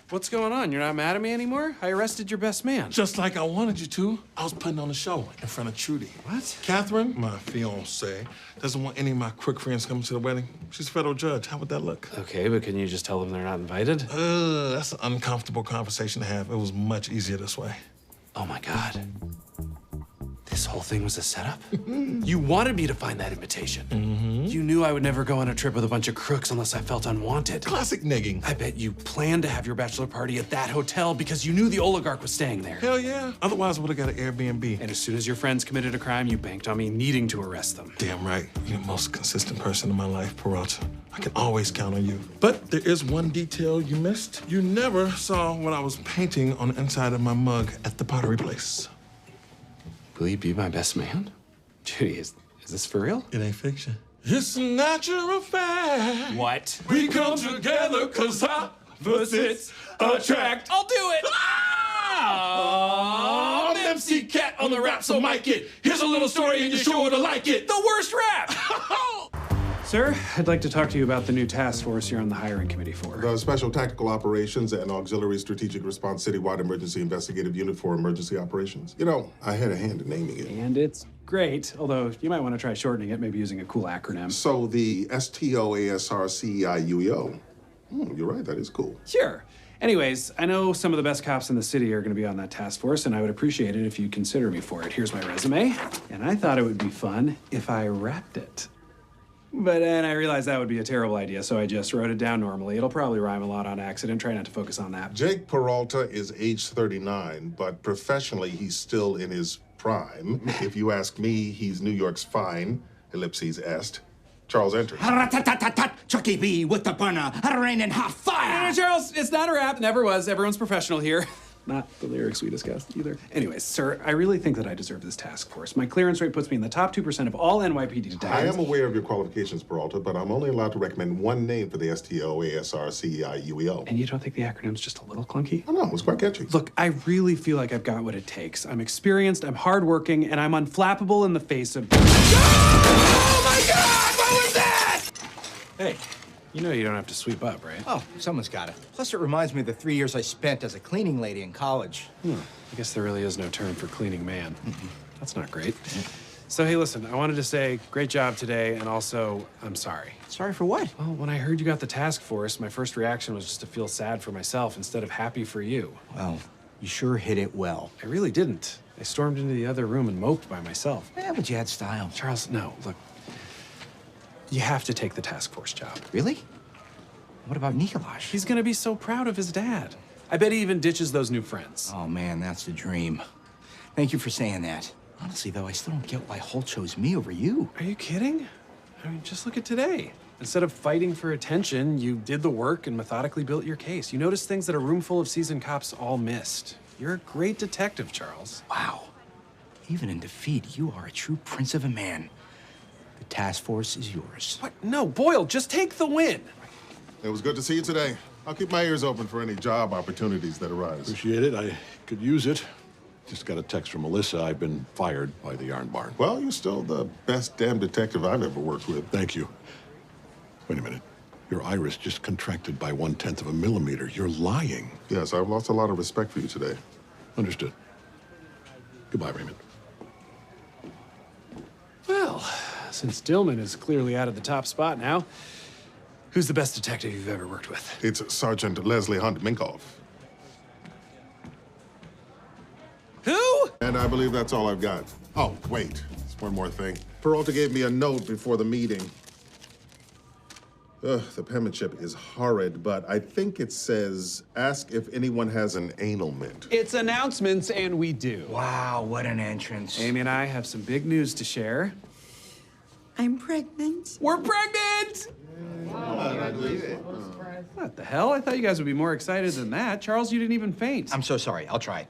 What's going on? You're not mad at me anymore? I arrested your best man. Just like I wanted you to. I was putting on a show in front of Trudy. What? Catherine, my fiancée, doesn't want any of my quick friends coming to the wedding. She's a federal judge. How would that look? Okay, but can you just tell them they're not invited? That's an uncomfortable conversation to have. It was much easier this way. Oh my God. This whole thing was a setup? You wanted me to find that invitation. You knew I would never go on a trip with a bunch of crooks unless I felt unwanted. Classic negging. I bet you planned to have your bachelor party at that hotel because you knew the oligarch was staying there. Hell yeah. Otherwise, I would have got an Airbnb. And as soon as your friends committed a crime, you banked on me needing to arrest them. Damn right. You're the most consistent person in my life, Peralta. I can always count on you. But there is one detail you missed. You never saw what I was painting on the inside of my mug at the pottery place. Will you be my best man? Judy, is this for real? It ain't fiction. It's a natural fact. What? We come together cause opposites attract. I'll do it! I'm MC Cat on the rap, so mic it. Here's a little story and you're sure to like it. The worst rap! Sir, I'd like to talk to you about the new task force you're on the hiring committee for. The Special Tactical Operations and Auxiliary Strategic Response Citywide Emergency Investigative Unit for Emergency Operations. You know, I had a hand in naming it. And it's great, although you might want to try shortening it, maybe using a cool acronym. So the STOASRCEIUEO. You're right, that is cool. Sure. Anyways, I know some of the best cops in the city are going to be on that task force, and I would appreciate it if you consider me for it. Here's my resume, and I thought it would be fun if I rapped it. But then I realized that would be a terrible idea, so I just wrote it down normally. It'll probably rhyme a lot on accident. Try not to focus on that. Jake Peralta is age 39, but professionally, he's still in his prime. If you ask me, he's New York's fine, ellipses est. Charles enters. Chucky B with the burner, raining hot fire. Charles, it's not a rap, never was. Everyone's professional here. Not the lyrics we discussed either. Anyways, sir, I really think that I deserve this task force. My clearance rate puts me in the top 2% of all NYPD detectives. I am aware of your qualifications, Peralta, but I'm only allowed to recommend one name for the STOASRCEIUEO. And you don't think the acronym's just a little clunky? Oh, no, it's quite catchy. Look, I really feel like I've got what it takes. I'm experienced, I'm hardworking, and I'm unflappable in the face of... Oh my God! What was that? Hey, you know you don't have to sweep up, right? Oh, someone's got it. Plus, it reminds me of the 3 years I spent as a cleaning lady in college. I guess there really is no term for cleaning man. That's not great. So, hey, listen, I wanted to say great job today, and also, I'm sorry. Sorry for what? Well, when I heard you got the task force, my first reaction was just to feel sad for myself instead of happy for you. Well, you sure hit it well. I really didn't. I stormed into the other room and moped by myself. Yeah, but you had style. Charles, no, look. You have to take the task force job. Really? What about Nikolaj? He's gonna be so proud of his dad. I bet he even ditches those new friends. Oh, man, that's the dream. Thank you for saying that. Honestly, though, I still don't get why Holt chose me over you. Are you kidding? I mean, just look at today. Instead of fighting for attention, you did the work and methodically built your case. You noticed things that a room full of seasoned cops all missed. You're a great detective, Charles. Wow. Even in defeat, you are a true prince of a man. The task force is yours. What? No, Boyle, just take the win. It was good to see you today. I'll keep my ears open for any job opportunities that arise. Appreciate it. I could use it. Just got a text from Melissa. I've been fired by the Yarn Barn. Well, you're still the best damn detective I've ever worked with. Thank you. Wait a minute. Your iris just contracted by 1/10 of a millimeter. You're lying. Yes, I've lost a lot of respect for you today. Understood. Goodbye, Raymond. Well, since Dillman is clearly out of the top spot now, who's the best detective you've ever worked with? It's Sergeant Leslie Hunt Minkoff. Who? And I believe that's all I've got. Oh, wait. There's one more thing. Peralta gave me a note before the meeting. The penmanship is horrid, but I think it says, ask if anyone has an ailment. It's announcements, and we do. Wow, what an entrance. Amy and I have some big news to share. I'm pregnant. We're pregnant! What the hell? I thought you guys would be more excited than that. Charles, you didn't even faint. I'm so sorry. I'll try.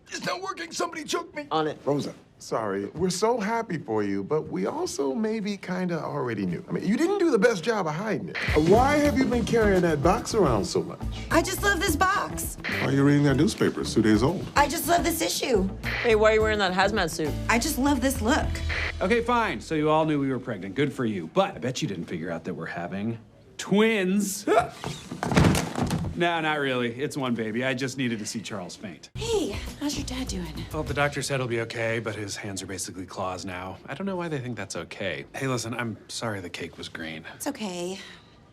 It's not working. Somebody choked me. On it. Rosa, sorry. We're so happy for you, but we also maybe kind of already knew. I mean, you didn't do the best job of hiding it. Why have you been carrying that box around so much? I just love this box. Why are you reading that newspaper? It's 2 days old. I just love this issue. Hey, why are you wearing that hazmat suit? I just love this look. Okay, fine. So you all knew we were pregnant. Good for you. But I bet you didn't figure out that we're having twins. No, not really. It's one baby. I just needed to see Charles faint. Hey, how's your dad doing? Well, the doctor said he'll be okay, but his hands are basically claws now. I don't know why they think that's okay. Hey, listen, I'm sorry the cake was green. It's okay.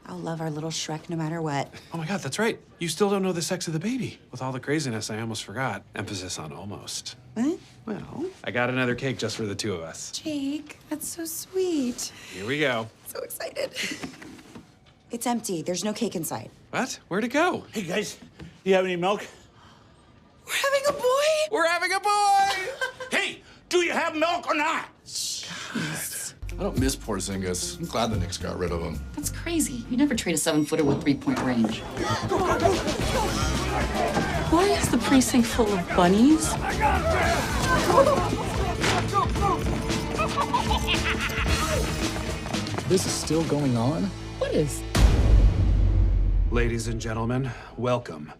I'll love our little Shrek no matter what. Oh my God, that's right. You still don't know the sex of the baby. With all the craziness, I almost forgot. Emphasis on almost. What? Well, I got another cake just for the two of us. Jake, that's so sweet. Here we go. So excited. It's empty. There's no cake inside. What? Where'd it go? Hey, guys, do you have any milk? We're having a boy! We're having a boy! Hey, do you have milk or not? I don't miss Porzingis. I'm glad the Knicks got rid of him. That's crazy. You never trade a 7-footer with 3-point range. Why is the precinct full of bunnies? This is still going on? What is? Ladies and gentlemen, welcome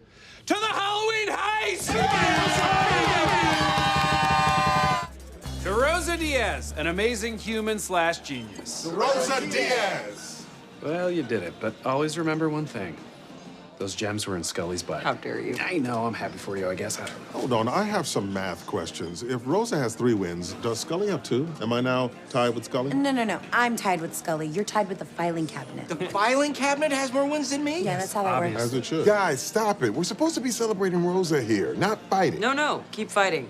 to the Halloween heist! To Rosa Diaz, an amazing human/genius. Rosa Diaz! Well, you did it, but always remember one thing. Those gems were in Scully's butt. How dare you? I know, I'm happy for you, I guess. I don't know. Hold on, I have some math questions. If Rosa has 3 wins, does Scully have 2? Am I now tied with Scully? No. I'm tied with Scully. You're tied with the filing cabinet. The filing cabinet has more wins than me? Yeah, that's how that works. As it should. Guys, stop it. We're supposed to be celebrating Rosa here, not fighting. No, keep fighting.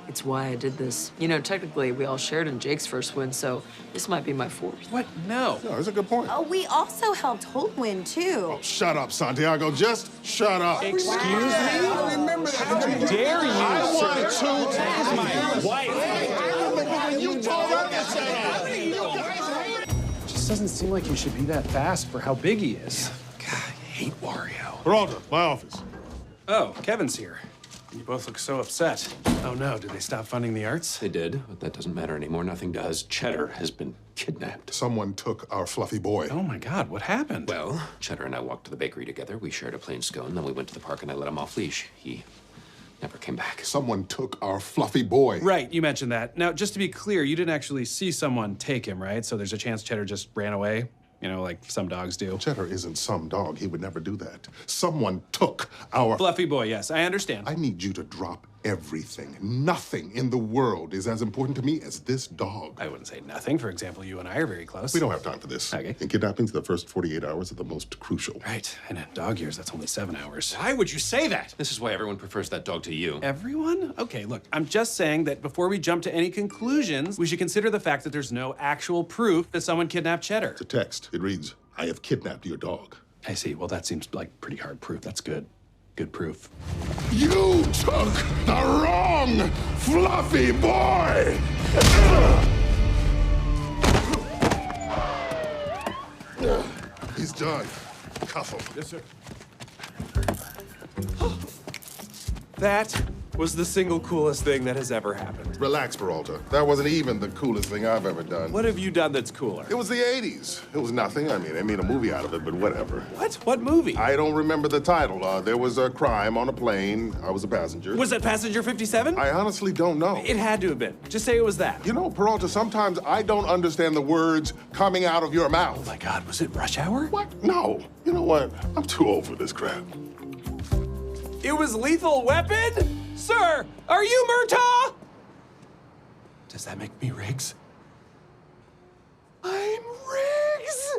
It's why I did this. You know, technically, we all shared in Jake's first win, so this might be my 4th. What? No. No, that's a good point. Oh, we also helped Holt win, too. Oh, shut up, Santiago. Just shut up. Excuse me? I remember that. How dare you? I wanted to tell my wife. You told her to say It just doesn't seem like you should be that fast for how big he is. God, I hate Wario. Peralta, my office. Oh, Kevin's here. You both look so upset. Oh no, did they stop funding the arts? They did, but that doesn't matter anymore. Nothing does. Cheddar has been kidnapped. Someone took our fluffy boy. Oh my God, what happened? Well, Cheddar and I walked to the bakery together. We shared a plain scone, then we went to the park and I let him off leash. He never came back. Someone took our fluffy boy. Right, you mentioned that. Now, just to be clear, you didn't actually see someone take him, right? So there's a chance Cheddar just ran away? You know, like some dogs do. Cheddar isn't some dog. He would never do that. Someone took our... Fluffy boy, yes, I understand. I need you to drop everything. Nothing in the world is as important to me as this dog. I wouldn't say nothing. For example, you and I are very close. We don't have time for this. Okay. In kidnappings, the first 48 hours are the most crucial. Right, and in dog years, that's only 7 hours. Why would you say that? This is why everyone prefers that dog to you. Everyone? Okay, look, I'm just saying that before we jump to any conclusions, we should consider the fact that there's no actual proof that someone kidnapped Cheddar. It's a text. It reads, I have kidnapped your dog. I see. Well, that seems like pretty hard proof. That's good. Good proof. You took the wrong fluffy boy! He's done. Cuff him. Yes, sir. That was the single coolest thing that has ever happened. Relax, Peralta. That wasn't even the coolest thing I've ever done. What have you done that's cooler? It was the 80s. It was nothing. I mean, they made a movie out of it, but whatever. What? What movie? I don't remember the title. There was a crime on a plane. I was a passenger. Was that Passenger 57? I honestly don't know. It had to have been. Just say it was that. You know, Peralta, sometimes I don't understand the words coming out of your mouth. Oh my God, was it Rush Hour? What? No. You know what? I'm too old for this crap. It was Lethal Weapon? Sir, are you Murtaugh? Does that make me Riggs? I'm Riggs!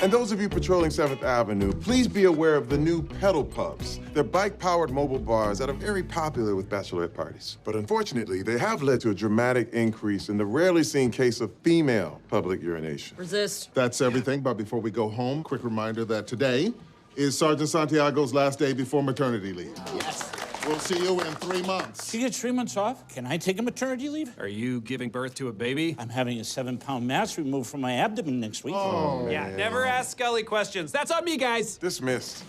And those of you patrolling 7th Avenue, please be aware of the new pedal pubs. They're bike-powered mobile bars that are very popular with bachelorette parties. But unfortunately, they have led to a dramatic increase in the rarely seen case of female public urination. Resist. That's everything, but before we go home, quick reminder that today is Sergeant Santiago's last day before maternity leave. Yes. We'll see you in 3 months. He gets 3 months off. Can I take a maternity leave? Are you giving birth to a baby? I'm having a 7-pound mass removed from my abdomen next week. Oh, yeah, never ask Scully questions. That's on me, guys. Dismissed.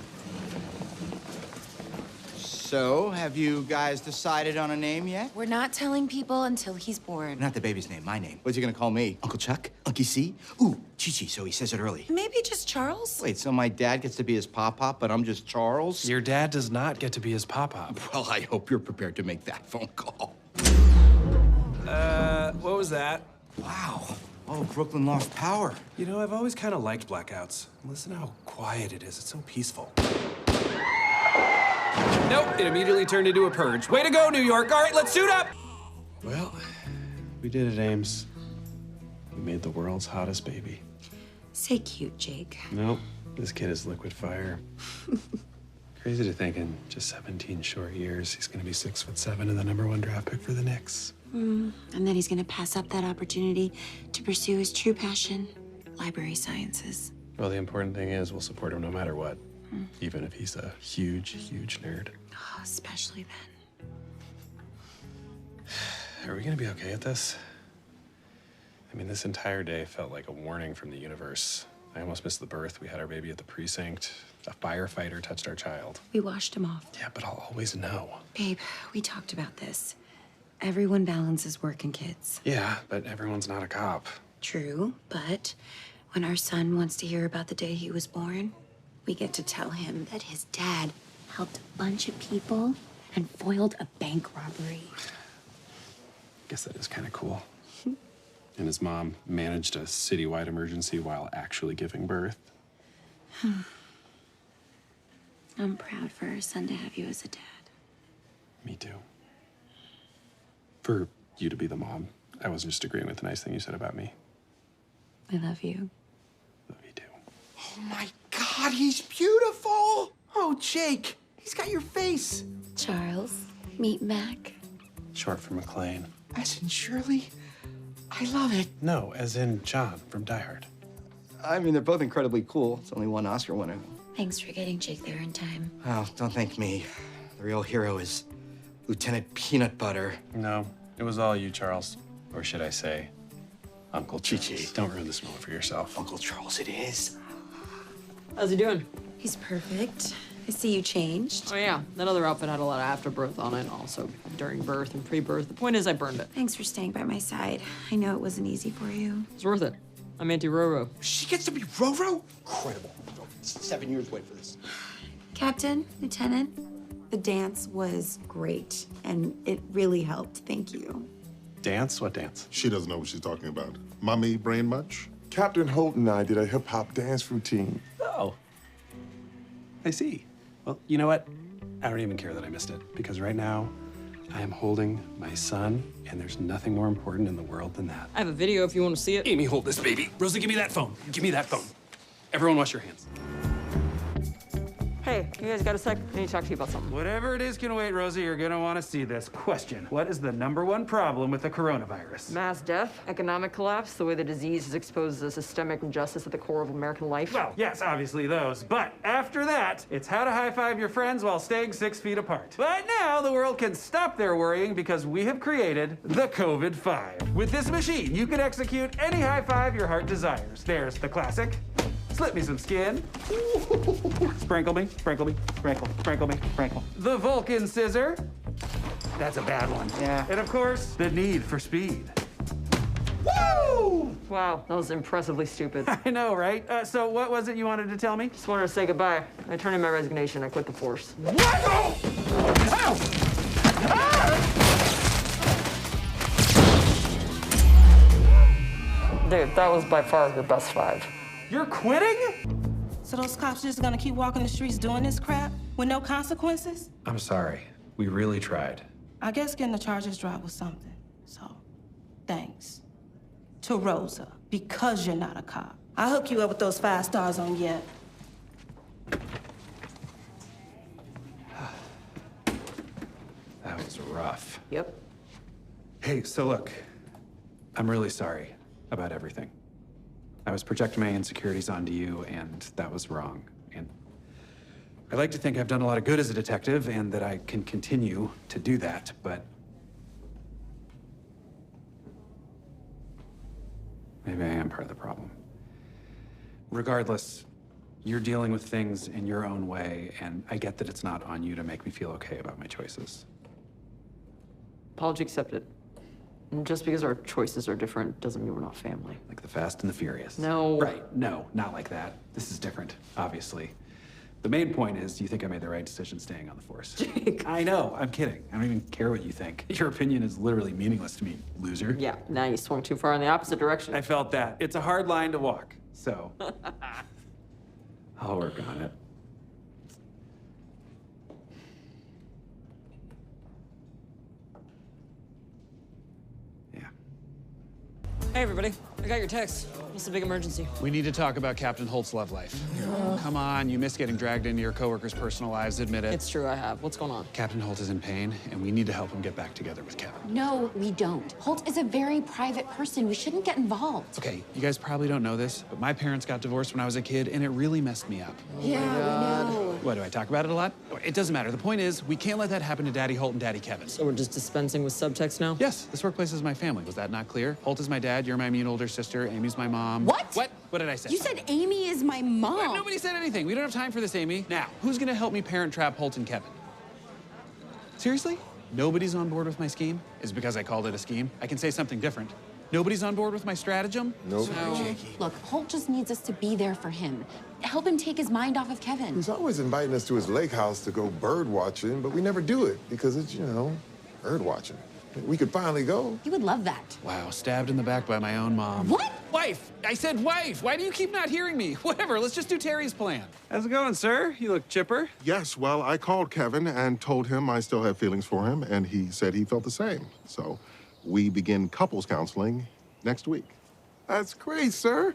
So, have you guys decided on a name yet? We're not telling people until he's born. Not the baby's name, my name. What's he gonna call me? Uncle Chuck? Uncle C? Ooh, Chi-Chi, so he says it early. Maybe just Charles? Wait, so my dad gets to be his pop-pop, but I'm just Charles? Your dad does not get to be his pop-pop. Well, I hope you're prepared to make that phone call. What was that? Wow. Oh, Brooklyn lost power. You know, I've always kind of liked blackouts. Listen to how quiet it is. It's so peaceful. Nope, it immediately turned into a purge. Way to go, New York. All right, let's suit up. Well, we did it, Ames. We made the world's hottest baby. Say cute, Jake. Nope, This kid is liquid fire. Crazy to think in just 17 short years, he's gonna be 6'7" and the #1 draft pick for the Knicks. And then he's gonna pass up that opportunity to pursue his true passion, library sciences. Well, the important thing is we'll support him no matter what, even if he's a huge, huge nerd. Oh, especially then. Are we gonna be okay at this? I mean, this entire day felt like a warning from the universe. I almost missed the birth. We had our baby at the precinct. A firefighter touched our child. We washed him off. Yeah, but I'll always know. Babe, we talked about this. Everyone balances work and kids. Yeah, but everyone's not a cop. True, but when our son wants to hear about the day he was born, we get to tell him that his dad helped a bunch of people and foiled a bank robbery. Guess that is kind of cool. And his mom managed a citywide emergency while actually giving birth. I'm proud for our son to have you as a dad. Me too. For you to be the mom. I wasn't just agreeing with the nice thing you said about me. I love you. Oh my God, he's beautiful! Oh, Jake, he's got your face. Charles, meet Mac. Short for McLean. As in Shirley? I love it. No, as in John from Die Hard. I mean, they're both incredibly cool. It's only one Oscar winner. Thanks for getting Jake there in time. Oh, don't thank me. The real hero is Lieutenant Peanut Butter. No, it was all you, Charles. Or should I say, Uncle Chi-Chi. Don't ruin this moment for yourself. Uncle Charles it is. How's he doing? He's perfect. I see you changed. Oh yeah, that other outfit had a lot of afterbirth on it, also during birth and pre-birth. The point is I burned it. Thanks for staying by my side. I know it wasn't easy for you. It's worth it. I'm anti-Roro. She gets to be Roro? Incredible. 7 years wait for this. Captain, Lieutenant, the dance was great, and it really helped. Thank you. Dance? What dance? She doesn't know what she's talking about. Mommy brain much? Captain Holt and I did a hip-hop dance routine. Oh. I see. Well, you know what? I don't even care that I missed it, because right now, I am holding my son, and there's nothing more important in the world than that. I have a video if you want to see it. Amy, hold this baby. Rosa, give me that phone. Give me that phone. Everyone wash your hands. Hey, you guys got a sec? I need to talk to you about something. Whatever it is can wait, Rosa. You're gonna want to see this. Question: what is the #1 problem with the coronavirus? Mass death, economic collapse, the way the disease has exposed the systemic injustice at the core of American life. Well, yes, obviously those. But after that, it's how to high-five your friends while staying 6 feet apart. But now the world can stop their worrying because we have created the COVID-5. With this machine, you can execute any high-five your heart desires. There's the classic. Slip me some skin. Sprinkle me, sprinkle me, sprinkle, sprinkle me, sprinkle. The Vulcan scissor. That's a bad one. Yeah. And of course, the need for speed. Woo! Wow, that was impressively stupid. I know, right? So what was it you wanted to tell me? Just wanted to say goodbye. I turned in my resignation. I quit the force. What? Oh! Ow! Ah! Dude, that was by far your best 5. You're quitting? So those cops just gonna keep walking the streets doing this crap with no consequences? I'm sorry. We really tried. I guess getting the charges dropped was something. So, thanks. To Rosa, because you're not a cop. I'll hook you up with those 5 stars on Yet. That was rough. Yep. Hey, so look, I'm really sorry about everything. I was projecting my insecurities onto you, and that was wrong. And I like to think I've done a lot of good as a detective and that I can continue to do that, but maybe I am part of the problem. Regardless, you're dealing with things in your own way, and I get that it's not on you to make me feel okay about my choices. Apology accepted. And just because our choices are different doesn't mean we're not family. Like the Fast and the Furious. No. Right, no, not like that. This is different, obviously. The main point is, do you think I made the right decision staying on the force? Jake. I know, I'm kidding. I don't even care what you think. Your opinion is literally meaningless to me, loser. Yeah, now you swung too far in the opposite direction. I felt that. It's a hard line to walk, so I'll work on it. Hey everybody, I got your text. What's the big emergency? We need to talk about Captain Holt's love life. Come on, you miss getting dragged into your coworkers' personal lives, admit it. It's true, I have. What's going on? Captain Holt is in pain, and we need to help him get back together with Kevin. No, we don't. Holt is a very private person. We shouldn't get involved. Okay, you guys probably don't know this, but my parents got divorced when I was a kid, and it really messed me up. Yeah, we know. What, do I talk about it a lot? It doesn't matter. The point is, we can't let that happen to Daddy Holt and Daddy Kevin. So we're just dispensing with subtext now? Yes, this workplace is my family. Was that not clear? Holt is my dad, you're my mean older sister, Amy's my mom. What? What? What did I say? You said Amy is my mom. What? Nobody said anything. We don't have time for this, Amy. Now, who's gonna help me parent trap Holt and Kevin? Seriously? Nobody's on board with my scheme? Is it because I called it a scheme? I can say something different. Nobody's on board with my stratagem? Nope. So... Look, Holt just needs us to be there for him. Help him take his mind off of Kevin. He's always inviting us to his lake house to go bird watching, but we never do it because it's, you know, bird watching. We could finally go. You would love that. Wow, stabbed in the back by my own mom. What? Wife! I said wife! Why do you keep not hearing me? Whatever, let's just do Terry's plan. How's it going, sir? You look chipper. Yes, well, I called Kevin and told him I still have feelings for him, and he said he felt the same. So we begin couples counseling next week. That's great, sir.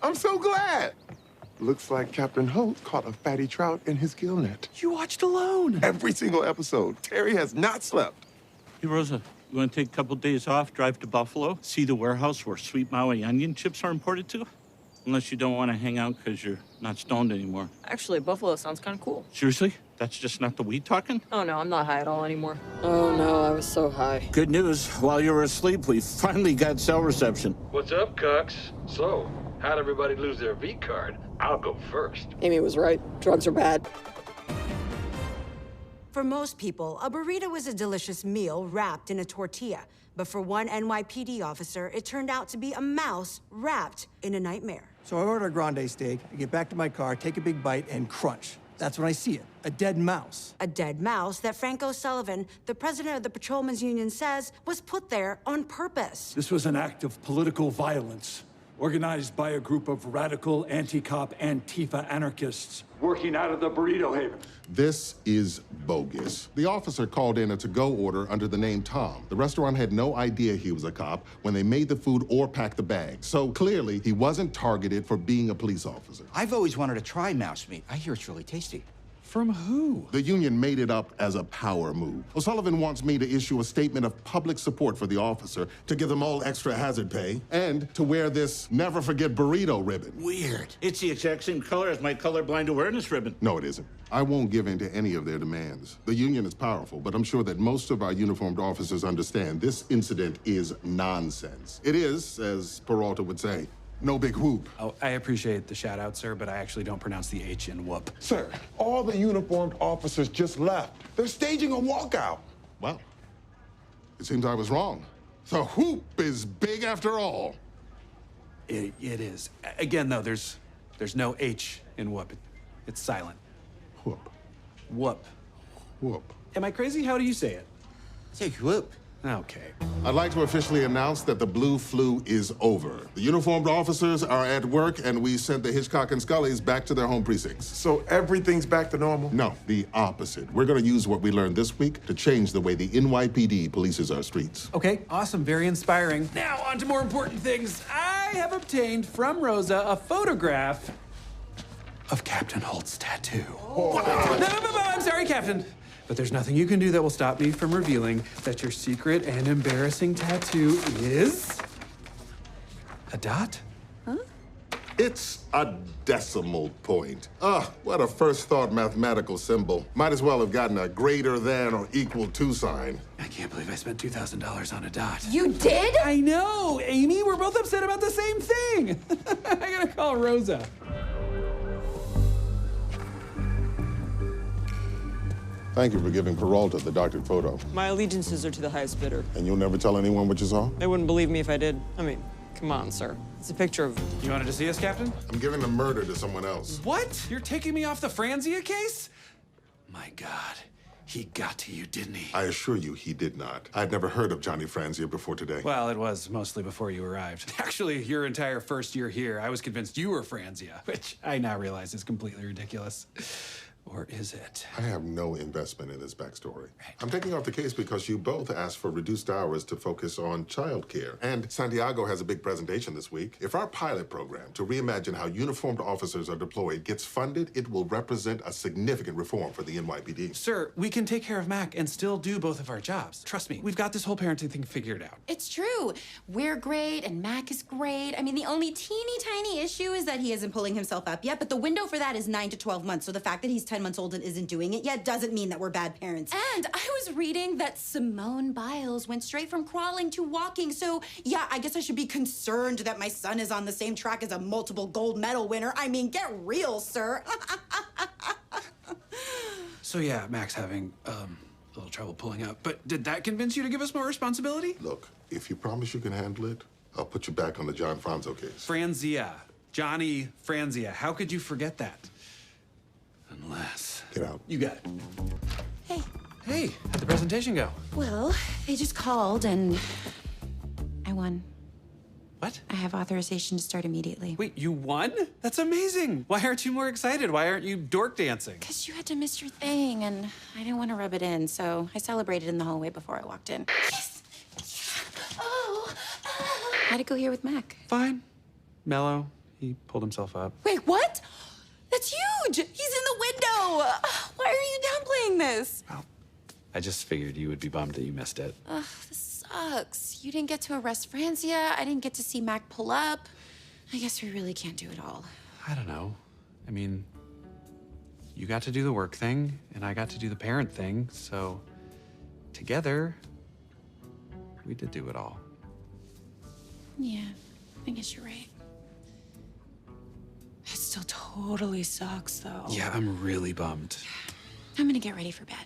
I'm so glad. Looks like Captain Holt caught a fatty trout in his gill net. You watched Alone. Every single episode. Terry has not slept. Hey, Rosa, you want to take a couple days off, drive to Buffalo, see the warehouse where sweet Maui onion chips are imported to? Unless you don't want to hang out because you're not stoned anymore. Actually, Buffalo sounds kind of cool. Seriously? That's just not the weed talking? Oh, no, I'm not high at all anymore. Oh, no, I was so high. Good news. While you were asleep, we finally got cell reception. What's up, Cox? So, how'd everybody lose their V card? I'll go first. Amy was right. Drugs are bad. For most people, a burrito is a delicious meal wrapped in a tortilla. But for one NYPD officer, it turned out to be a mouse wrapped in a nightmare. So I order a grande steak, I get back to my car, take a big bite, and crunch. That's when I see it, a dead mouse. A dead mouse that Franco Sullivan, the president of the Patrolmen's Union, says was put there on purpose. This was an act of political violence, organized by a group of radical anti-cop Antifa anarchists working out of the burrito haven. This is bogus. The officer called in a to-go order under the name Tom. The restaurant had no idea he was a cop when they made the food or packed the bag. So clearly, he wasn't targeted for being a police officer. I've always wanted to try mouse meat. I hear it's really tasty. From who? The union made it up as a power move. O'Sullivan wants me to issue a statement of public support for the officer, to give them all extra hazard pay, and to wear this never forget burrito ribbon. Weird. It's the exact same color as my colorblind awareness ribbon. No, it isn't. I won't give in to any of their demands. The union is powerful, but I'm sure that most of our uniformed officers understand this incident is nonsense. It is, as Peralta would say, no big whoop. Oh, I appreciate the shout out, sir, but I actually don't pronounce the H in whoop. Sir, all the uniformed officers just left. They're staging a walkout. Well, it seems I was wrong. The whoop is big after all. It is. Again, though, there's no H in whoop. It's silent. Whoop. Whoop. Whoop. Am I crazy? How do you say it? Say whoop. Okay. I'd like to officially announce that the blue flu is over. The uniformed officers are at work, and we sent the Hitchcock and Scullys back to their home precincts. So everything's back to normal? No, the opposite. We're going to use what we learned this week to change the way the NYPD polices our streets. Okay, awesome, very inspiring. Now, on to more important things. I have obtained from Rosa a photograph of Captain Holt's tattoo. No, I'm sorry, Captain. But there's nothing you can do that will stop me from revealing that your secret and embarrassing tattoo is... a dot? Huh? It's a decimal point. What a first thought mathematical symbol. Might as well have gotten a greater than or equal to sign. I can't believe I spent $2,000 on a dot. You did? I know, Amy. We're both upset about the same thing. I gotta call Rosa. Thank you for giving Peralta the doctored photo. My allegiances are to the highest bidder. And you'll never tell anyone what you saw? They wouldn't believe me if I did. I mean, come on, sir. It's a picture of... You wanted to see us, Captain? I'm giving the murder to someone else. What? You're taking me off the Franzia case? My God. He got to you, didn't he? I assure you, he did not. I'd never heard of Johnny Franzia before today. Well, it was mostly before you arrived. Actually, your entire first year here, I was convinced you were Franzia, which I now realize is completely ridiculous. Or is it? I have no investment in this backstory. I'm taking off the case because you both asked for reduced hours to focus on childcare. And Santiago has a big presentation this week. If our pilot program to reimagine how uniformed officers are deployed gets funded, it will represent a significant reform for the NYPD. Sir, we can take care of Mac and still do both of our jobs. Trust me, we've got this whole parenting thing figured out. It's true. We're great and Mac is great. I mean, the only teeny tiny issue is that he isn't pulling himself up yet, but the window for that is 9 to 12 months. So the fact that he's 10 months old and isn't doing it yet doesn't mean that we're bad parents. And I was reading that Simone Biles went straight from crawling to walking. So yeah, I guess I should be concerned that my son is on the same track as a multiple gold medal winner. I mean, get real, sir. So yeah, Mac's having a little trouble pulling up. But did that convince you to give us more responsibility? Look, if you promise you can handle it, I'll put you back on the John Franzo case. Franzia. Johnny Franzia. How could you forget that? Unless... Get out. You got it. Hey. Hey, how'd the presentation go? Well, they just called and I won. What? I have authorization to start immediately. Wait, you won? That's amazing. Why aren't you more excited? Why aren't you dork dancing? Because you had to miss your thing and I didn't want to rub it in, so I celebrated in the hallway before I walked in. Yes! Oh! How'd it go here with Mac? Fine. Mellow. He pulled himself up. Wait, what? That's huge! He's in the window! Why are you downplaying this? Well, I just figured you would be bummed that you missed it. Ugh, this sucks. You didn't get to arrest Franzia. I didn't get to see Mac pull up. I guess we really can't do it all. I don't know. I mean, you got to do the work thing, and I got to do the parent thing, so together, we did do it all. Yeah, I guess you're right. It still totally sucks, though. Yeah, I'm really bummed. I'm gonna get ready for bed.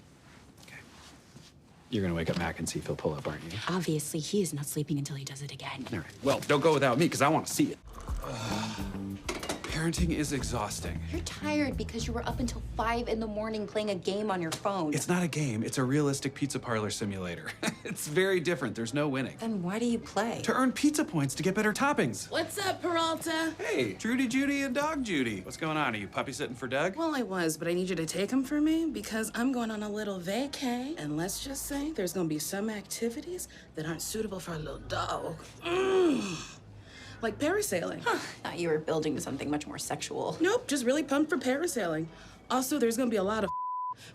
You're gonna wake up Mac and see if he'll pull up, aren't you? Obviously, he is not sleeping until he does it again. All right. Well, don't go without me, because I want to see it. Parenting is exhausting. You're tired because you were up until 5 in the morning playing a game on your phone. It's not a game. It's a realistic pizza parlor simulator. It's very different. There's no winning. Then why do you play? To earn pizza points to get better toppings. What's up, Peralta? Hey, Trudy Judy and Dog Judy. What's going on? Are you puppy sitting for Doug? Well, I was, but I need you to take him for me because I'm going on a little vacay. And let's just say there's gonna be some activities that aren't suitable for a little dog. Like parasailing. Huh. Thought you were building to something much more sexual. Nope, just really pumped for parasailing. Also, there's gonna be a lot of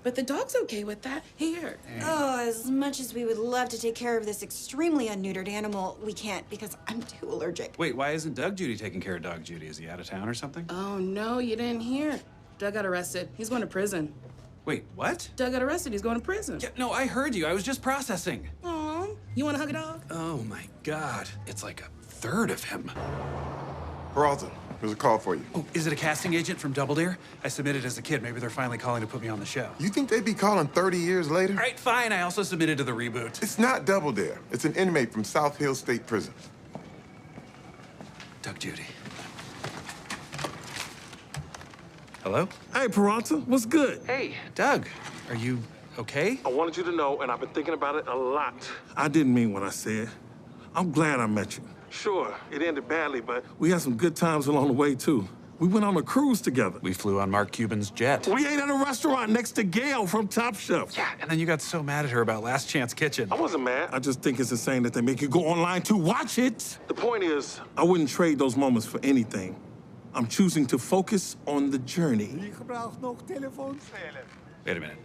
but the dog's okay with that. Here. Oh, as much as we would love to take care of this extremely unneutered animal, we can't because I'm too allergic. Wait, why isn't Doug Judy taking care of Dog Judy? Is he out of town or something? Oh, no, you didn't hear. Doug got arrested. He's going to prison. Wait, what? Doug got arrested. He's going to prison. Yeah, no, I heard you. I was just processing. Aw, you want to hug a dog? Oh, my God. It's like a third of him. Peralta, there's a call for you. Oh, is it a casting agent from Double Dare? I submitted as a kid. Maybe they're finally calling to put me on the show. You think they'd be calling 30 years later? All right, fine. I also submitted to the reboot. It's not Double Dare. It's an inmate from South Hill State Prison. Doug Judy. Hello? Hey, Peralta, what's good? Hey, Doug. Are you okay? I wanted you to know, and I've been thinking about it a lot. I didn't mean what I said. I'm glad I met you. Sure, it ended badly, but we had some good times along the way, too. We went on a cruise together. We flew on Mark Cuban's jet. We ate at a restaurant next to Gail from Top Chef. Yeah, and then you got so mad at her about Last Chance Kitchen. I wasn't mad. I just think it's insane that they make you go online to watch it. The point is, I wouldn't trade those moments for anything. I'm choosing to focus on the journey. Wait a minute.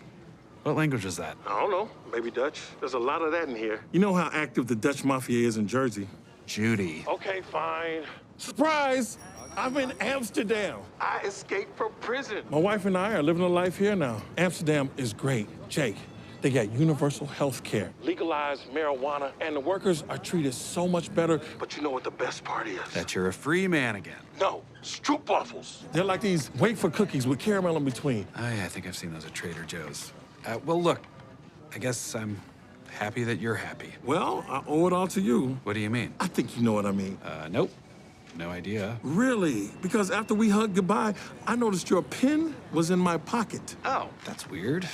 What language is that? I don't know. Maybe Dutch. There's a lot of that in here. You know how active the Dutch mafia is in Jersey? Judy. Okay, fine. Surprise! I'm in Amsterdam. I escaped from prison. My wife and I are living a life here now. Amsterdam is great. Jake, they got universal health care, legalized marijuana, and the workers are treated so much better. But you know what the best part is? That you're a free man again. No, stroopwafels. They're like these wafer cookies with caramel in between. Oh, yeah, I think I've seen those at Trader Joe's. Well, look, I guess I'm happy that you're happy. Well, I owe it all to you. What do you mean? I think you know what I mean. Nope. No idea. Really? Because after we hugged goodbye, I noticed your pen was in my pocket. Oh, that's weird.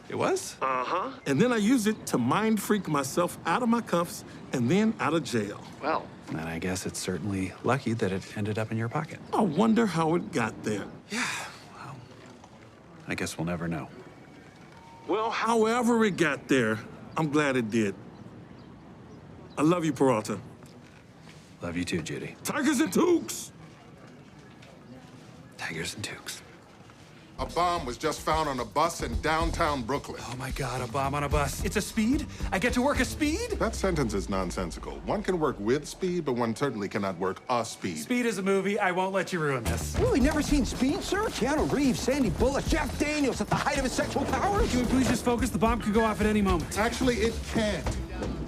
It was? Uh-huh. And then I used it to mind freak myself out of my cuffs and then out of jail. Well, then I guess it's certainly lucky that it ended up in your pocket. I wonder how it got there. Yeah, well, I guess we'll never know. Well, however it got there, I'm glad it did. I love you, Peralta. Love you too, Judy. Tigers and Toques! Tigers and Toques. A bomb was just found on a bus in downtown Brooklyn. Oh my God, a bomb on a bus. It's a speed? I get to work a speed? That sentence is nonsensical. One can work with speed, but one certainly cannot work a speed. Speed is a movie. I won't let you ruin this. Really, never seen Speed, sir? Keanu Reeves, Sandy Bullock, Jeff Daniels at the height of his sexual powers? Can we please just focus? The bomb could go off at any moment. Actually, it can't.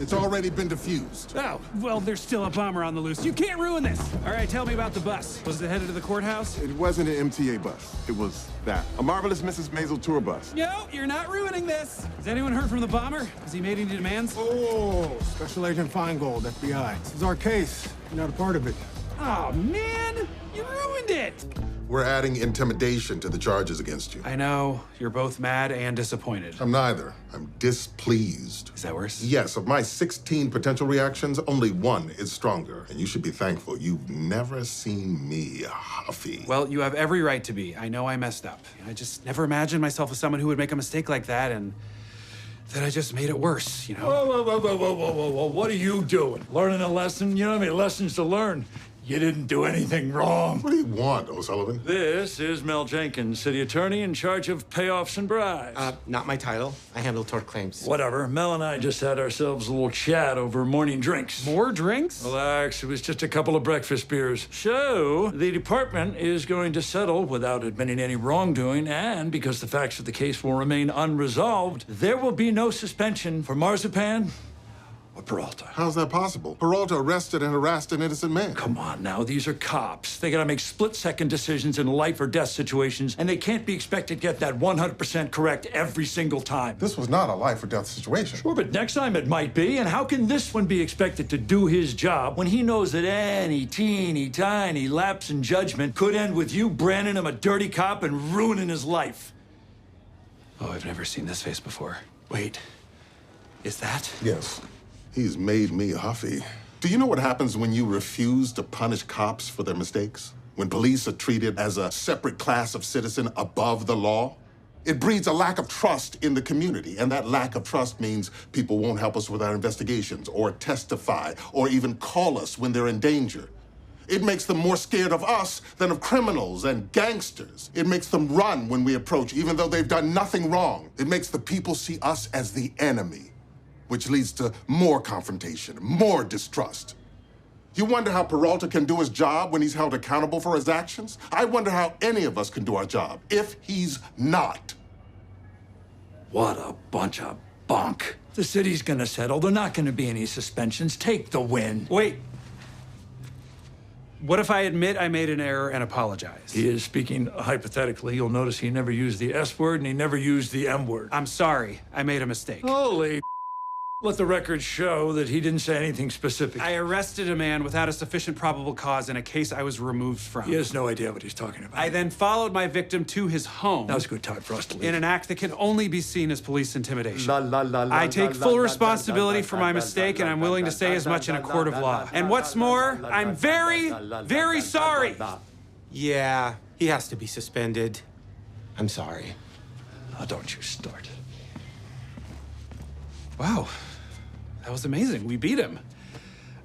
It's already been defused. Oh, well, there's still a bomber on the loose. You can't ruin this. All right, tell me about the bus. Was it headed to the courthouse? It wasn't an MTA bus. It was that. A Marvelous Mrs. Maisel tour bus. No, you're not ruining this. Has anyone heard from the bomber? Has he made any demands? Oh, Special Agent Feingold, FBI. This is our case. You're not a part of it. Oh, man, you ruined it. We're adding intimidation to the charges against you. I know. You're both mad and disappointed. I'm neither. I'm displeased. Is that worse? Yes, of my 16 potential reactions, only one is stronger. And you should be thankful. You've never seen me huffy. Well, you have every right to be. I know I messed up. I just never imagined myself as someone who would make a mistake like that, and then I just made it worse, you know? Whoa. What are you doing? Learning a lesson? You know how many lessons to learn? You didn't do anything wrong. What do you want, O'Sullivan? This is Mel Jenkins, city attorney in charge of payoffs and bribes. Not my title. I handle tort claims. Whatever. Mel and I just had ourselves a little chat over morning drinks. More drinks? Relax. It was just a couple of breakfast beers. So, the department is going to settle without admitting any wrongdoing, and because the facts of the case will remain unresolved, there will be no suspension for Marzipan or Peralta. How's that possible? Peralta arrested and harassed an innocent man. Come on now, these are cops. They gotta make split-second decisions in life or death situations, and they can't be expected to get that 100% correct every single time. This was not a life or death situation. Sure, but next time it might be, and how can this one be expected to do his job when he knows that any teeny tiny lapse in judgment could end with you branding him a dirty cop and ruining his life? Oh, I've never seen this face before. Wait, is that? Yes. He's made me huffy. Do you know what happens when you refuse to punish cops for their mistakes? When police are treated as a separate class of citizen above the law? It breeds a lack of trust in the community, and that lack of trust means people won't help us with our investigations, or testify, or even call us when they're in danger. It makes them more scared of us than of criminals and gangsters. It makes them run when we approach, even though they've done nothing wrong. It makes the people see us as the enemy, which leads to more confrontation, more distrust. You wonder how Peralta can do his job when he's held accountable for his actions? I wonder how any of us can do our job if he's not. What a bunch of bunk. The city's gonna settle. There are not gonna be any suspensions. Take the win. Wait. What if I admit I made an error and apologize? He is speaking hypothetically. You'll notice he never used the S word and he never used the M word. I'm sorry. I made a mistake. Holy let the record show that he didn't say anything specific. I arrested a man without a sufficient probable cause in a case I was removed from. He has no idea what he's talking about. I then followed my victim to his home. That was a good time for us to leave. In an act that can only be seen as police intimidation. I take full responsibility for my mistake, and I'm willing to say as much in a court of law. And what's more, I'm very, very sorry. Yeah, he has to be suspended. I'm sorry. Oh, don't you start. Wow. That was amazing. We beat him.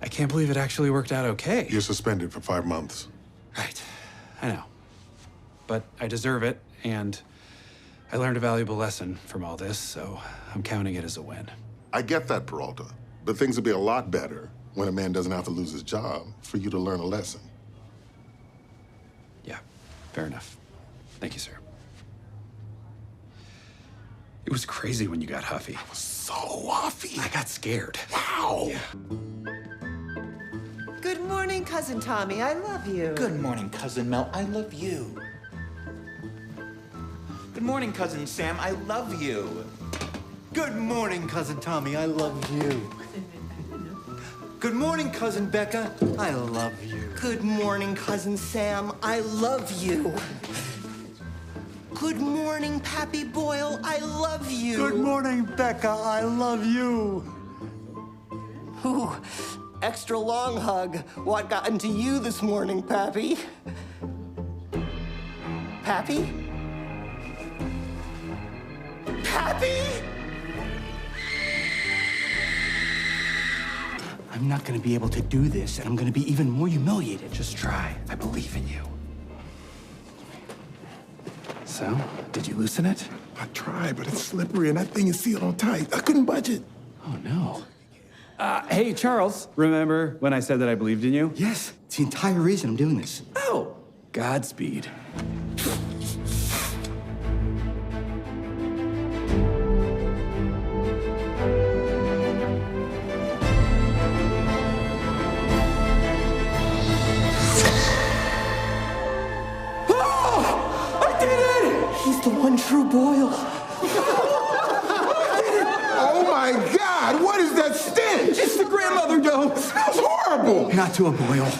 I can't believe it actually worked out okay. You're suspended for 5 months. Right. I know. But I deserve it, and I learned a valuable lesson from all this, so I'm counting it as a win. I get that, Peralta. But things will be a lot better when a man doesn't have to lose his job for you to learn a lesson. Yeah, fair enough. Thank you, sir. It was crazy when you got huffy. I was so huffy. I got scared. Wow. Yeah. Good morning, Cousin Tommy. I love you. Good morning, Cousin Mel. I love you. Good morning, Cousin Sam. I love you. Good morning, Cousin Tommy. I love you. Good morning, Cousin Becca. I love you. Good morning, Cousin Sam. I love you. Good morning, Pappy Boyle. I love you. Good morning, Becca. I love you. Ooh, extra long hug. What got into you this morning, Pappy? Pappy? happy? I'm not gonna be able to do this, and I'm gonna be even more humiliated. Just try. I believe in you. So, did you loosen it? I tried, but it's slippery and that thing is sealed on tight. I couldn't budge it. Oh, no. Hey, Charles, remember when I said that I believed in you? Yes, it's the entire reason I'm doing this. Oh, Godspeed. He's the one true Boyle. Oh my God, what is that stench? It's the grandmother dome. It smells horrible. Not to a Boyle.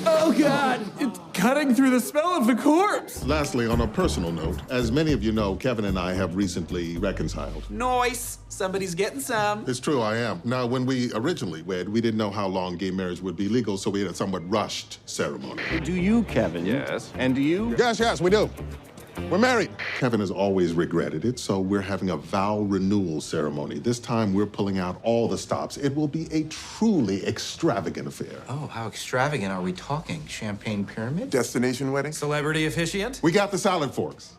Oh, God, it's cutting through the smell of the corpse. Lastly, on a personal note, as many of you know, Kevin and I have recently reconciled. Nice. Somebody's getting some. It's true, I am. Now, when we originally wed, we didn't know how long gay marriage would be legal, so we had a somewhat rushed ceremony. Do you, Kevin? Yes. And do you? Yes, we do. We're married. Kevin has always regretted it, so we're having a vow renewal ceremony. This time, we're pulling out all the stops. It will be a truly extravagant affair. Oh, how extravagant are we talking? Champagne pyramid? Destination wedding? Celebrity officiant? We got the salad forks.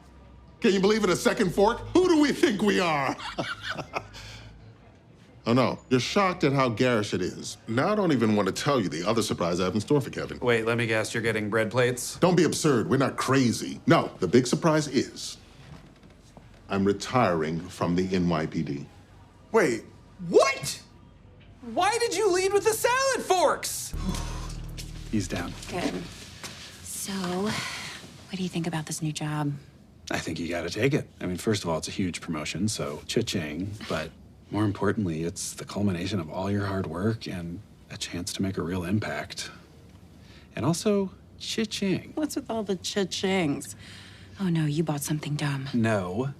Can you believe it, a second fork? Who do we think we are? Oh, no. You're shocked at how garish it is. Now I don't even want to tell you the other surprise I have in store for Kevin. Wait, let me guess. You're getting bread plates? Don't be absurd. We're not crazy. No, the big surprise is I'm retiring from the NYPD. Wait. What? Why did you lead with the salad forks? He's down. Good. So, what do you think about this new job? I think you gotta take it. I mean, first of all, it's a huge promotion, so cha-ching, but more importantly, it's the culmination of all your hard work and a chance to make a real impact. And also, cha-ching. What's with all the cha-chings? Oh no, you bought something dumb. No,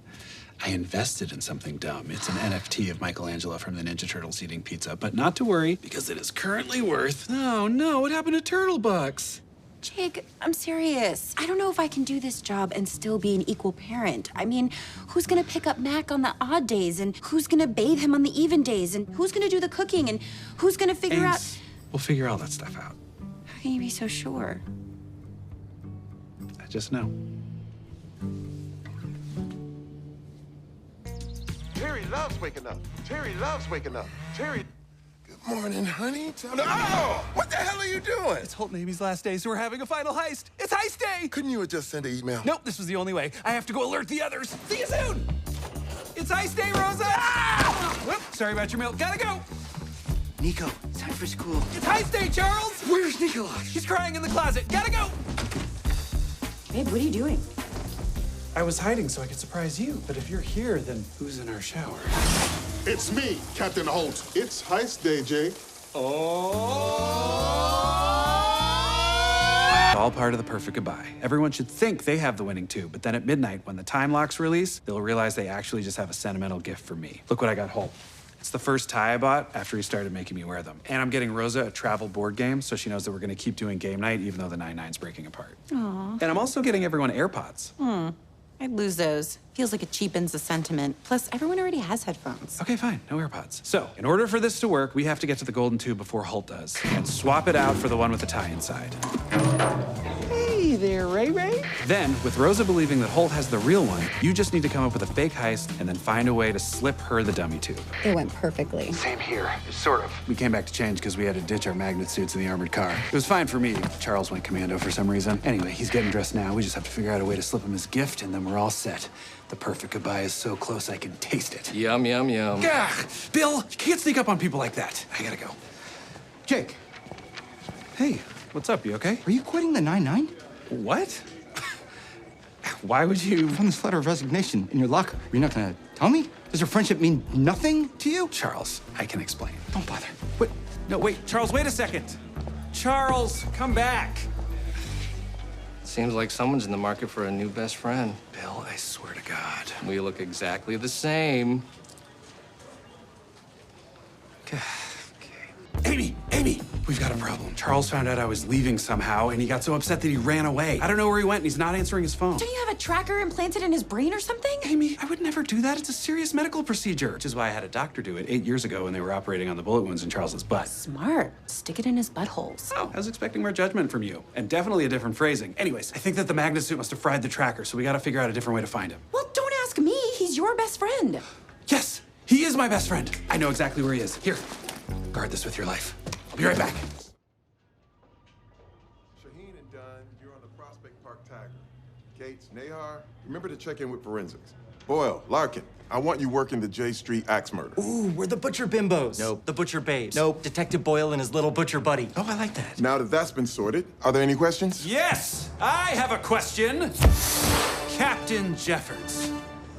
I invested in something dumb. It's an NFT of Michelangelo from the Ninja Turtles eating pizza, but not to worry, because it is currently worth... No, what happened to Turtle Bucks? Jake, I'm serious. I don't know if I can do this job and still be an equal parent. I mean, who's gonna pick up Mac on the odd days, and who's gonna bathe him on the even days, and who's gonna do the cooking, and who's gonna figure out... We'll figure all that stuff out. How can you be so sure? I just know. Terry loves waking up. Terry loves waking up. Terry... Good morning, honey. Oh! What the hell are you doing? It's Holt and Amy's last day, so we're having a final heist. It's heist day! Couldn't you have just sent an email? Nope, this was the only way. I have to go alert the others. See you soon! It's heist day, Rosa! Ah! Whoop, sorry about your milk. Gotta go! Nico, it's time for school. It's heist day, Charles! Where's Nikolai? He's crying in the closet. Gotta go! Babe, what are you doing? I was hiding so I could surprise you, but if you're here, then who's in our shower? It's me, Captain Holt. It's heist day, Jake. All part of the perfect goodbye. Everyone should think they have the winning too, but then at midnight, when the time locks release, they'll realize they actually just have a sentimental gift for me. Look what I got Holt. It's the first tie I bought after he started making me wear them. And I'm getting Rosa a travel board game, so she knows that we're gonna keep doing game night, even though the 99's breaking apart. Aw. And I'm also getting everyone AirPods. I'd lose those. Feels like it cheapens the sentiment. Plus, everyone already has headphones. Okay, fine, no AirPods. So, in order for this to work, we have to get to the golden tube before Holt does, and swap it out for the one with the tie inside. Hey there, Ray Ray. Then, with Rosa believing that Holt has the real one, you just need to come up with a fake heist and then find a way to slip her the dummy tube. It went perfectly. Same here, sort of. We came back to change because we had to ditch our magnet suits in the armored car. It was fine for me. Charles went commando for some reason. Anyway, he's getting dressed now. We just have to figure out a way to slip him his gift, and then we're all set. The perfect goodbye is so close I can taste it. Yum, yum, yum. Gah! Bill, you can't sneak up on people like that. I gotta go. Jake. Hey, what's up? You okay? Are you quitting the 99? What? Why would you? I found this letter of resignation in your locker. Are you not gonna tell me? Does our friendship mean nothing to you? Charles, I can explain. Don't bother. Wait, no, wait, Charles, wait a second. Charles, come back. Seems like someone's in the market for a new best friend. Bill, I swear to God. We look exactly the same. Amy, we've got a problem. Charles found out I was leaving somehow, and he got so upset that he ran away. I don't know where he went, and he's not answering his phone. Don't you have a tracker implanted in his brain or something? Amy, I would never do that. It's a serious medical procedure, which is why I had a doctor do it 8 years ago when they were operating on the bullet wounds in Charles's butt. Smart. Stick it in his buttholes. Oh, I was expecting more judgment from you, and definitely a different phrasing. Anyways, I think that the magnet suit must have fried the tracker, so we gotta figure out a different way to find him. Well, don't ask me. He's your best friend. Yes, he is my best friend. I know exactly where he is. Here, guard this with your life. I'll be right back. Shaheen and Dunn, you're on the Prospect Park Tiger. Gates, Nahar, remember to check in with forensics. Boyle, Larkin, I want you working the J Street axe murder. Ooh, we're the butcher bimbos. Nope. The butcher babes. Nope. Detective Boyle and his little butcher buddy. Oh, I like that. Now that that's been sorted, are there any questions? Yes, I have a question. Captain Jeffords,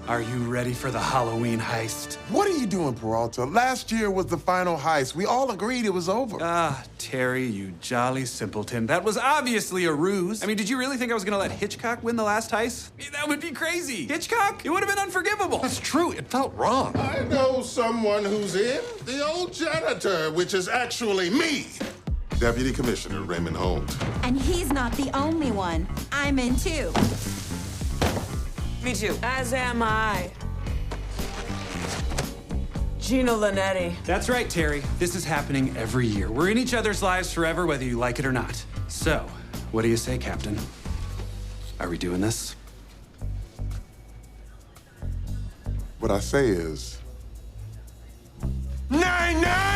are you ready for the Halloween heist? What are you doing, Peralta? Last year was the final heist. We all agreed it was over. Ah, Terry, you jolly simpleton. That was obviously a ruse. I mean, did you really think I was gonna let Hitchcock win the last heist? I mean, that would be crazy. Hitchcock? It would have been unforgivable. That's true. It felt wrong. I know someone who's in. The old janitor, which is actually me. Deputy Commissioner Raymond Holt. And he's not the only one. I'm in too. Me too. As am I. Gina Linetti. That's right, Terry. This is happening every year. We're in each other's lives forever, whether you like it or not. So, what do you say, Captain? Are we doing this? What I say is... 9-9!